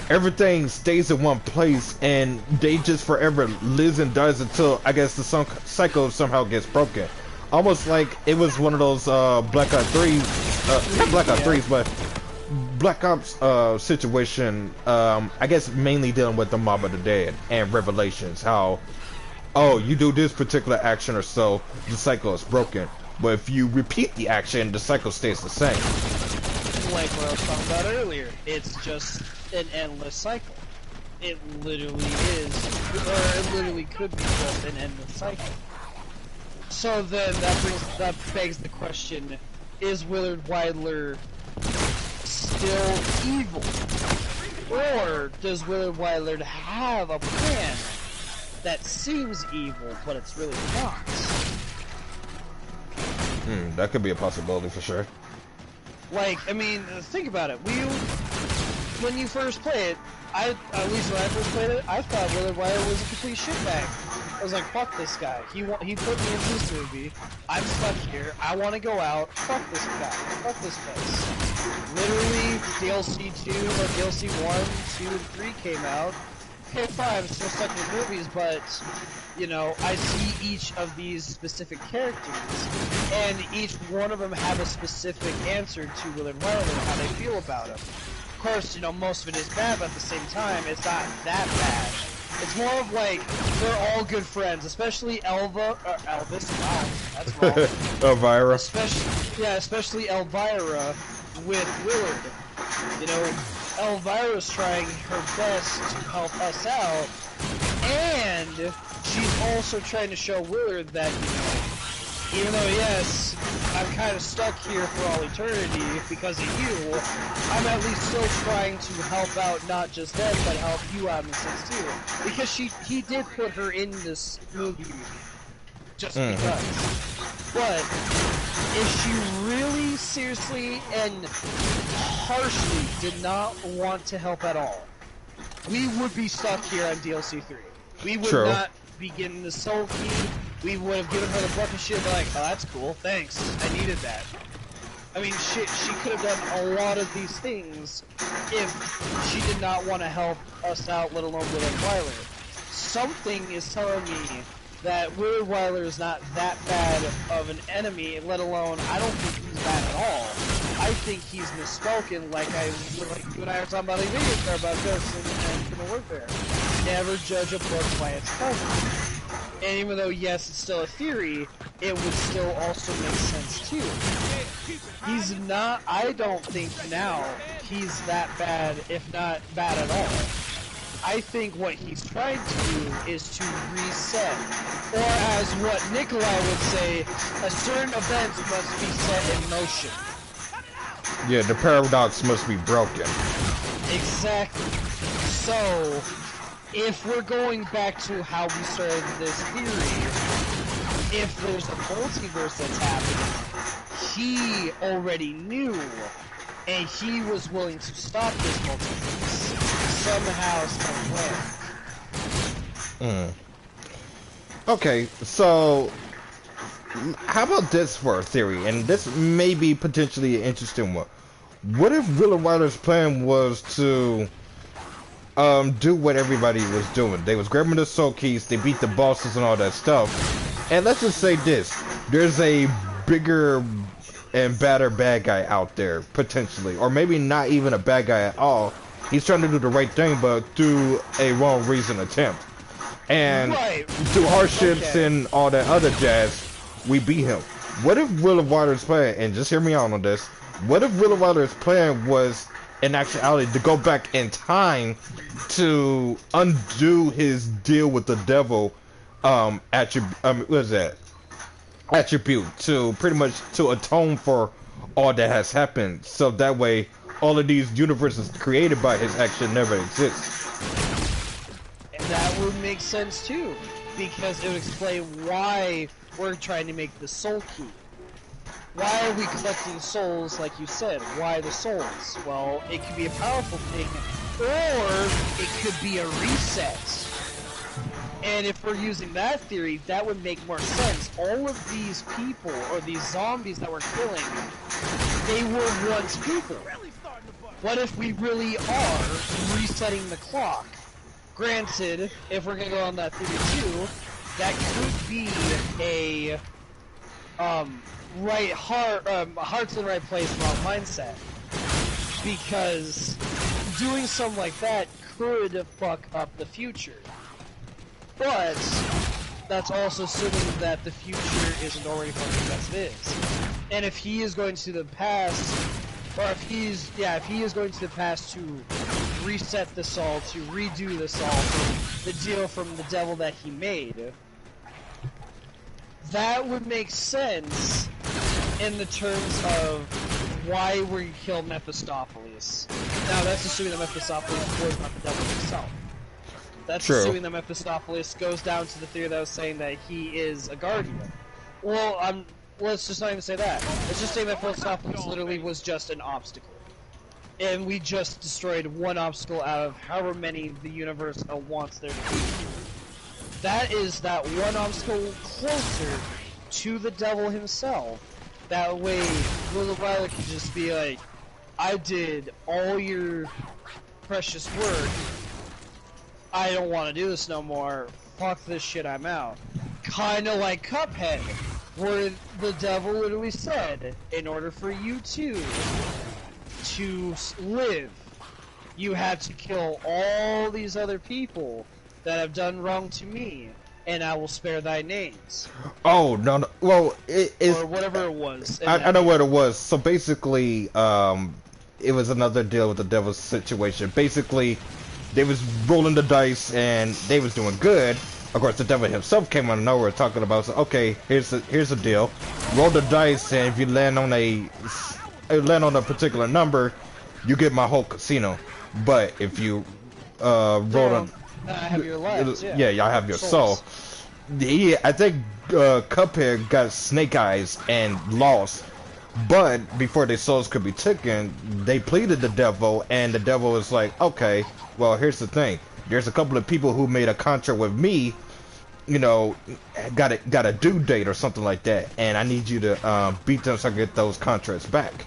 everything stays in one place and they just forever lives and dies until, I guess, the cycle somehow gets broken. Almost like it was one of those Black Ops 3s, not Black Ops 3s, but Black Ops situation, I guess mainly dealing with the Mob of the Dead and Revelations. How, oh, you do this particular action or so, the cycle is broken. But if you repeat the action, the cycle stays the same. Like what I was talking about earlier, it's just an endless cycle. It literally is, or it literally could be just an endless cycle. So then that begs the question, is Willard Weidler still evil? Or does Willard Weidler have a plan that seems evil, but it's really not? That could be a possibility for sure. Like, I mean, think about it. When you first play it, at least when I first played it, I thought Willard Weidler was a complete shitbag. I was like, fuck this guy. He put me in this movie. I'm stuck here. I want to go out. Fuck this guy. Fuck this place. Literally, DLC 2 or DLC 1, 2, and 3 came out. Okay, fine, I'm still stuck in movies, but, you know, I see each of these specific characters, and each one of them have a specific answer to Willard Weidler and how they feel about him. Of course, you know, most of it is bad, but at the same time, it's not that bad. It's more of like, they're all good friends, especially Elvis, wow, that's wrong. Elvira. Especially Elvira with Willard. You know, Elvira's trying her best to help us out, and she's also trying to show Willard that, you know, even though, yes, I'm kind of stuck here for all eternity because of you, I'm at least still trying to help out not just them, but help you out in a sense too. Because he did put her in this movie just because. But if she really seriously and harshly did not want to help at all, we would be stuck here on DLC 3. We would not be getting the soul key. We would have given her the bucket shit like, oh, that's cool, thanks, I needed that. I mean, shit, she could have done a lot of these things if she did not want to help us out, let alone Willard Weidler. Something is telling me that Willard Weidler is not that bad of an enemy, let alone, I don't think he's bad at all. I think he's misspoken, like you and I were talking about a video about this and Infinite Warfare. Never judge a book by its cover. And even though, yes, it's still a theory, it would still also make sense, too. He's not, I don't think now, he's that bad, if not bad at all. I think what he's trying to do is to reset. Or as what Nikolai would say, a certain event must be set in motion. Yeah, the paradox must be broken. Exactly. So, if we're going back to how we started this theory, if there's a multiverse that's happening, he already knew, and he was willing to stop this multiverse somehow, somewhere. Okay, so how about this for a theory? And this may be potentially an interesting one. What if Willow Wilder's plan was to do what everybody was doing? They was grabbing the soul keys, they beat the bosses and all that stuff. And let's just say this: there's a bigger and badder bad guy out there potentially, or maybe not even a bad guy at all. He's trying to do the right thing, but through a wrong reason attempt. And through hardships and all that other jazz, we beat him. What if Willow Wilder's plan, and just hear me out on this, what if Willow Wilder's plan was, in actuality, to go back in time to undo his deal with the devil, attribute, to pretty much to atone for all that has happened, so that way all of these universes created by his action never exist. That would make sense too, because it would explain why we're trying to make the soul key. Why are we collecting souls, like you said? Why the souls? Well, it could be a powerful thing, or it could be a reset. And if we're using that theory, that would make more sense. All of these people, or these zombies that we're killing, they were once people. What if we really are resetting the clock? Granted, if we're gonna go on that theory too, that could be a heart's in the right place, wrong mindset. Because doing something like that could fuck up the future. But that's also assuming that the future isn't already fucking as it is. And if he is going to the past, or if he is going to the past to reset the soul, to redo the soul, the deal from the devil that he made, that would make sense in the terms of why we kill Mephistopheles. Now that's assuming that Mephistopheles was not the devil himself. That's assuming that Mephistopheles goes down to the theory that I was saying that he is a guardian. Well, let's just not even say that. Let's just say that Mephistopheles literally was just an obstacle. And we just destroyed one obstacle out of however many the universe wants there to be. That is that one obstacle closer to the devil himself. That way, Willow Wilder can just be like, I did all your precious work. I don't want to do this no more. Fuck this shit, I'm out. Kinda like Cuphead, where the devil literally said, in order for you to live, you have to kill all these other people that have done wrong to me, and I will spare thy names. Oh, no. Well, or whatever it was. I know what it was. So basically, it was another deal with the devil's situation. Basically, they was rolling the dice, and they was doing good. Of course, the devil himself came out of nowhere talking about, so, okay, here's the deal. Roll the dice, and if you land on a particular number, you get my whole casino. But if you roll on... I have your lives, yeah, y'all have your soul. Yeah, I think Cuphead got snake eyes and lost. But before their souls could be taken, they pleaded the devil, and the devil was like, okay, well, here's the thing. There's a couple of people who made a contract with me, you know, got a due date or something like that, and I need you to beat them so I can get those contracts back.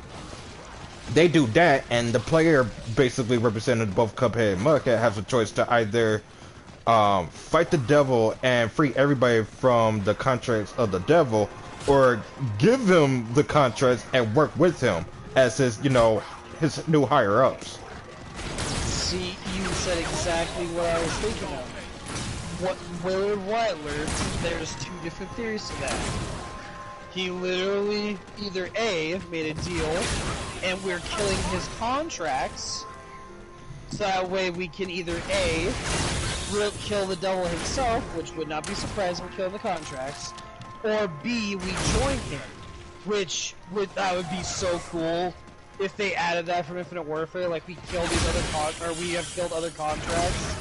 They do that, and the player, basically representing both Cuphead and Mudhead, has a choice to either fight the devil and free everybody from the contracts of the devil, or give him the contracts and work with him as his, you know, his new higher-ups. See, you said exactly what I was thinking of. what Willard Wyler, there's two different theories to that. He literally either A, made a deal, and we're killing his contracts, so that way we can either A, kill the devil himself, which would not be surprising, killing the contracts, or B, we join him, which that would be so cool if they added that from Infinite Warfare, like we kill these other we have killed other contracts,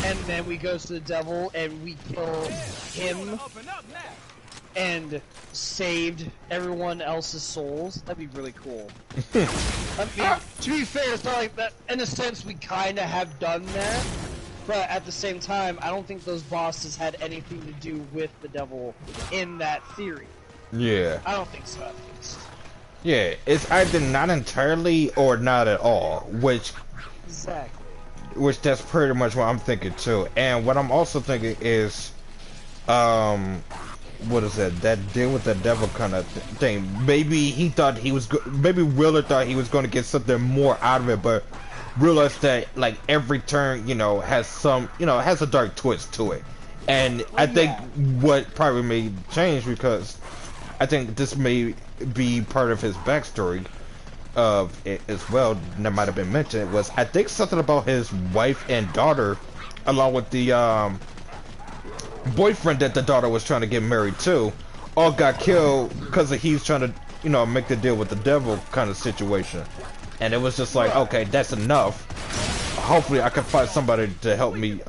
and then we go to the devil and we kill him and saved everyone else's souls. That'd be really cool. I mean, to be fair, it's not like that. In a sense, we kind of have done that, but at the same time, I don't think those bosses had anything to do with the devil in that theory. Yeah. I don't think so, at least. Yeah, it's either not entirely or not at all, which that's pretty much what I'm thinking too. And what I'm also thinking is, what is that deal with the devil kind of thing. Maybe he thought he was maybe Willard thought he was going to get something more out of it, but realized that like every turn, you know, has some, you know, has a dark twist to it. And I think what probably made change, because I think this may be part of his backstory of it as well, that might have been mentioned, was I think something about his wife and daughter, along with the boyfriend that the daughter was trying to get married to, all got killed because he's trying to, you know, make the deal with the devil kind of situation. And it was just like, okay, that's enough. Hopefully I can find somebody to help me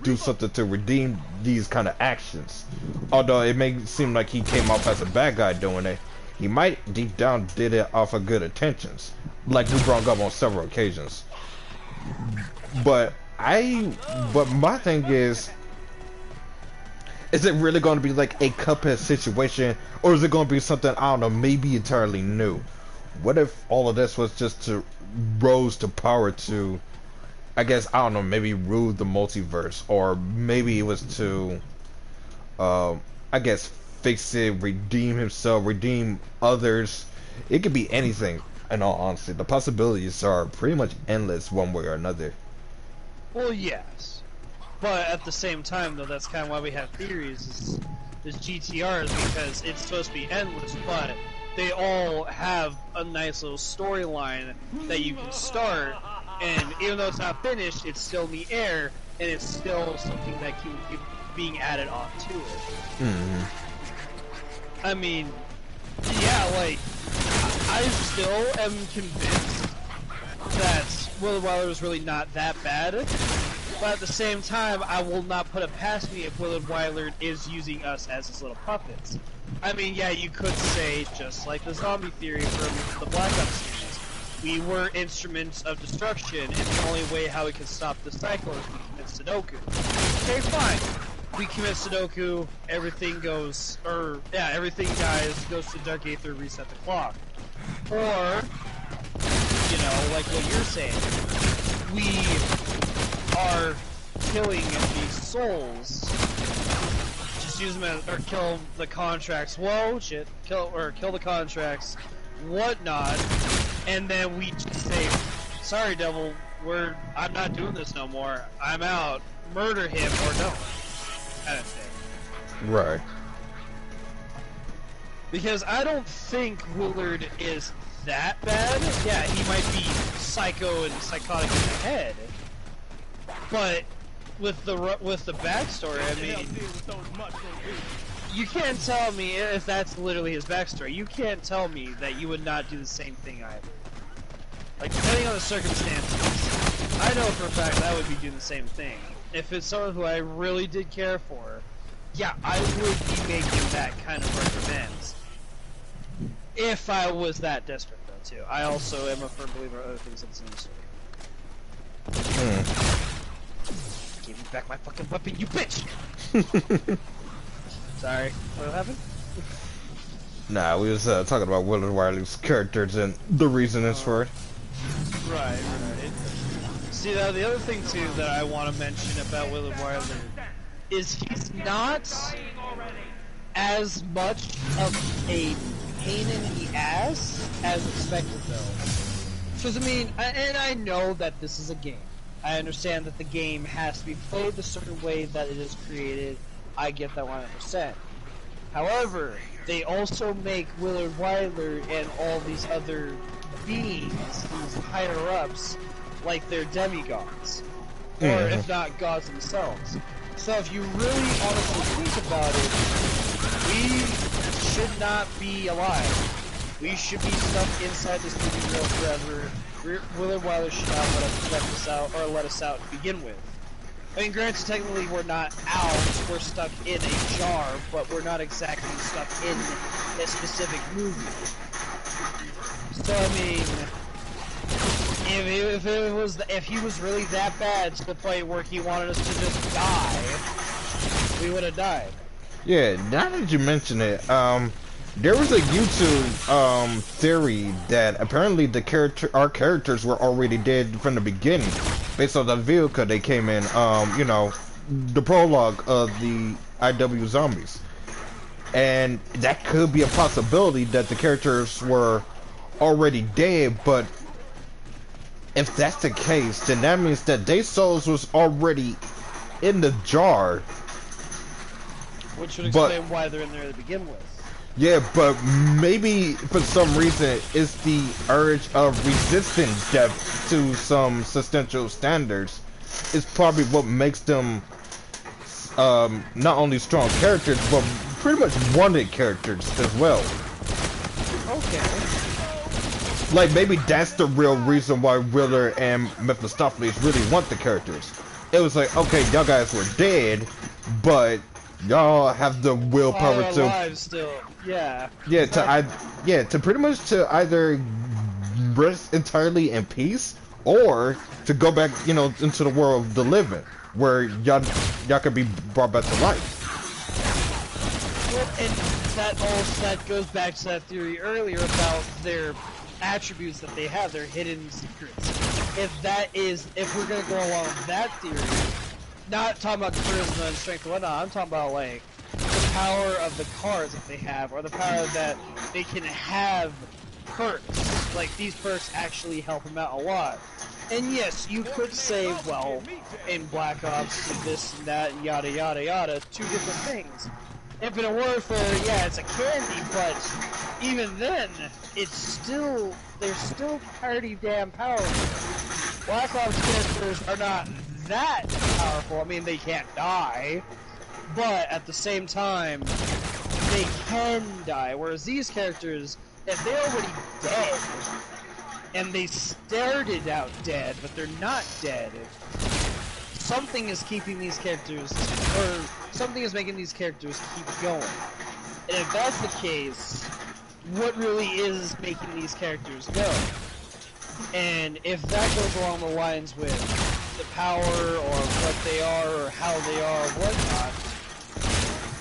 do something to redeem these kind of actions. Although it may seem like he came off as a bad guy doing it, he might deep down did it off of good intentions, like we brought up on several occasions. But my thing is it really going to be like a Cuphead situation, or is it going to be something, I don't know, maybe entirely new? What if all of this was just to rose to power to, I guess, I don't know, maybe rule the multiverse, or maybe it was to, I guess, fix it, redeem himself, redeem others. It could be anything, in all honesty. The possibilities are pretty much endless one way or another. Well, yes. But at the same time, though, that's kind of why we have theories, is GTRs, because it's supposed to be endless, but they all have a nice little storyline that you can start, and even though it's not finished, it's still in the air, and it's still something that can keep being added on to it. Mm-hmm. I mean, yeah, like, I still am convinced that Willard Wyler was really not that bad, but at the same time, I will not put it past me if Willard Wyler is using us as his little puppets. I mean, yeah, you could say, just like the zombie theory from the Black Ops series, we were instruments of destruction, and the only way how we can stop the cycle is we commit Sudoku. Okay, fine. We commit Sudoku, everything goes, everything dies, goes to Dark Aether, reset the clock. Or, you know, like what you're saying, we are killing these souls, just use them as, or kill the contracts, kill the contracts, whatnot, and then we just say, sorry devil, I'm not doing this no more, I'm out, murder him or don't. Kind of thing. Right. Because I don't think Willard is that bad. Yeah, he might be psycho and psychotic in the head, but with the backstory, I mean, you can't tell me if that's literally his backstory. You can't tell me that you would not do the same thing either. Like, depending on the circumstances, I know for a fact that I would be doing the same thing. If it's someone who I really did care for, yeah, I would be making that kind of recommends. If I was that desperate, though, too. I also am a firm believer of other things in this industry. Give me back my fucking weapon, you bitch! Sorry, what happened? Nah, we was talking about Willard Wyler's characters and the reasons for it. Right. See, now the other thing too that I want to mention about Willard Wyler is he's not as much of a pain in the ass as expected, though. Because I mean, and I know that this is a game, I understand that the game has to be played the certain way that it is created. I get that 100%. However, they also make Willard Wyler and all these other beings, these higher-ups, like they're demigods. Or if not, gods themselves. So if you really honestly think about it, we should not be alive. We should be stuck inside this movie world forever. Willard Wyler should not let us out, or let us out to begin with. I mean, granted, technically we're not out, we're stuck in a jar, but we're not exactly stuck in a specific movie. So, I mean, if he was really that bad to the point where he wanted us to just die, we would have died. Yeah, now that you mention it, there was a YouTube theory that apparently our characters were already dead from the beginning, based on the vehicle they came in. You know, the prologue of the IW Zombies, and that could be a possibility that the characters were already dead. But if that's the case, then that means that their souls was already in the jar. Which would explain why they're in there to begin with. Yeah, but maybe for some reason it's the urge of resistance death to some substantial standards is probably what makes them not only strong characters, but pretty much wanted characters as well. Okay. Like, maybe that's the real reason why Willer and Mephistopheles really want the characters. It was like, okay, y'all guys were dead, but y'all have the willpower to alive still. Yeah. Yeah, to pretty much to either rest entirely in peace or to go back, you know, into the world of the living, where y'all could be brought back to life. Well, and that goes back to that theory earlier about their attributes that they have, their hidden secrets. If we're gonna go along with that theory, not talking about charisma and strength and whatnot, I'm talking about like the power of the cards that they have, or the power that they can have perks. Like, these perks actually help them out a lot. And yes, you could say, well, in Black Ops, this and that, and yada yada yada, two different things. Infinite Warfare, yeah, it's a candy, but even then, they're still pretty damn powerful. Black Ops characters are not that powerful. I mean, they can't die, but at the same time, they can die. Whereas these characters, if they're already dead, and they started out dead, but they're not dead, something is keeping these characters, or something is making these characters keep going. And if that's the case, what really is making these characters go? And if that goes along the lines with the power, or what they are, or how they are, or whatnot,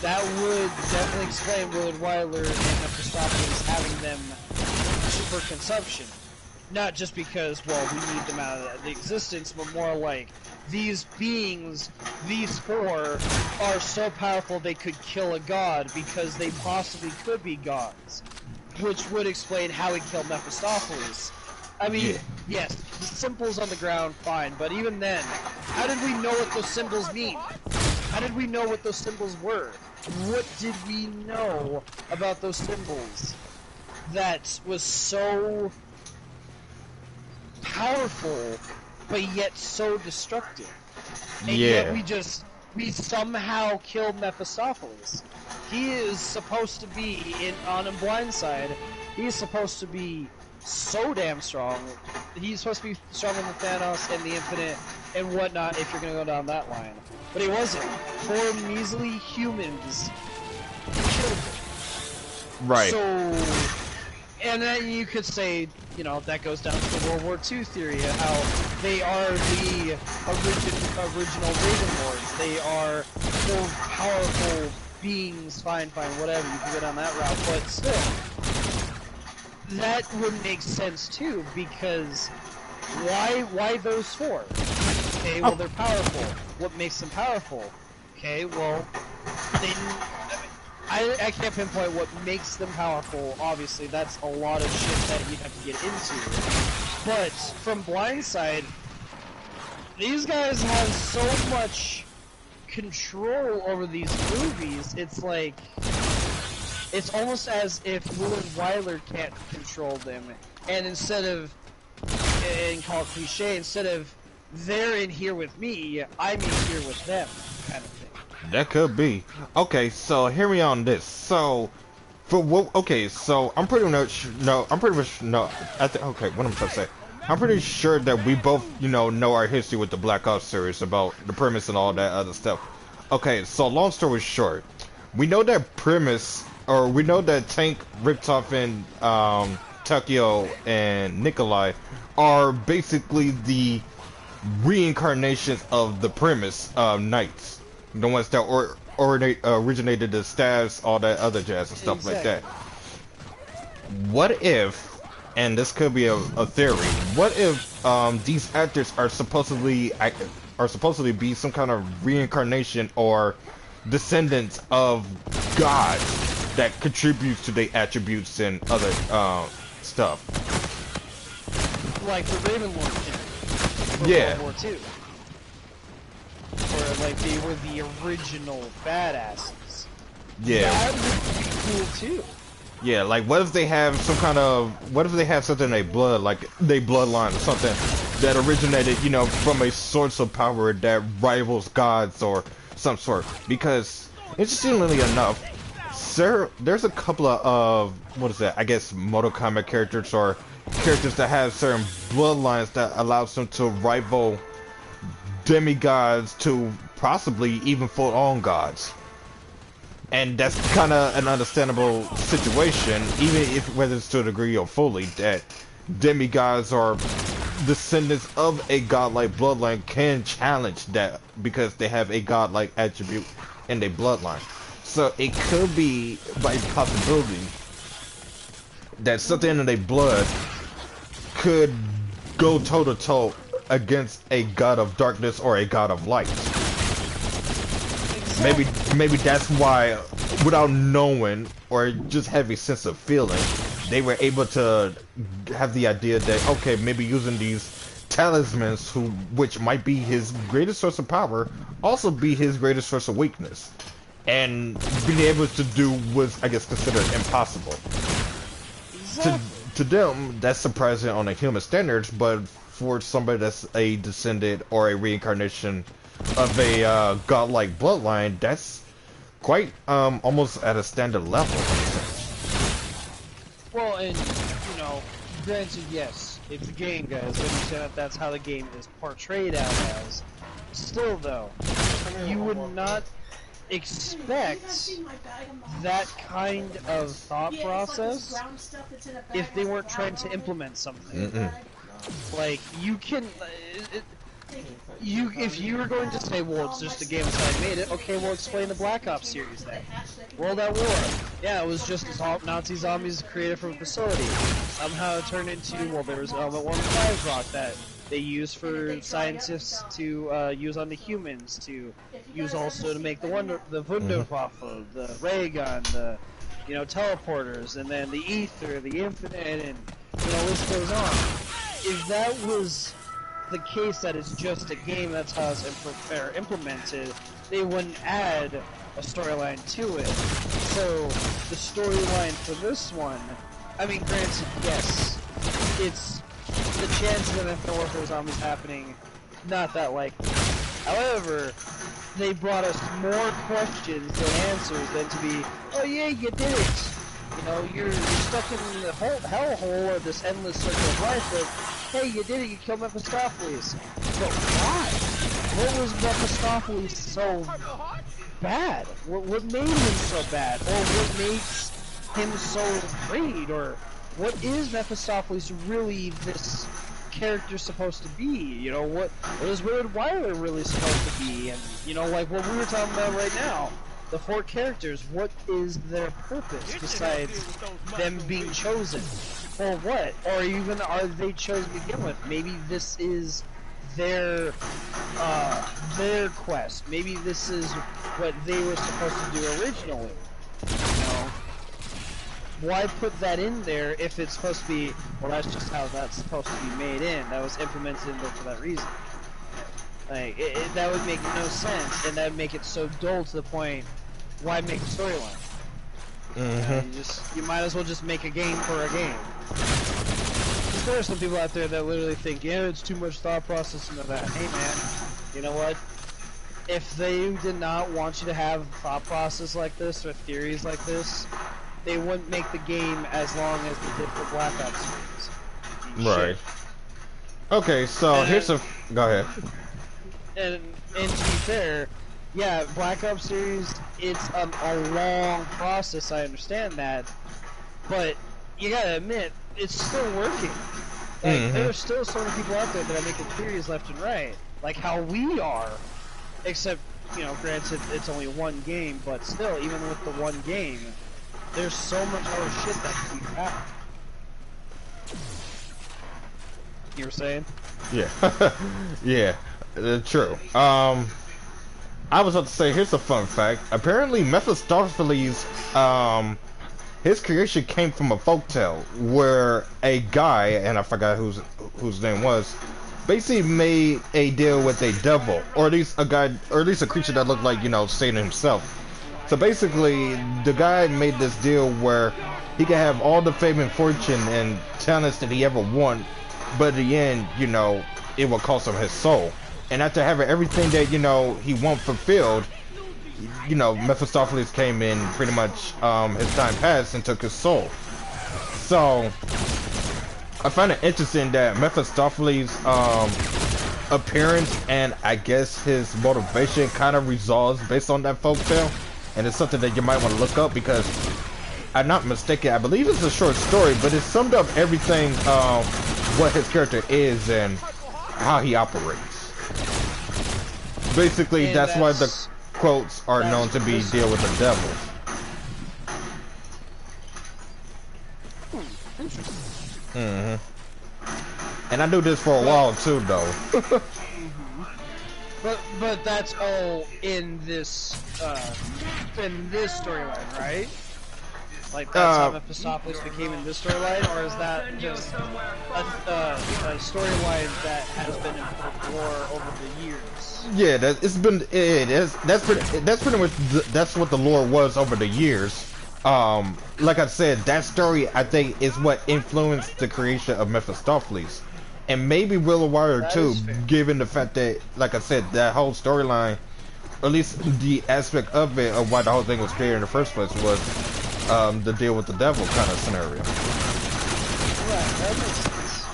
that would definitely explain Willard Wyler and Mephistopheles having them for consumption. Not just because, well, we need them out of the existence, but more like, these beings, these four, are so powerful they could kill a god because they possibly could be gods. Which would explain how he killed Mephistopheles. I mean, yes, the symbols on the ground, fine, but even then, how did we know what those symbols mean? How did we know what those symbols were? What did we know about those symbols that was so powerful, but yet so destructive? And yet we somehow killed Mephistopheles. He is supposed to be, on a blind side, he is supposed to be so damn strong. He's supposed to be stronger than Thanos and the Infinite and whatnot, if you're gonna go down that line. But he wasn't. Four measly humans killed him. Right. So, and then you could say, you know, that goes down to the World War II theory of how they are the original Raven Lords. They are more powerful beings, fine, whatever, you can go down that route, but still, that would make sense too, because why those four? Okay, well, they're powerful. What makes them powerful? Okay, well, I can't pinpoint what makes them powerful. Obviously, that's a lot of shit that you have to get into. But from Blindside, these guys have so much control over these movies. It's like, it's almost as if Willard Wyler can't control them, and instead of, and call it cliche, instead of they're in here with me, I'm in here with them, kind of thing. That could be. Okay, so hear me on this. So, for what? Okay, so I'm pretty much no. Okay, what I'm trying to say. I'm pretty sure that we both, know our history with the Black Ops series about the premise and all that other stuff. Okay, so long story short, we know that premise, or we know that Tank, Riptop, and Takio and Nikolai are basically the reincarnations of the premise Knights. The ones that originated the stabs, all that other jazz and stuff like that. What if, and this could be a theory, what if these actors are supposedly be some kind of reincarnation or descendants of gods that contributes to their attributes and other stuff? Like the Ravenlord from Yeah. World War II. Or like they were the original badasses. Yeah. That would be cool too. Yeah, like what if they have something in their blood, like their bloodline or something that originated, from a source of power that rivals gods or some sort. Because interestingly enough, there's a couple of I guess Mortal Kombat characters or characters that have certain bloodlines that allows them to rival demigods to possibly even full-on gods. And that's kind of an understandable situation, even if whether it's to a degree or fully, that demigods or descendants of a godlike bloodline can challenge that because they have a godlike attribute in their bloodline. So it could be by possibility that something in their blood could go toe-to-toe against a god of darkness or a god of light. Maybe that's why, without knowing or just have a sense of feeling, they were able to have the idea that, okay, maybe using these talismans, which might be his greatest source of power, also be his greatest source of weakness. And being able to do was, I guess, considered impossible. Exactly. To them, that's surprising on a human standards, but for somebody that's a descendant or a reincarnation of a godlike bloodline, that's quite almost at a standard level. Well, and granted, yes, it's a game, guys. I understand that that's how the game is portrayed out as. Still, though, you would not expect that kind of thought process if they weren't trying to implement something. Like, you can... if you were going to say, well, it's just a game, so I made it, okay, well, explain the Black Ops series then. World at War. Yeah, it was just Nazi zombies created from a facility. Somehow it turned into, well, there was Element 1 Five Rock that they use for scientists to use on the humans, to use also to make the Wunderwaffe, the ray gun, the, teleporters, and then the ether, the infinite, and, list goes on. If that was the case that it's just a game, that's how it's implemented, they wouldn't add a storyline to it. So, the storyline for this one, I mean, granted, yes, it's the chances of Infinite Warfare Zombies happening, not that likely. However, they brought us more questions than answers than to be, oh yeah, you did it! You're stuck in the hellhole of this endless circle of life of, hey, you did it, you killed Mephistopheles. But why? What was Mephistopheles so bad? What made him so bad? Or what makes him so great? Or what is Mephistopheles really this character supposed to be? What is Willard Wyler really supposed to be? And, like what we were talking about right now, the 4 characters, what is their purpose besides them being chosen? For what? Or even are they chosen to begin with? Maybe this is their quest. Maybe this is what they were supposed to do originally. Why put that in there if it's supposed to be, well, that's just how that's supposed to be made in. That was implemented in there for that reason. Like, that would make no sense, and that would make it so dull to the point, why make a storyline? You might as well just make a game for a game. 'Cause there are some people out there that literally think, yeah, it's too much thought process into that. Hey man, you know what? If they did not want you to have thought process like this, or theories like this, they wouldn't make the game as long as they did for Black Ops series. Right. Okay, so here's a... Go ahead. And to be fair, yeah, Black Ops series, it's a long process, I understand that, but you gotta admit, it's still working. Like, there are still so many people out there that are making theories left and right, like how we are, except, you know, granted, it's only one game, but still, even with the one game, there's so much other shit that can be happening. You were saying? Yeah. Yeah. True. I was about to say, here's a fun fact. Apparently, Mephistopheles, his creation came from a folktale where a guy, and I forgot whose name was, basically made a deal with a devil, or at least a guy, or at least a creature that looked like, you know, Satan himself. So basically, the guy made this deal where he could have all the fame and fortune and talents that he ever want, but in the end, you know, it would cost him his soul. And after having everything that, you know, he want fulfilled, you know, Mephistopheles came in pretty much, his time passed and took his soul. So, I find it interesting that Mephistopheles' appearance and I guess his motivation kind of resolves based on that folktale. And it's something that you might want to look up because, I'm not mistaken, I believe it's a short story, but it summed up everything, what his character is and how he operates. Basically, that's why the quotes are known to be deal with the devil. And I knew this for a while too, though. But that's all in this storyline, right? Like that's how Mephistopheles became in this storyline, or is that just a storyline that has been in folklore over the years? Yeah, that's pretty much that's what the lore was over the years. Like I said, that story I think is what influenced the creation of Mephistopheles, and maybe Willow Wire too, given the fact that, like I said, that whole storyline, or at least the aspect of it of why the whole thing was created in the first place was the deal with the devil kind of scenario. Right, that makes sense.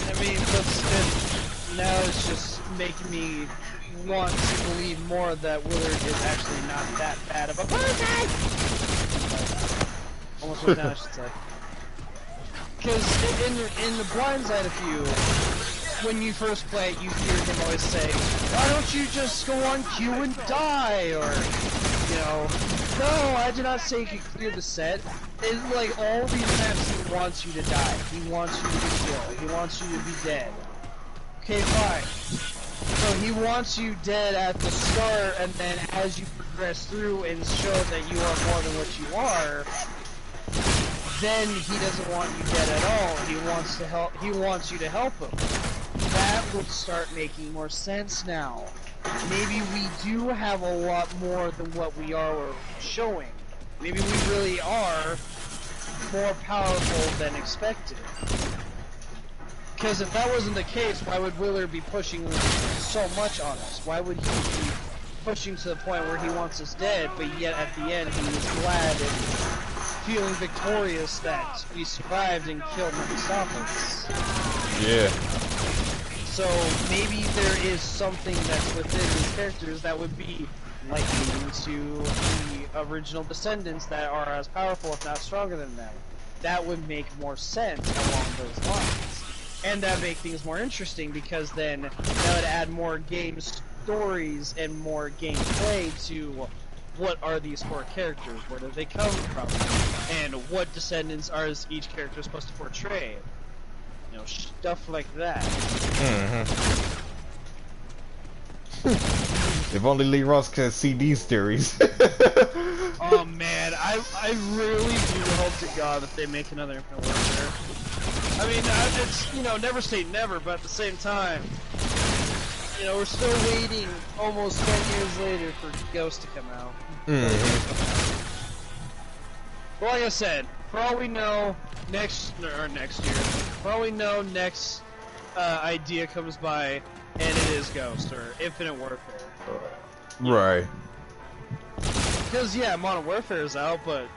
I mean, but now it's just making me want to believe more that Willard is actually not that bad of a person! Almost went down, I should say. Because in the blind side of you, when you first play it, you hear him always say, why don't you just go on Q and die, or, you know, no, I did not say you could clear the set. It's like all these times he wants you to die, he wants you to be killed, he wants you to be dead. Okay, fine. So he wants you dead at the start, and then as you progress through and show that you are more than what you are, then he doesn't want you dead at all. He wants to help. He wants you to help him. That would start making more sense now. Maybe we do have a lot more than what we are showing. Maybe we really are more powerful than expected. Because if that wasn't the case, why would Willard be pushing so much on us? Why would he be pushing to the point where he wants us dead, but yet at the end he was glad and feeling victorious that we survived and killed Mephistopheles? Yeah. So maybe there is something that's within these characters that would be likening to the original Descendants that are as powerful, if not stronger than them. That would make more sense along those lines. And that would make things more interesting, because then that would add more game stories and more gameplay to what are these four characters, where do they come from, and what descendants are each character supposed to portray. You know, stuff like that. If only Lee Ross could see these theories. Oh man, I really do hope to God that they make another Infinite Warfare. I I mean, it's, you know, never say never, but at the same time, you know, we're still waiting almost 10 years later for Ghost to come out. Well, like I said, for all we know, next year, for all we know, next idea comes by, and it is Ghost, or Infinite Warfare. Right. Because, yeah, Modern Warfare is out, but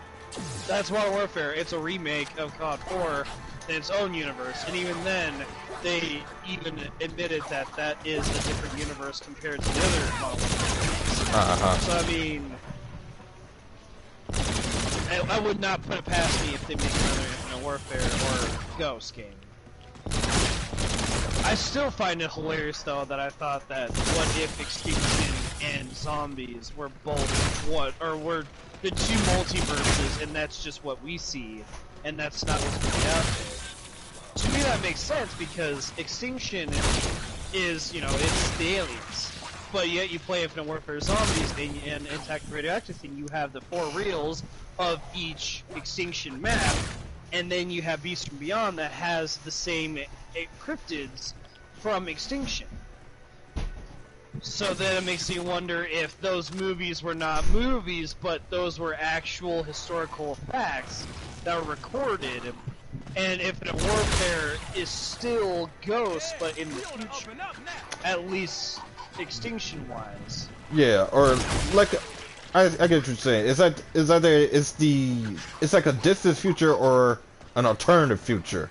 that's Modern Warfare. It's a remake of COD 4 in its own universe, and even then, they even admitted that that is a different universe compared to the other Modern Warfare. So, I mean, I would not put it past me if they make another Infinite Warfare or Ghost game. I still find it hilarious, though, that I thought that what if Extinction and Zombies were both were the two multiverses, and that's just what we see, and that's not what's going to be out there. To me, that makes sense, because Extinction is, you know, it's the aliens. But yet you play Infinite Warfare Zombies, and Attack the Radioactive thing, you have the 4 reels of each Extinction map, and then you have Beast from Beyond that has the same cryptids from Extinction. So then it makes me wonder if those movies were not movies, but those were actual historical facts that were recorded, and Infinite Warfare is still Ghost, but in the future. At least Extinction-wise. Yeah, or like I get what you're saying. It's like a distant future or an alternative future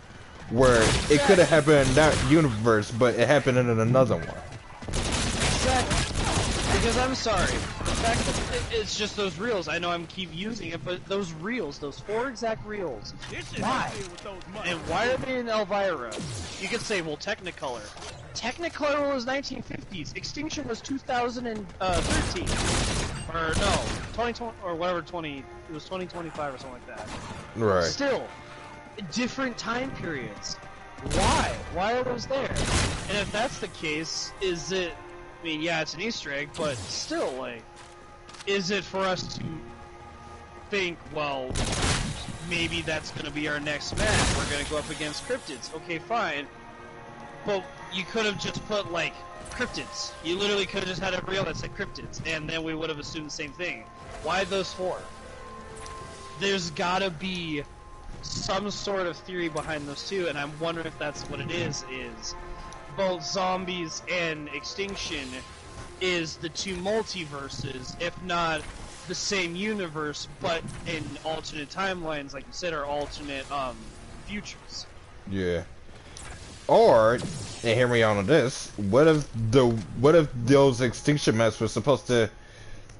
where it could have happened in that universe, but it happened in another one. Exactly. Because I'm sorry, the fact that it's just those reels. I know I'm keep using it, but those reels, those 4 exact reels. Why? And why are they in Elvira? You could say, well, Technicolor. Technicolor was 1950s. Extinction was 2013. Or no, 2020 or whatever 20. It was 2025 or something like that. Right. Still, different time periods. Why? Why are those there? And if that's the case, is it? I mean, yeah, it's an Easter egg, but still, like, is it for us to think, well, maybe that's going to be our next match? We're going to go up against cryptids. Okay, fine. But you could have just put, like, cryptids. You literally could have just had a reel that said cryptids, and then we would have assumed the same thing. Why those 4? There's gotta be some sort of theory behind those 2, and I'm wondering if that's what it is both Zombies and Extinction is the 2 multiverses, if not the same universe, but in alternate timelines, like you said, or alternate futures. Yeah. Or, and hear me on this, what if those Extinction maps were supposed to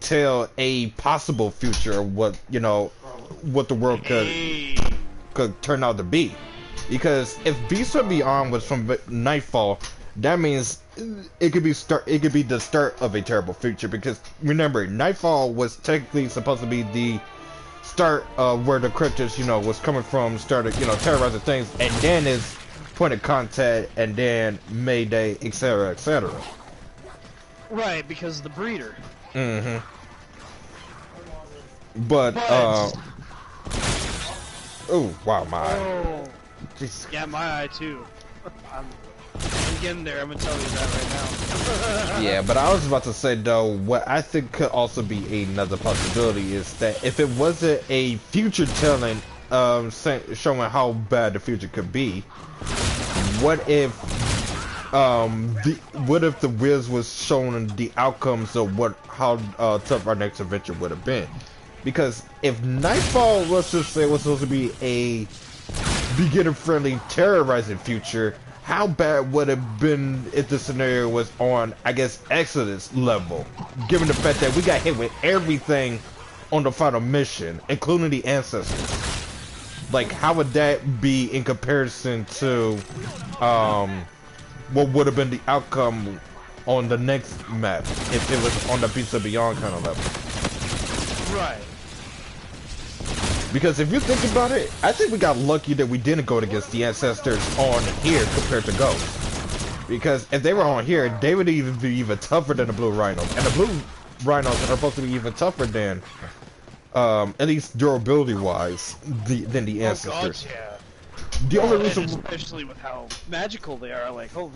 tell a possible future of what, you know, what the world could turn out to be? Because if Beast from Beyond was from Nightfall, that means it could be the start of a terrible future. Because remember, Nightfall was technically supposed to be the start of where the cryptids, you know, was coming from, started, you know, terrorizing things, and then is point of contact, and then Mayday, etc., etc. Right, because of the breeder. Mm-hmm. But oh wow, my eye. Oh. Jesus. Yeah, my eye too. I'm getting there. I'm gonna tell you that right now. Yeah, but I was about to say though, what I think could also be another possibility is that if it wasn't a future telling, showing how bad the future could be, what if the Wiz was showing the outcomes of how tough our next adventure would have been? Because if Nightfall, let's just say, was supposed to be a beginner-friendly, terrorizing future, how bad would it have been if the scenario was on, I guess, Exodus level? Given the fact that we got hit with everything on the final mission, including the ancestors. Like, how would that be in comparison to what would have been the outcome on the next map if it was on the Beast of Beyond kind of level? Right. Because if you think about it, I think we got lucky that we didn't go against the ancestors on here compared to Ghost. Because if they were on here, they would even be even tougher than the Blue Rhinos. And the Blue Rhinos are supposed to be even tougher than, at least durability-wise, than the ancestors. Oh, God, yeah. The only And reason, especially with how magical they are, like, oh,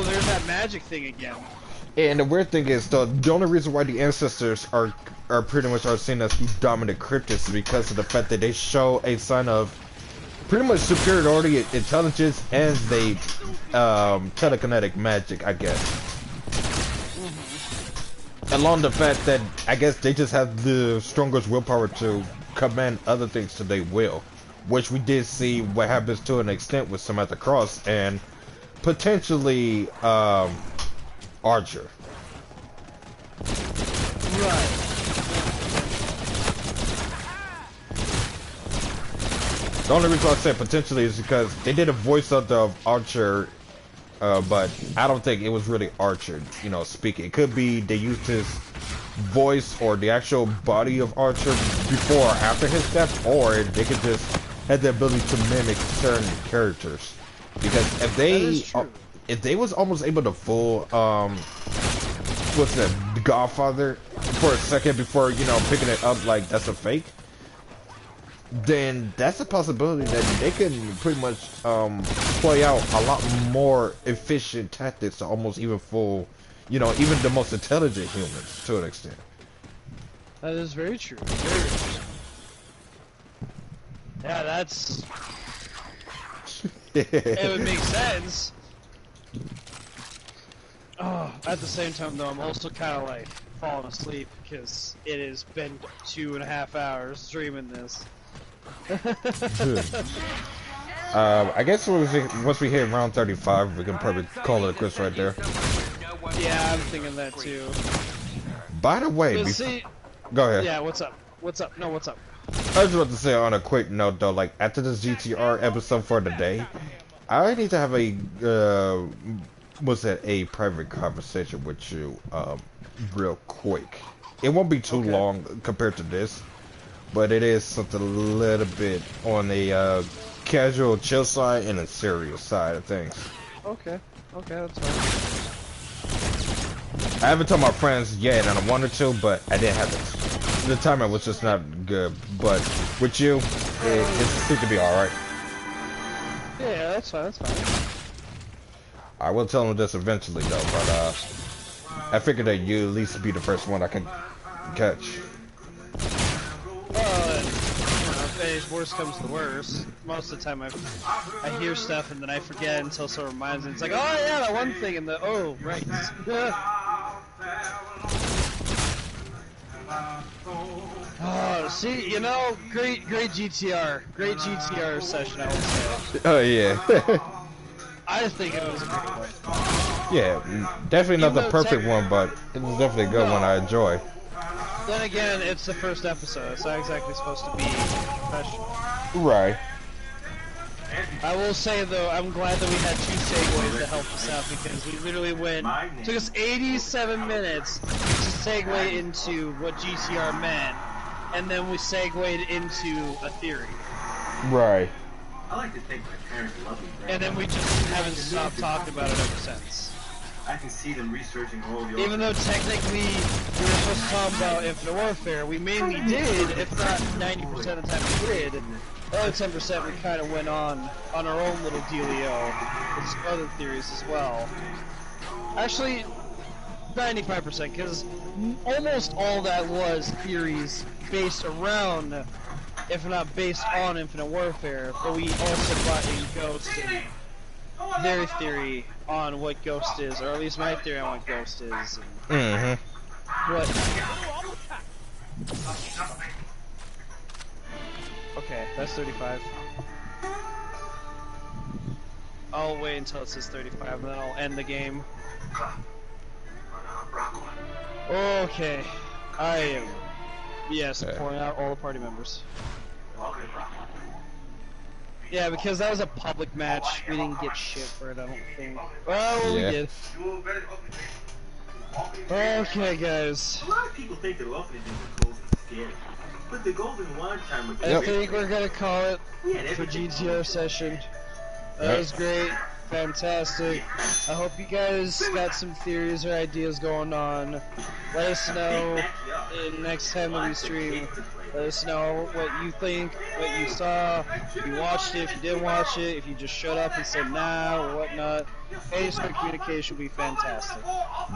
there's that magic thing again. and the weird thing is, though, the only reason why the ancestors are pretty much are seen as the dominant cryptids is because of the fact that they show a sign of pretty much superiority in intelligence and they telekinetic magic, I guess. Along the fact that I guess they just have the strongest willpower to command other things to their will, which we did see what happens to an extent with Samantha Cross and potentially Archer. Right. The only reason I say potentially is because they did a voice of Archer, but I don't think it was really Archer, you know, speaking. It could be they used his voice or the actual body of Archer before or after his death, or they could just have the ability to mimic certain characters. Because if they was almost able to fool what's that, The Godfather for a second before, you know, picking it up like that's a fake, then that's a possibility that they can pretty much play out a lot more efficient tactics to almost even fool, you know, even the most intelligent humans to an extent. That is very true. Very true. Yeah, that's... It would make sense. Oh, at the same time, though, I'm also kind of like falling asleep because it has been 2.5 hours streaming this. I guess once we hit round 35, we can probably call it a quits right there. Yeah, I'm thinking that too. By the way, See, go ahead. yeah, what's up? What's up? No, what's up? I was about to say on a quick note though, like after this GTR episode for the day, I need to have a a private conversation with you real quick. It won't be too long compared to this, but it is something a little bit on the casual chill side and a serious side of things. Okay, that's fine. I haven't told my friends yet, and I wanted to, but I didn't have it. The timing was just not good. But with you, it seemed to be all right. Yeah, that's fine. That's fine. I will tell them this eventually, though. But I figured that you at least be the first one I can catch. If worst comes to worst, most of the time I hear stuff and then I forget until someone reminds me. It's like, oh yeah, that one thing, and oh right. Oh, see, you know, great GTR session, I would say. Oh yeah. I think it was a great one. Yeah, definitely not the perfect one, but it was definitely a good one I enjoy. Then again, it's the first episode. It's not exactly supposed to be professional. Right. I will say though, I'm glad that we had 2 segues to help us out because we literally took us 87 minutes to segue into what GTR meant, and then we segued into a theory. Right. I like to think my parents love me. And then we just haven't stopped talking about it ever since. I can see them researching all the. Even though technically we were supposed to talk about Infinite Warfare, we mainly did, if not 90% of the time we did. The other 10% we kind of went on our own little dealio with some other theories as well. Actually, 95%, because almost all that was theories based around, if not based on Infinite Warfare, but we also brought in Ghost and their theory on what Ghost is, or at least my theory on what Ghost is. And what? Okay, that's 35. I'll wait until it says 35, and then I'll end the game. Okay, I am. Yes, pouring out all the party members. Yeah, because that was a public match. We didn't get shit for it, I don't think. Well, we did. Okay, guys. A lot of people think the love is close and scary. But the golden wine time was I think we're gonna call it for GTR session. That was great. fantastic. I hope you guys got some theories or ideas going on. Let us know in next time that we stream. Let us know what you think, what you saw, if you watched it, if you didn't watch it, if you just shut up and said nah or whatnot. Any sort of communication would be fantastic.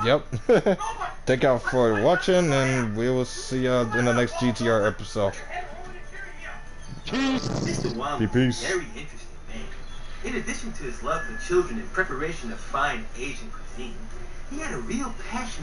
Yep. Thank y'all for watching, and we will see y'all in the next GTR episode. Mr. Wong was Peace. a very interesting man. In addition to his love for children and preparation of fine Asian cuisine, he had a real passion